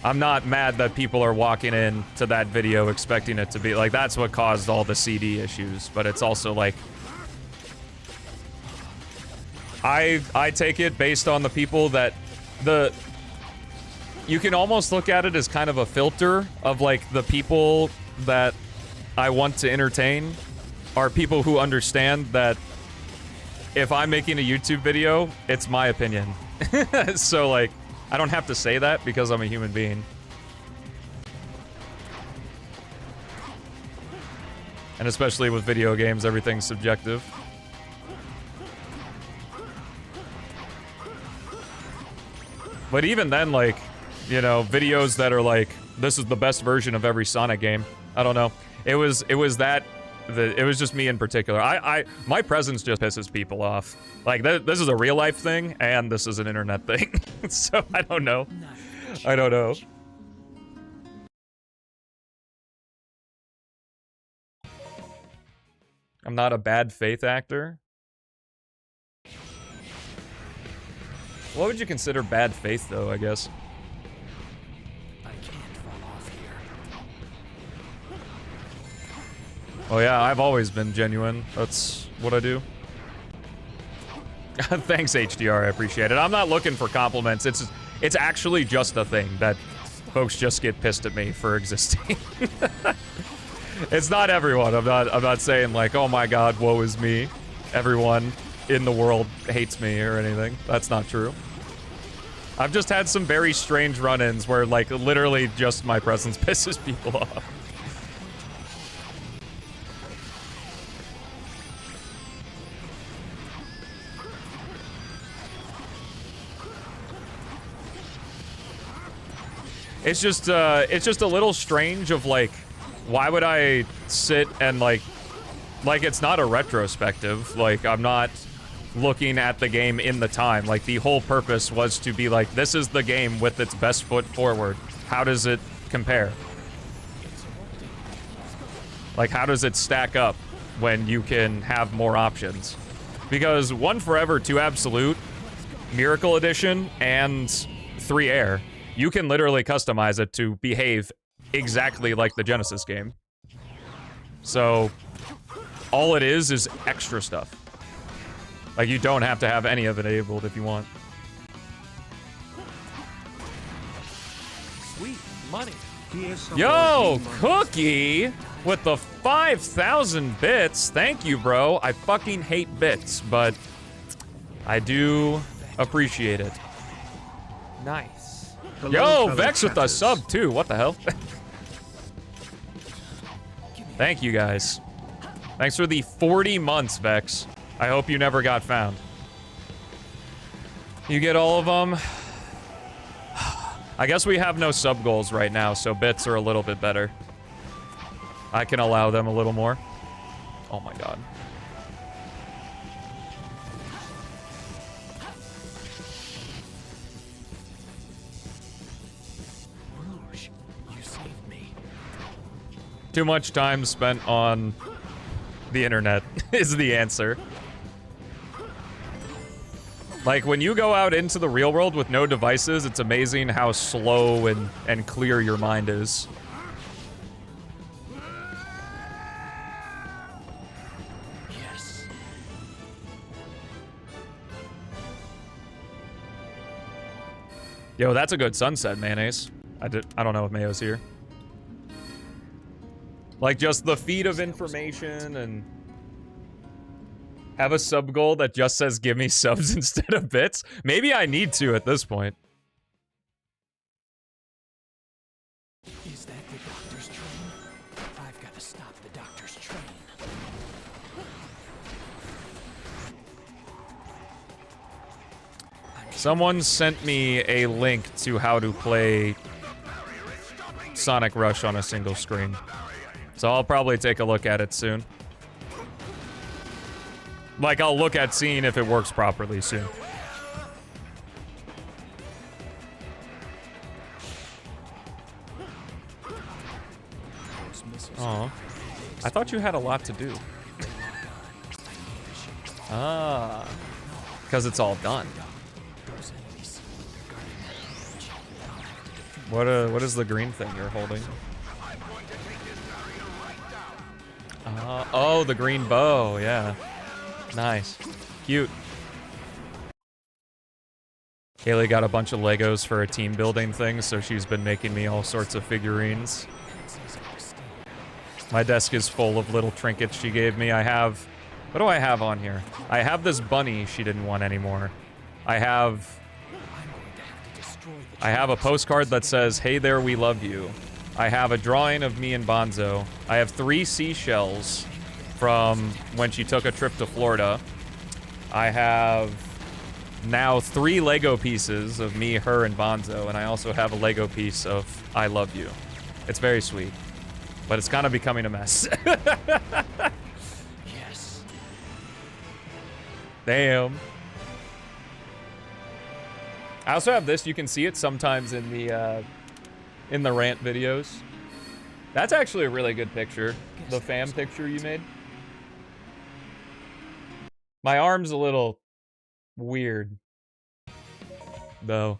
I'm not mad that people are walking in to that video expecting it to be, like, that's what caused all the CD issues. But it's also, like, I take it based on the people that, you can almost look at it as kind of a filter of, like, the people that I want to entertain are people who understand that if I'm making a YouTube video, it's my opinion. So, like, I don't have to say that because I'm a human being. And especially with video games, everything's subjective. But even then, like, you know, videos that are like, this is the best version of every Sonic game. I don't know. It was just me in particular. My presence just pisses people off. Like, this is a real life thing, and this is an internet thing. So, I don't know. I don't know. I'm not a bad faith actor. What would you consider bad faith, though, I guess? I can't fall off here. Oh yeah, I've always been genuine. That's what I do. Thanks, HDR, I appreciate it. I'm not looking for compliments. It's actually just a thing that folks just get pissed at me for existing. It's not everyone. I'm not saying, like, oh my god, woe is me. Everyone in the world hates me or anything. That's not true. I've just had some very strange run-ins where, like, literally just my presence pisses people off. It's just a little strange of, like, why would I sit and, like, it's not a retrospective. Like, I'm not looking at the game in the time. Like, the whole purpose was to be like, this is the game with its best foot forward. How does it compare? Like, how does it stack up when you can have more options? Because 1 Forever, 2 Absolute, Miracle Edition, and 3 Air, you can literally customize it to behave exactly like the Genesis game. So, all it is extra stuff. Like, you don't have to have any of it enabled if you want. Sweet money. Yo, Cookie with the 5,000 bits. Thank you, bro. I fucking hate bits, but I do appreciate it. Nice. Yo, Vex with the sub, too. What the hell? Thank you, guys. Thanks for the 40 months, Vex. I hope you never got found. You get all of them? I guess we have no sub goals right now, so bits are a little bit better. I can allow them a little more. Oh my god. Too much time spent on the internet is the answer. Like, when you go out into the real world with no devices, it's amazing how slow and clear your mind is. Yes. Yo, that's a good sunset, mayonnaise. I don't know if Mayo's here. Like, just the feed of information and have a sub goal that just says give me subs instead of bits. Maybe I need to at this point. Is that the doctor's train? I've got to stop the doctor's train. Someone sent me a link to how to play Sonic Rush on a single screen. So I'll probably take a look at it soon. Like, I'll look at seeing if it works properly soon. Oh, I thought you had a lot to do. Ah, because it's all done. What is the green thing you're holding? Oh, the green bow, yeah. Nice. Cute. Kaylee got a bunch of Legos for a team building thing, so she's been making me all sorts of figurines. My desk is full of little trinkets she gave me. I have... What do I have on here? I have this bunny she didn't want anymore. I have a postcard that says, "Hey there, we love you." I have a drawing of me and Bonzo. I have 3 seashells from when she took a trip to Florida. I have now 3 Lego pieces of me, her, and Bonzo, and I also have a Lego piece of I love you. It's very sweet, but it's kind of becoming a mess. Yes. Damn. I also have this. You can see it sometimes in the rant videos. That's actually a really good picture. The fam picture you made. My arm's a little weird, though.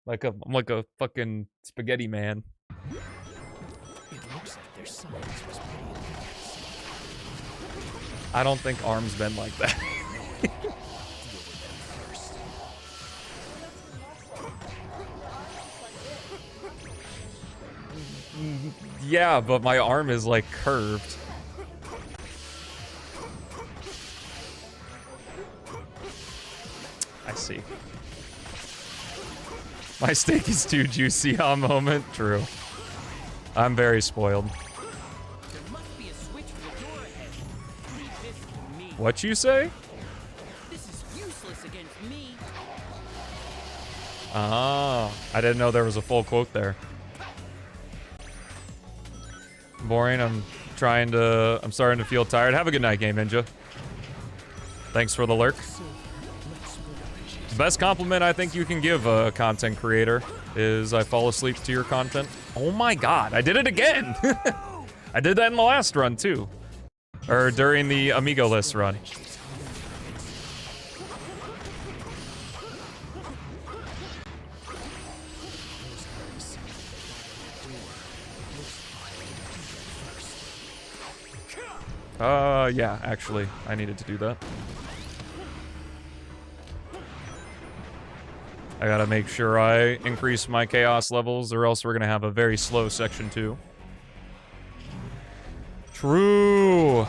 I'm like a fucking spaghetti man. It looks like their science was pretty advanced. I don't think arms bend like that. Yeah, but my arm is like curved. I see. My steak is too juicy, a moment. True. I'm very spoiled. There must be a switch for the door ahead. Leave this to me. What you say? This is useless against me. Ah, I didn't know there was a full quote there. Boring. I'm starting to feel tired. Have a good night, Game Ninja. Thanks for the lurk. Best compliment I think you can give a content creator is I fall asleep to your content. Oh my god, I did it again! I did that in the last run too. Or during the Amigo list run. Yeah, actually, I needed to do that. I gotta make sure I increase my chaos levels, or else we're gonna have a very slow section 2. True.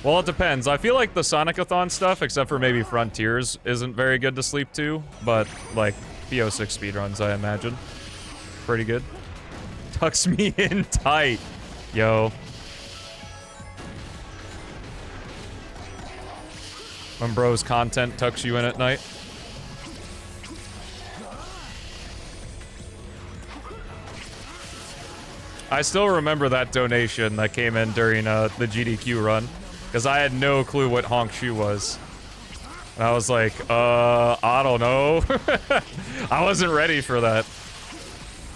Well, it depends. I feel like the Sonic-a-thon stuff, except for maybe Frontiers, isn't very good to sleep to, but, like, P-06 speedruns, I imagine. Pretty good. Tucks me in tight. Yo. When bro's content tucks you in at night. I still remember that donation that came in during the GDQ run, because I had no clue what honk shoe was. And I was like, I don't know. I wasn't ready for that.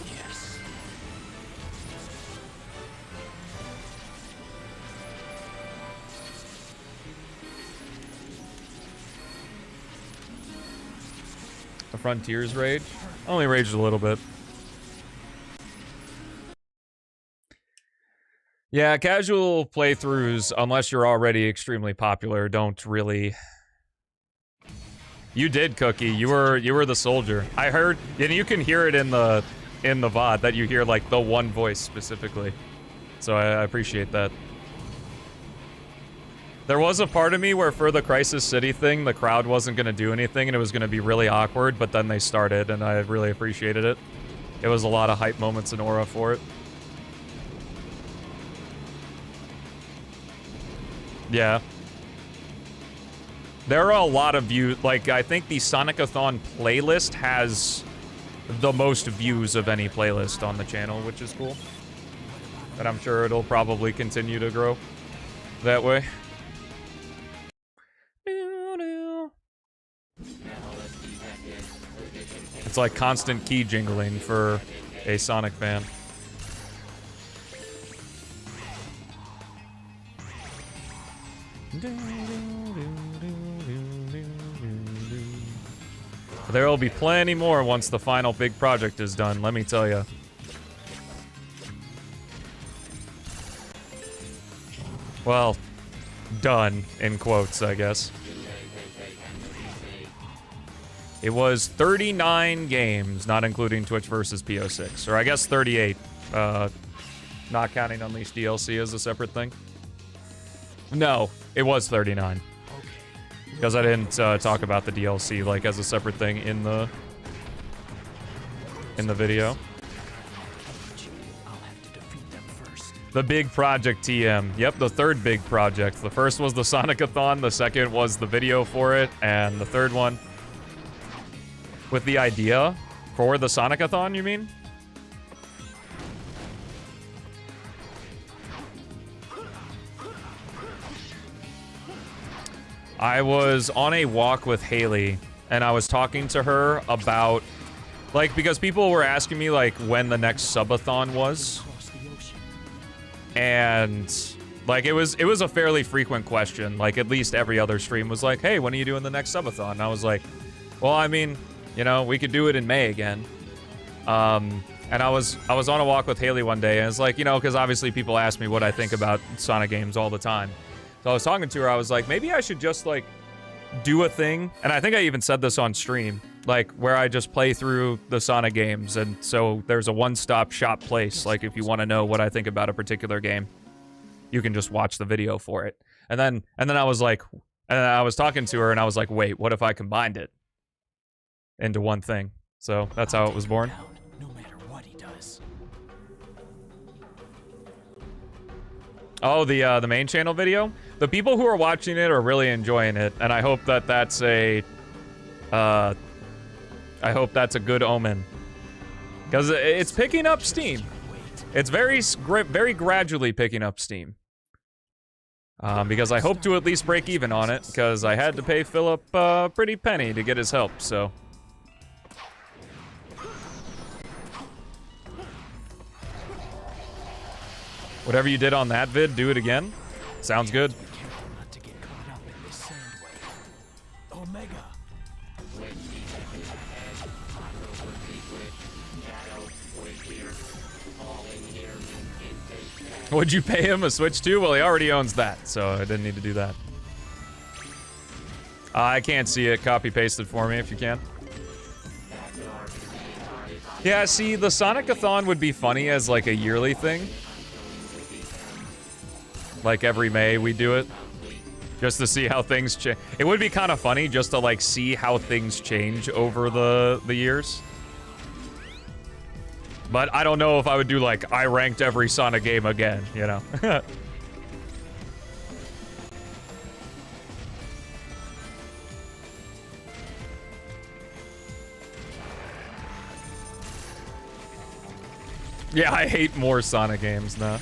Yes. The Frontiers rage? Only raged a little bit. Yeah, casual playthroughs, unless you're already extremely popular, don't really... You did, Cookie. You were the soldier. I heard, and you can hear it in the VOD that you hear like the one voice specifically. So I appreciate that. There was a part of me where for the Crisis City thing, the crowd wasn't gonna do anything and it was gonna be really awkward, but then they started and I really appreciated it. It was a lot of hype moments and aura for it. Yeah. There are a lot of views, like, I think the Sonic-a-thon playlist has the most views of any playlist on the channel, which is cool. And I'm sure it'll probably continue to grow that way. It's like constant key jingling for a Sonic fan. There will be plenty more once the final big project is done, let me tell you. Well, done, in quotes, I guess. It was 39 games, not including Twitch versus P-06. Or I guess 38, not counting Unleashed DLC as a separate thing. No, it was 39. Because I didn't talk about the DLC like as a separate thing in the video. The big project TM. Yep, the third big project. The first was the Sonic-a-thon, the second was the video for it, and the third one with the idea for the Sonic-a-thon, you mean? I was on a walk with Haley, and I was talking to her about, like, because people were asking me, like, when the next subathon was. And, like, it was a fairly frequent question. Like, at least every other stream was like, hey, when are you doing the next subathon? And I was like, well, I mean, you know, we could do it in May again. And I was on a walk with Haley one day, and it's like, you know, because obviously people ask me what I think about Sonic games all the time. So I was talking to her, I was like, maybe I should just, like, do a thing. And I think I even said this on stream, like, where I just play through the Sonic games. And so there's a one-stop shop place. Like, if you want to know what I think about a particular game, you can just watch the video for it. And then I was like, and I was talking to her, and I was like, wait, what if I combined it into one thing? So that's how it was born. No matter what he does. Oh, the main channel video? The people who are watching it are really enjoying it, and I hope that that's a, I hope that's a good omen. Because it's picking up steam. It's very gradually picking up steam. Because I hope to at least break even on it, because I had to pay Philip a pretty penny to get his help, so. Whatever you did on that vid, do it again. Sounds good. Not to get caught up in this sand wave. Omega. Would you pay him a Switch 2? Well, he already owns that, so I didn't need to do that. I can't see it. Copy pasted for me if you can. Yeah, see, the Sonic-a-thon would be funny as like a yearly thing. Like every May we do it. Just to see how things change. It would be kind of funny just to like see how things change over the years. But I don't know if I would do like, I ranked every Sonic game again, you know? Yeah, I hate more Sonic games now.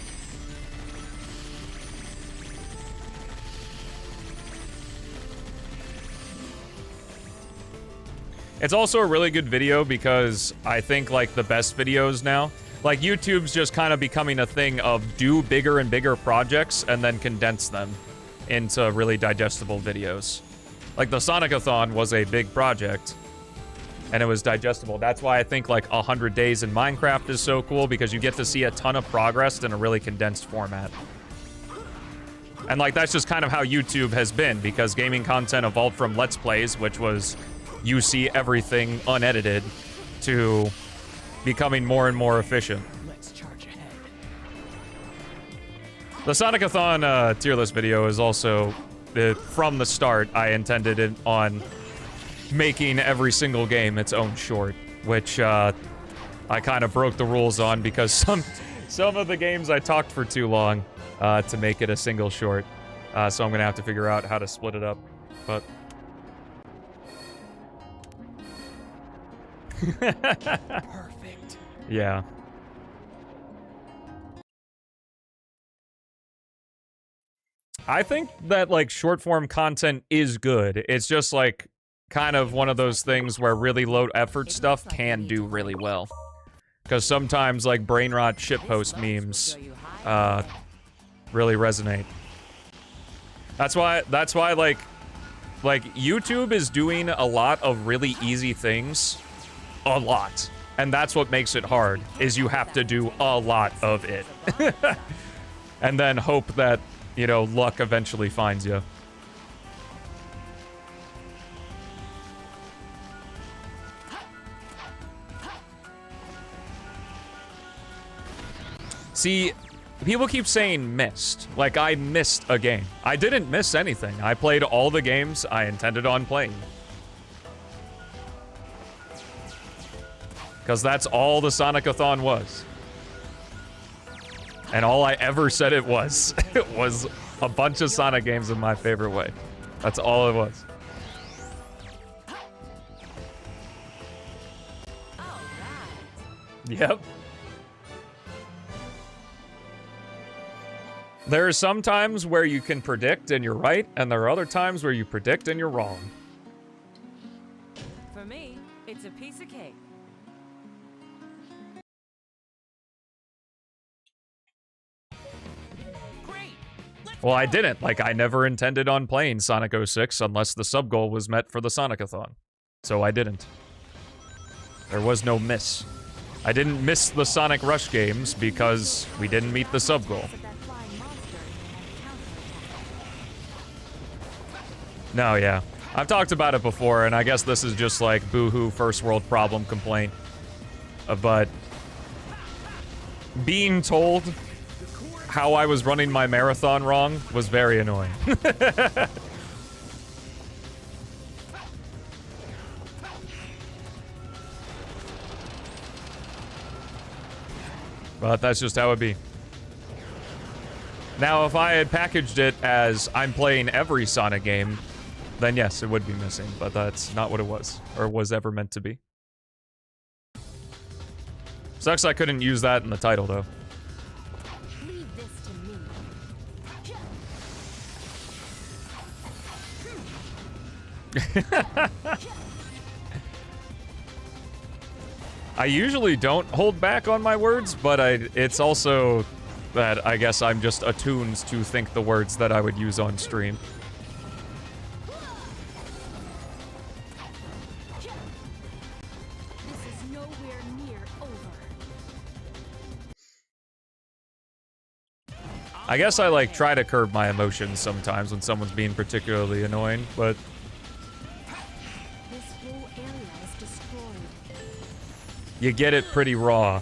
It's also a really good video because I think, like, the best videos now, like, YouTube's just kind of becoming a thing of do bigger and bigger projects and then condense them into really digestible videos. Like, the Sonic-a-thon was a big project, and it was digestible. That's why I think like 100 days in Minecraft is so cool, because you get to see a ton of progress in a really condensed format. And like that's just kind of how YouTube has been, because gaming content evolved from Let's Plays, which was you see everything unedited, to becoming more and more efficient. Let's charge ahead. The Sonic-a-thon tier list video is also, from the start, I intended it on making every single game its own short, which I kind of broke the rules on, because some of the games I talked for too long to make it a single short. So I'm gonna have to figure out how to split it up, but... Perfect. Yeah. I think that, like, short-form content is good. It's just, like, kind of one of those things where really low-effort stuff can do really well. Because sometimes, like, brain rot shitpost memes really resonate. That's why, like, YouTube is doing a lot of really easy things. A lot. And that's what makes it hard, is you have to do a lot of it. And then hope that, you know, luck eventually finds you. See, people keep saying missed. Like, I missed a game. I didn't miss anything. I played all the games I intended on playing. Because that's all the Sonic-a-thon was. And all I ever said it was. It was a bunch of Sonic games in my favorite way. That's all it was. Yep. There are some times where you can predict and you're right, and there are other times where you predict and you're wrong. For me, it's a piece of cake. Well, I didn't. Like, I never intended on playing Sonic 06 unless the sub-goal was met for the Sonic-a-thon. So I didn't. There was no miss. I didn't miss the Sonic Rush games because we didn't meet the sub-goal. No, yeah. I've talked about it before, and I guess this is just like boohoo first world problem complaint. But being told how I was running my marathon wrong was very annoying. But that's just how it be. Now, if I had packaged it as I'm playing every Sonic game, then yes, it would be missing, but that's not what it was, or was ever meant to be. Sucks I couldn't use that in the title, though. Leave this to me. I usually don't hold back on my words, but it's also that I guess I'm just attuned to think the words that I would use on stream. This is nowhere near over. I guess I, like, try to curb my emotions sometimes when someone's being particularly annoying, but... This whole area is destroyed. you get it pretty raw.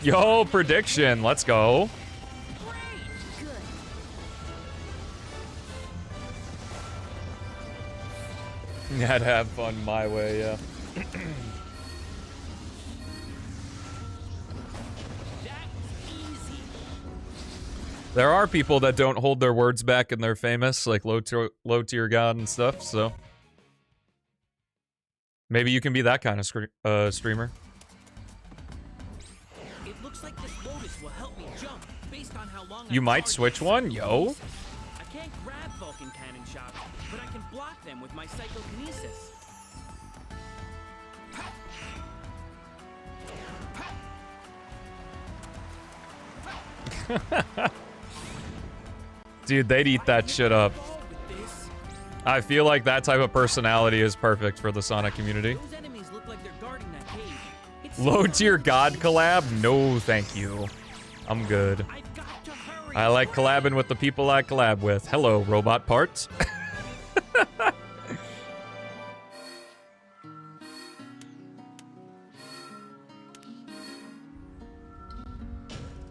Yo, prediction. Let's go. Yeah, I'd have fun my way, yeah. There are people that don't hold their words back and they're famous, like low tier god and stuff, so maybe you can be that kind of streamer. It looks like this lotus will help me jump based on how long You might switch one, yo. I can't grab Vulcan cannon shots, but I can block them with my psychokinesis. Dude, they'd eat that shit up. With this, I feel like that type of personality is perfect for the Sonic community. those enemies look like they're guarding that cave. It's Low tier god collab? No, thank you. I'm good. I've got to hurry. I like collabing with the people I collab with. Hello, robot parts.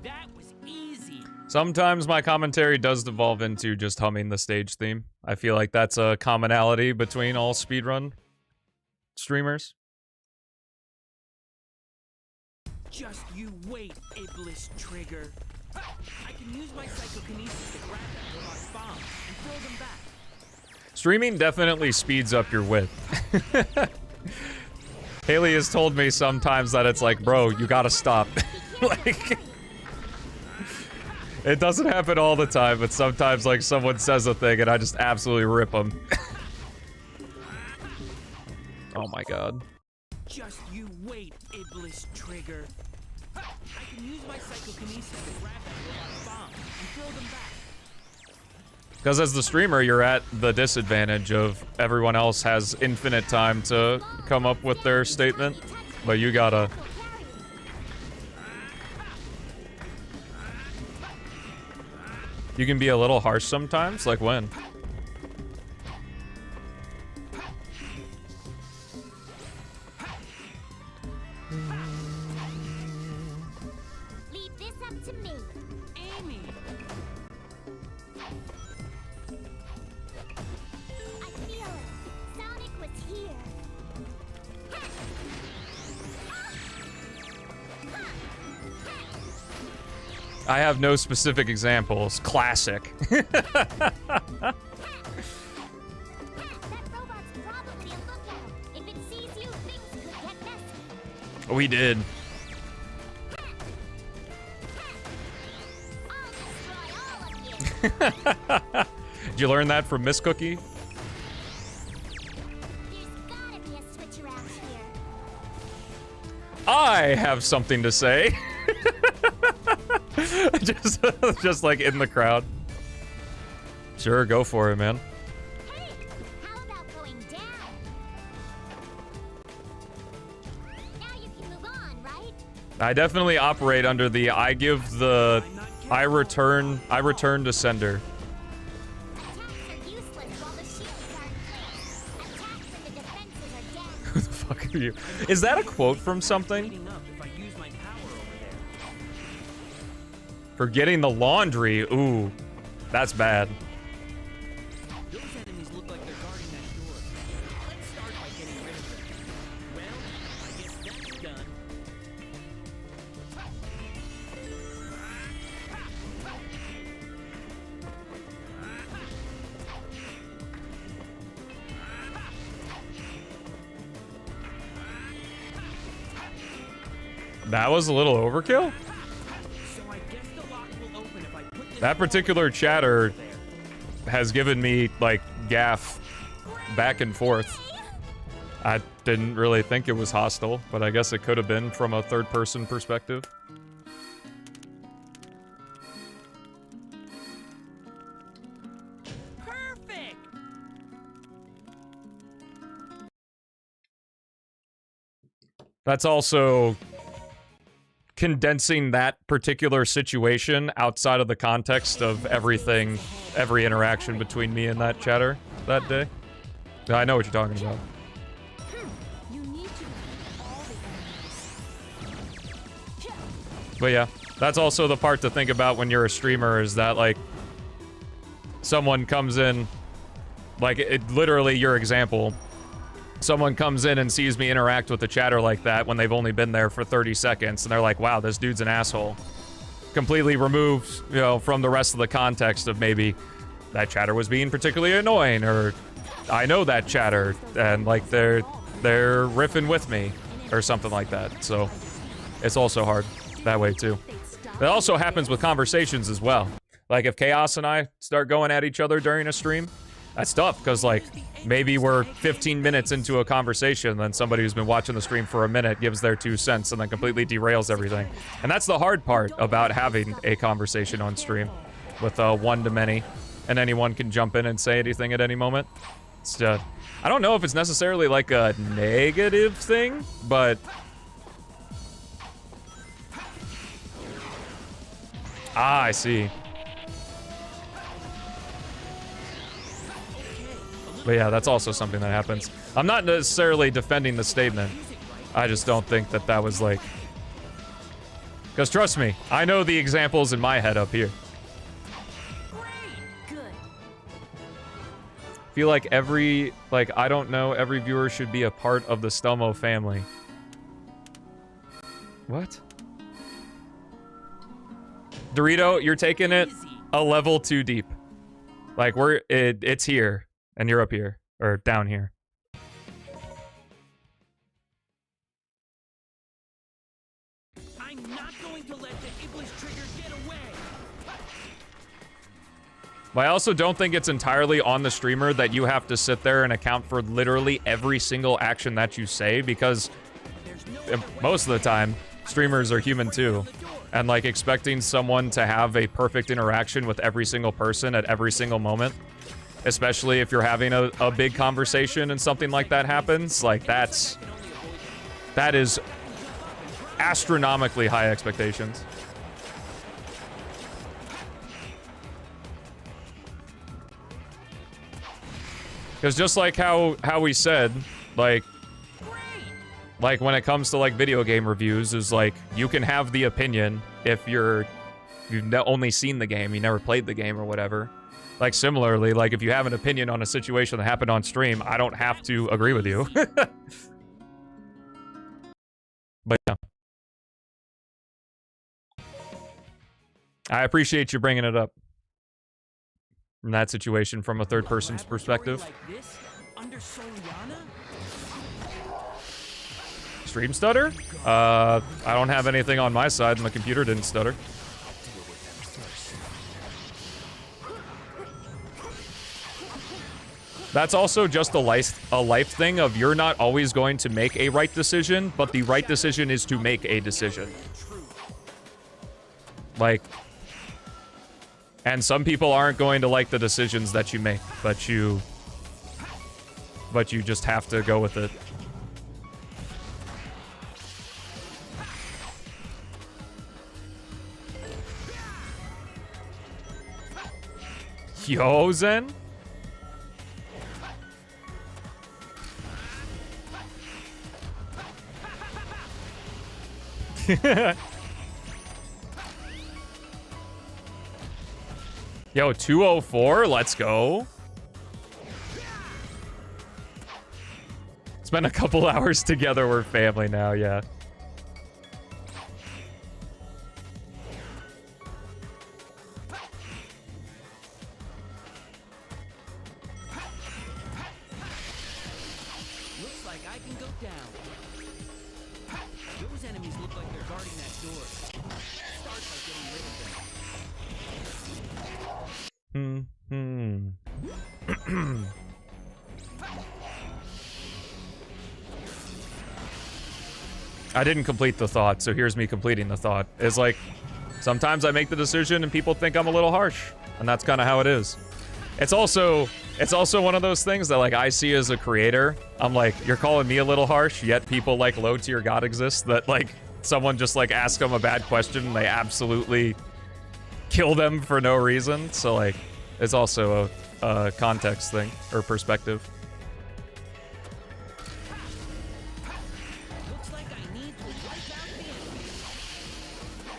That was easy. Sometimes my commentary does devolve into just humming the stage theme. I feel like that's a commonality between all speedrun streamers. Just you wait, Iblis Trigger. I can use my psychokinesis to grab that robot's bomb and throw them back. Streaming definitely speeds up your wit. Haley has told me sometimes that it's like, bro, you gotta stop. Like, it doesn't happen all the time, but sometimes, like, someone says a thing and I just absolutely rip them. Oh my god. Just you wait, Iblis Trigger. I can use my psychokinesis to grab that robot's bomb and throw them back. Because as the streamer, you're at the disadvantage of everyone else has infinite time to come up with their statement, but you gotta... You can be a little harsh sometimes, like when? Leave this up to me. Amy! I feel it. Sonic was here. I have no specific examples. Classic. That robot's probably a lookout. If it sees you, things could get messy. We did. I'll destroy all of you. Did you learn that from Miss Cookie? There's gotta be a switch around here. I have something to say. just like in the crowd. Sure, go for it, man. Hey, how about going down? Now you can move on, right? I definitely operate under the I return to sender. Attacks are useless while the shields are in place. Attacks when the defenses are down. Who the fuck are you? Is that a quote from something? Heating up if I use my power over there. Forgetting the laundry. Ooh, that's bad. Those enemies look like they're guarding that door. Let's start by getting rid of them. Well, I guess that's done. That was a little overkill. So I guess the lock will open if I put this That particular chatter there. has given me, like, gaff back and forth. I didn't really think it was hostile, but I guess it could have been from a third-person perspective. Perfect! That's also condensing that particular situation outside of the context of everything, every interaction between me and that chatter that day. I know what you're talking about. You need to defeat all the enemies. But yeah, that's also the part to think about when you're a streamer is that, like, someone comes in, like, it literally your example. Someone comes in and sees me interact with the chatter like that when they've only been there for 30 seconds, and they're like, wow, this dude's an asshole. Completely removed, you know, from the rest of the context of maybe that chatter was being particularly annoying, or I know that chatter, and, like, they're riffing with me, or something like that. So, it's also hard that way, too. It also happens with conversations as well. Like, if Chaos and I start going at each other during a stream, That's tough, because, like, maybe we're 15 minutes into a conversation, and then somebody who's been watching the stream for a minute gives their 2 cents and then completely derails everything. And that's the hard part about having a conversation on stream with one-to-many, and anyone can jump in and say anything at any moment. It's, I don't know if it's necessarily, like, a negative thing, but... Ah, I see. But yeah, that's also something that happens. I'm not necessarily defending the statement. I just don't think that that was like... Because trust me, I know the examples in my head up here. Feel like I don't know, every viewer should be a part of the Stelmo family. What? Dorito, you're taking it a level too deep. Like, it's here. And you're up here. Or down here. I'm not going to let the Iblis trigger get away. But I also don't think it's entirely on the streamer that you have to sit there and account for literally every single action that you say, because most of the time, streamers are human too. And like expecting someone to have a perfect interaction with every single person at every single moment, especially if you're having a big conversation and something like that happens, like that is astronomically high expectations. Because just like how we said, like when it comes to like video game reviews, is like you can have the opinion if you've only seen the game, you never played the game or whatever. Like similarly, like if you have an opinion on a situation that happened on stream, I don't have to agree with you. But yeah. I appreciate you bringing it up. From that situation from a third person's perspective. Like this, under Soliana? Stream stutter? I don't have anything on my side and the computer didn't stutter. That's also just a life thing of you're not always going to make a right decision, but the right decision is to make a decision. Like, and some people aren't going to like the decisions that you make, but you just have to go with it. Yo, Zen? Yo, 204, let's go. Spent a couple hours together, we're family now, yeah. Looks like I can go down. Those enemies look like they're guarding that door. Start by getting rid of them. I didn't complete the thought, so here's me completing the thought. It's like, sometimes I make the decision and people think I'm a little harsh, and that's kind of how it is. It's also one of those things that, like, I see as a creator. I'm like, you're calling me a little harsh, yet people, like, low-tier god exists that, like, someone just, like, asks them a bad question and they absolutely kill them for no reason. So, like, it's also a context thing, or perspective.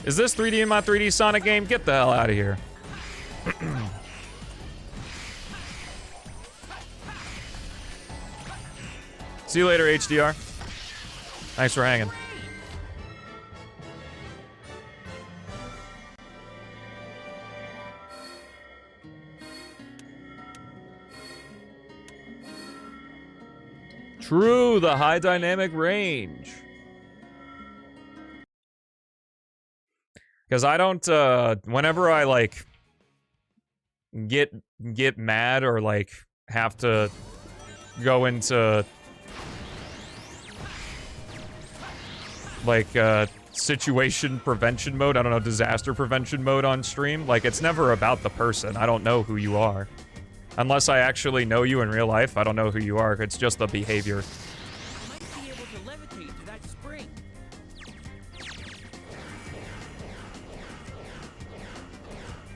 Is this 3D in my 3D Sonic game? Get the hell out of here. See you later, HDR. Thanks for hanging. True, the high dynamic range. Because I don't, whenever I, like, get mad or, like, have to go into like situation prevention mode, I don't know, disaster prevention mode on stream. Like, it's never about the person. I don't know who you are. Unless I actually know you in real life, I don't know who you are. It's just the behavior. I might be able to levitate to that spring.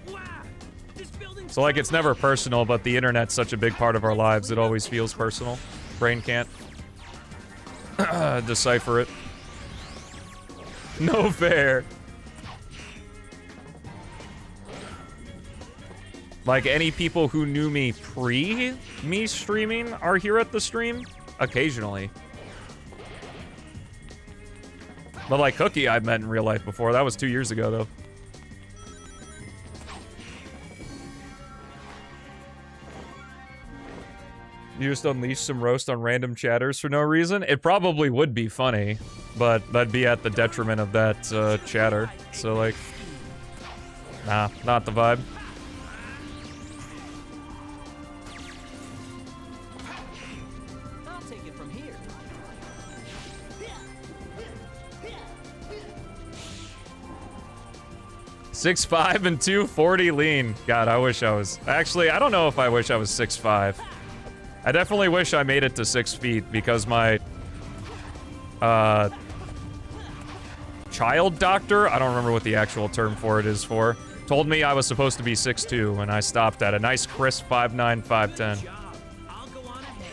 Wow! This building's So, like, it's never personal, but the internet's such a big part of our lives, it always feels personal. Brain can't decipher it. No fair. Like, any people who knew me pre-me streaming are here at the stream? Occasionally. But, like, Cookie I've met in real life before. That was 2 years ago, though. You just unleash some roast on random chatters for no reason? It probably would be funny, but that'd be at the detriment of that chatter. So, like, nah, not the vibe. I'll take it from here. 6'5" and 240 lean. God, I wish I was... Actually, I don't know if I wish I was 6'5". I definitely wish I made it to 6 feet because my... child doctor? I don't remember what the actual term for it is for. Told me I was supposed to be 6'2", and I stopped at a nice crisp 5'9", 5'10". Job. I'll go on ahead.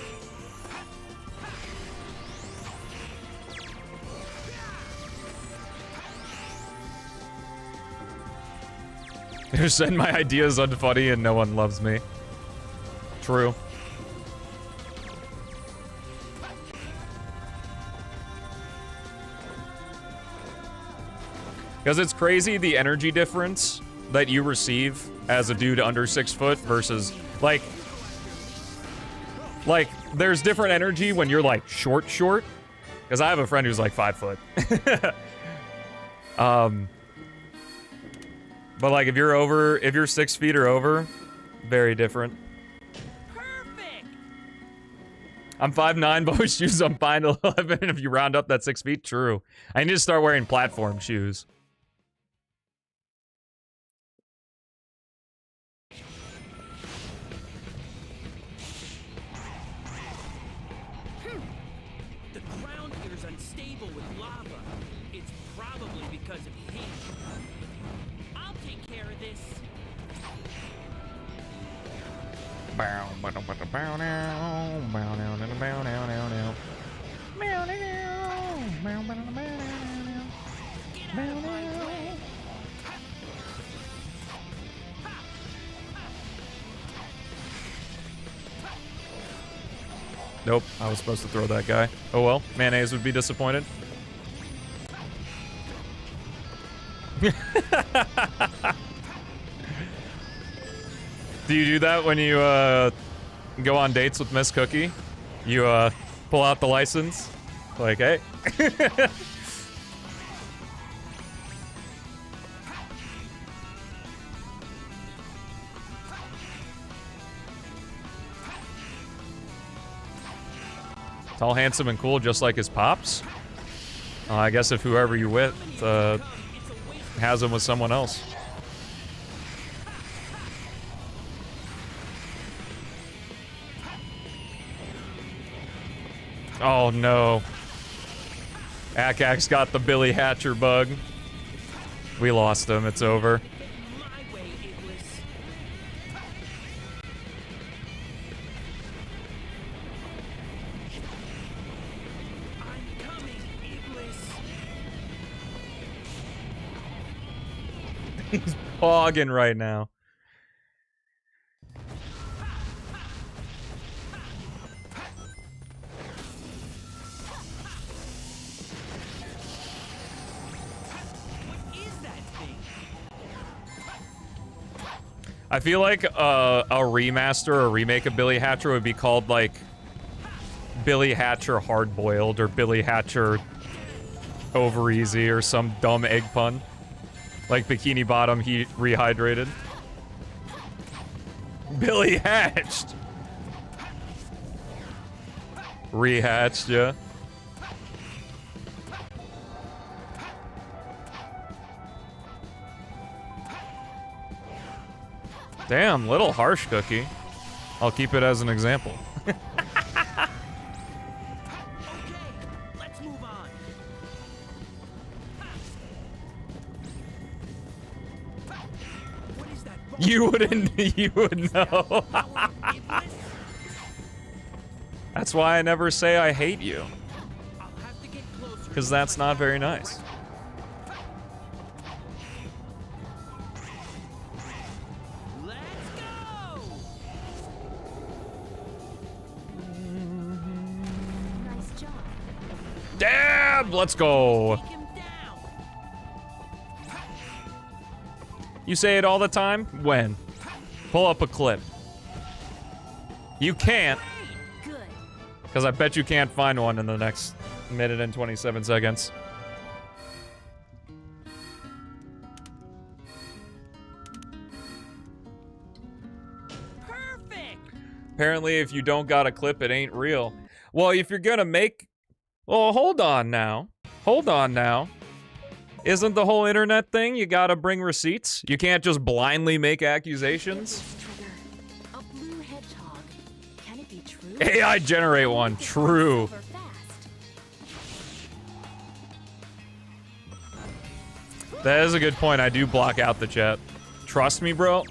They're saying my ideas unfunny and no one loves me. True. Because it's crazy the energy difference that you receive as a dude under 6 foot versus, like, there's different energy when you're, like, short. Because I have a friend who's, like, 5 foot. But, like, if you're 6 feet or over, very different. Perfect. I'm 5'9", but with shoes I'm 5'11", and if you round up that 6 feet, true. I need to start wearing platform shoes. The ground here is unstable with lava. It's probably because of heat. I'll take care of this. Nope, I was supposed to throw that guy. Oh well, mayonnaise would be disappointed. Do you do that when you go on dates with Miss Cookie? You pull out the license? Like, hey. Tall, handsome, and cool, just like his pops? I guess if whoever you with has him with someone else. Oh no. Akak's got the Billy Hatcher bug. We lost him, it's over. My way, Iblis. I'm coming, Iblis. He's pogging right now. What is that thing? I feel like a remaster or remake of Billy Hatcher would be called, like, Billy Hatcher Hard Boiled or Billy Hatcher Over Easy or some dumb egg pun. Like Bikini Bottom Heat Rehydrated. Billy Hatched! Rehatched, yeah. Damn, little harsh, Cookie. I'll keep it as an example. Okay, let's move on. What is that? You would know. Power of Iblis? That's why I never say I hate you. I'll have to get closer. Because that's not very nice. Let's go! Nice job. Damn, let's go. Take him down. You say it all the time? When? Pull up a clip. You can't, Good. because I bet you can't find one in the next minute and 27 seconds. Perfect. Apparently, if you don't got a clip, it ain't real. Well, if you're gonna make... Well, hold on now. Hold on now. Isn't the whole internet thing you gotta bring receipts? You can't just blindly make accusations? Trigger. A blue hedgehog. Can it be true? AI generate one. True. Over fast. That is a good point. I do block out the chat. Trust me, bro?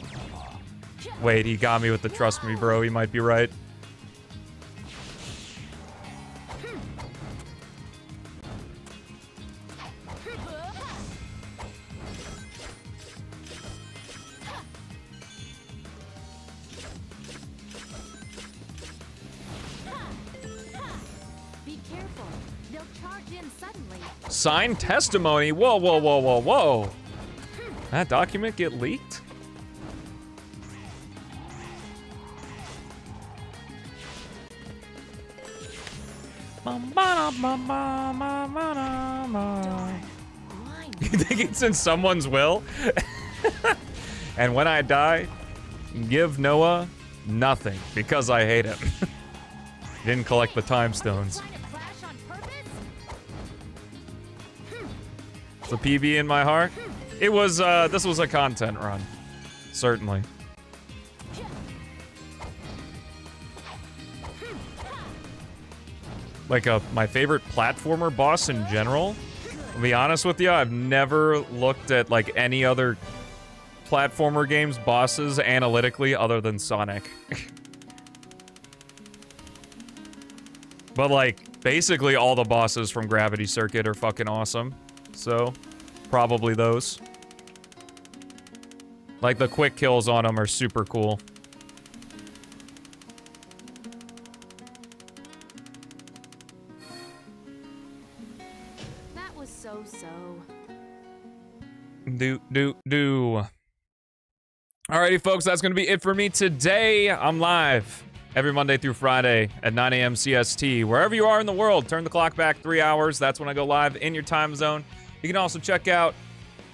Wait, he got me with the trust me, bro. He might be right. Be careful. They'll charge in suddenly. Signed testimony? Whoa, whoa, whoa, whoa, whoa. That document get leaked? You think it's in someone's will? And when I die, give Noah nothing because I hate him. Didn't collect the time stones. Trying to crash on purpose? It's a PB in my heart. It was, this was a content run. Certainly. Like my favorite platformer boss in general. I'll be honest with you, I've never looked at like any other platformer games bosses analytically other than Sonic. But like, basically all the bosses from Gravity Circuit are fucking awesome. So, probably those. Like the quick kills on them are super cool. That was so-so. Do. Alrighty, folks, that's gonna be it for me today. I'm live every Monday through Friday at 9 a.m. CST. Wherever you are in the world, turn the clock back 3 hours. That's when I go live in your time zone. You can also check out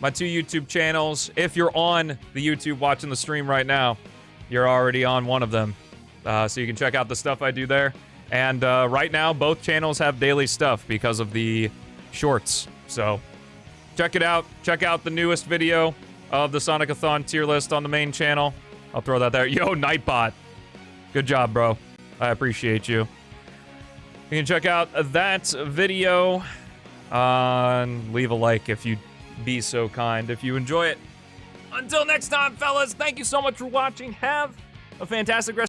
my 2 YouTube channels. If you're on the YouTube watching the stream right now, you're already on one of them. So you can check out the stuff I do there. And right now, both channels have daily stuff because of the shorts. So check it out. Check out the newest video of the Sonic-a-thon tier list on the main channel. I'll throw that there. Yo, Nightbot. Good job, bro. I appreciate you. You can check out that video. Leave a like if you'd be so kind, if you enjoy it. Until next time, fellas, thank you so much for watching. Have a fantastic rest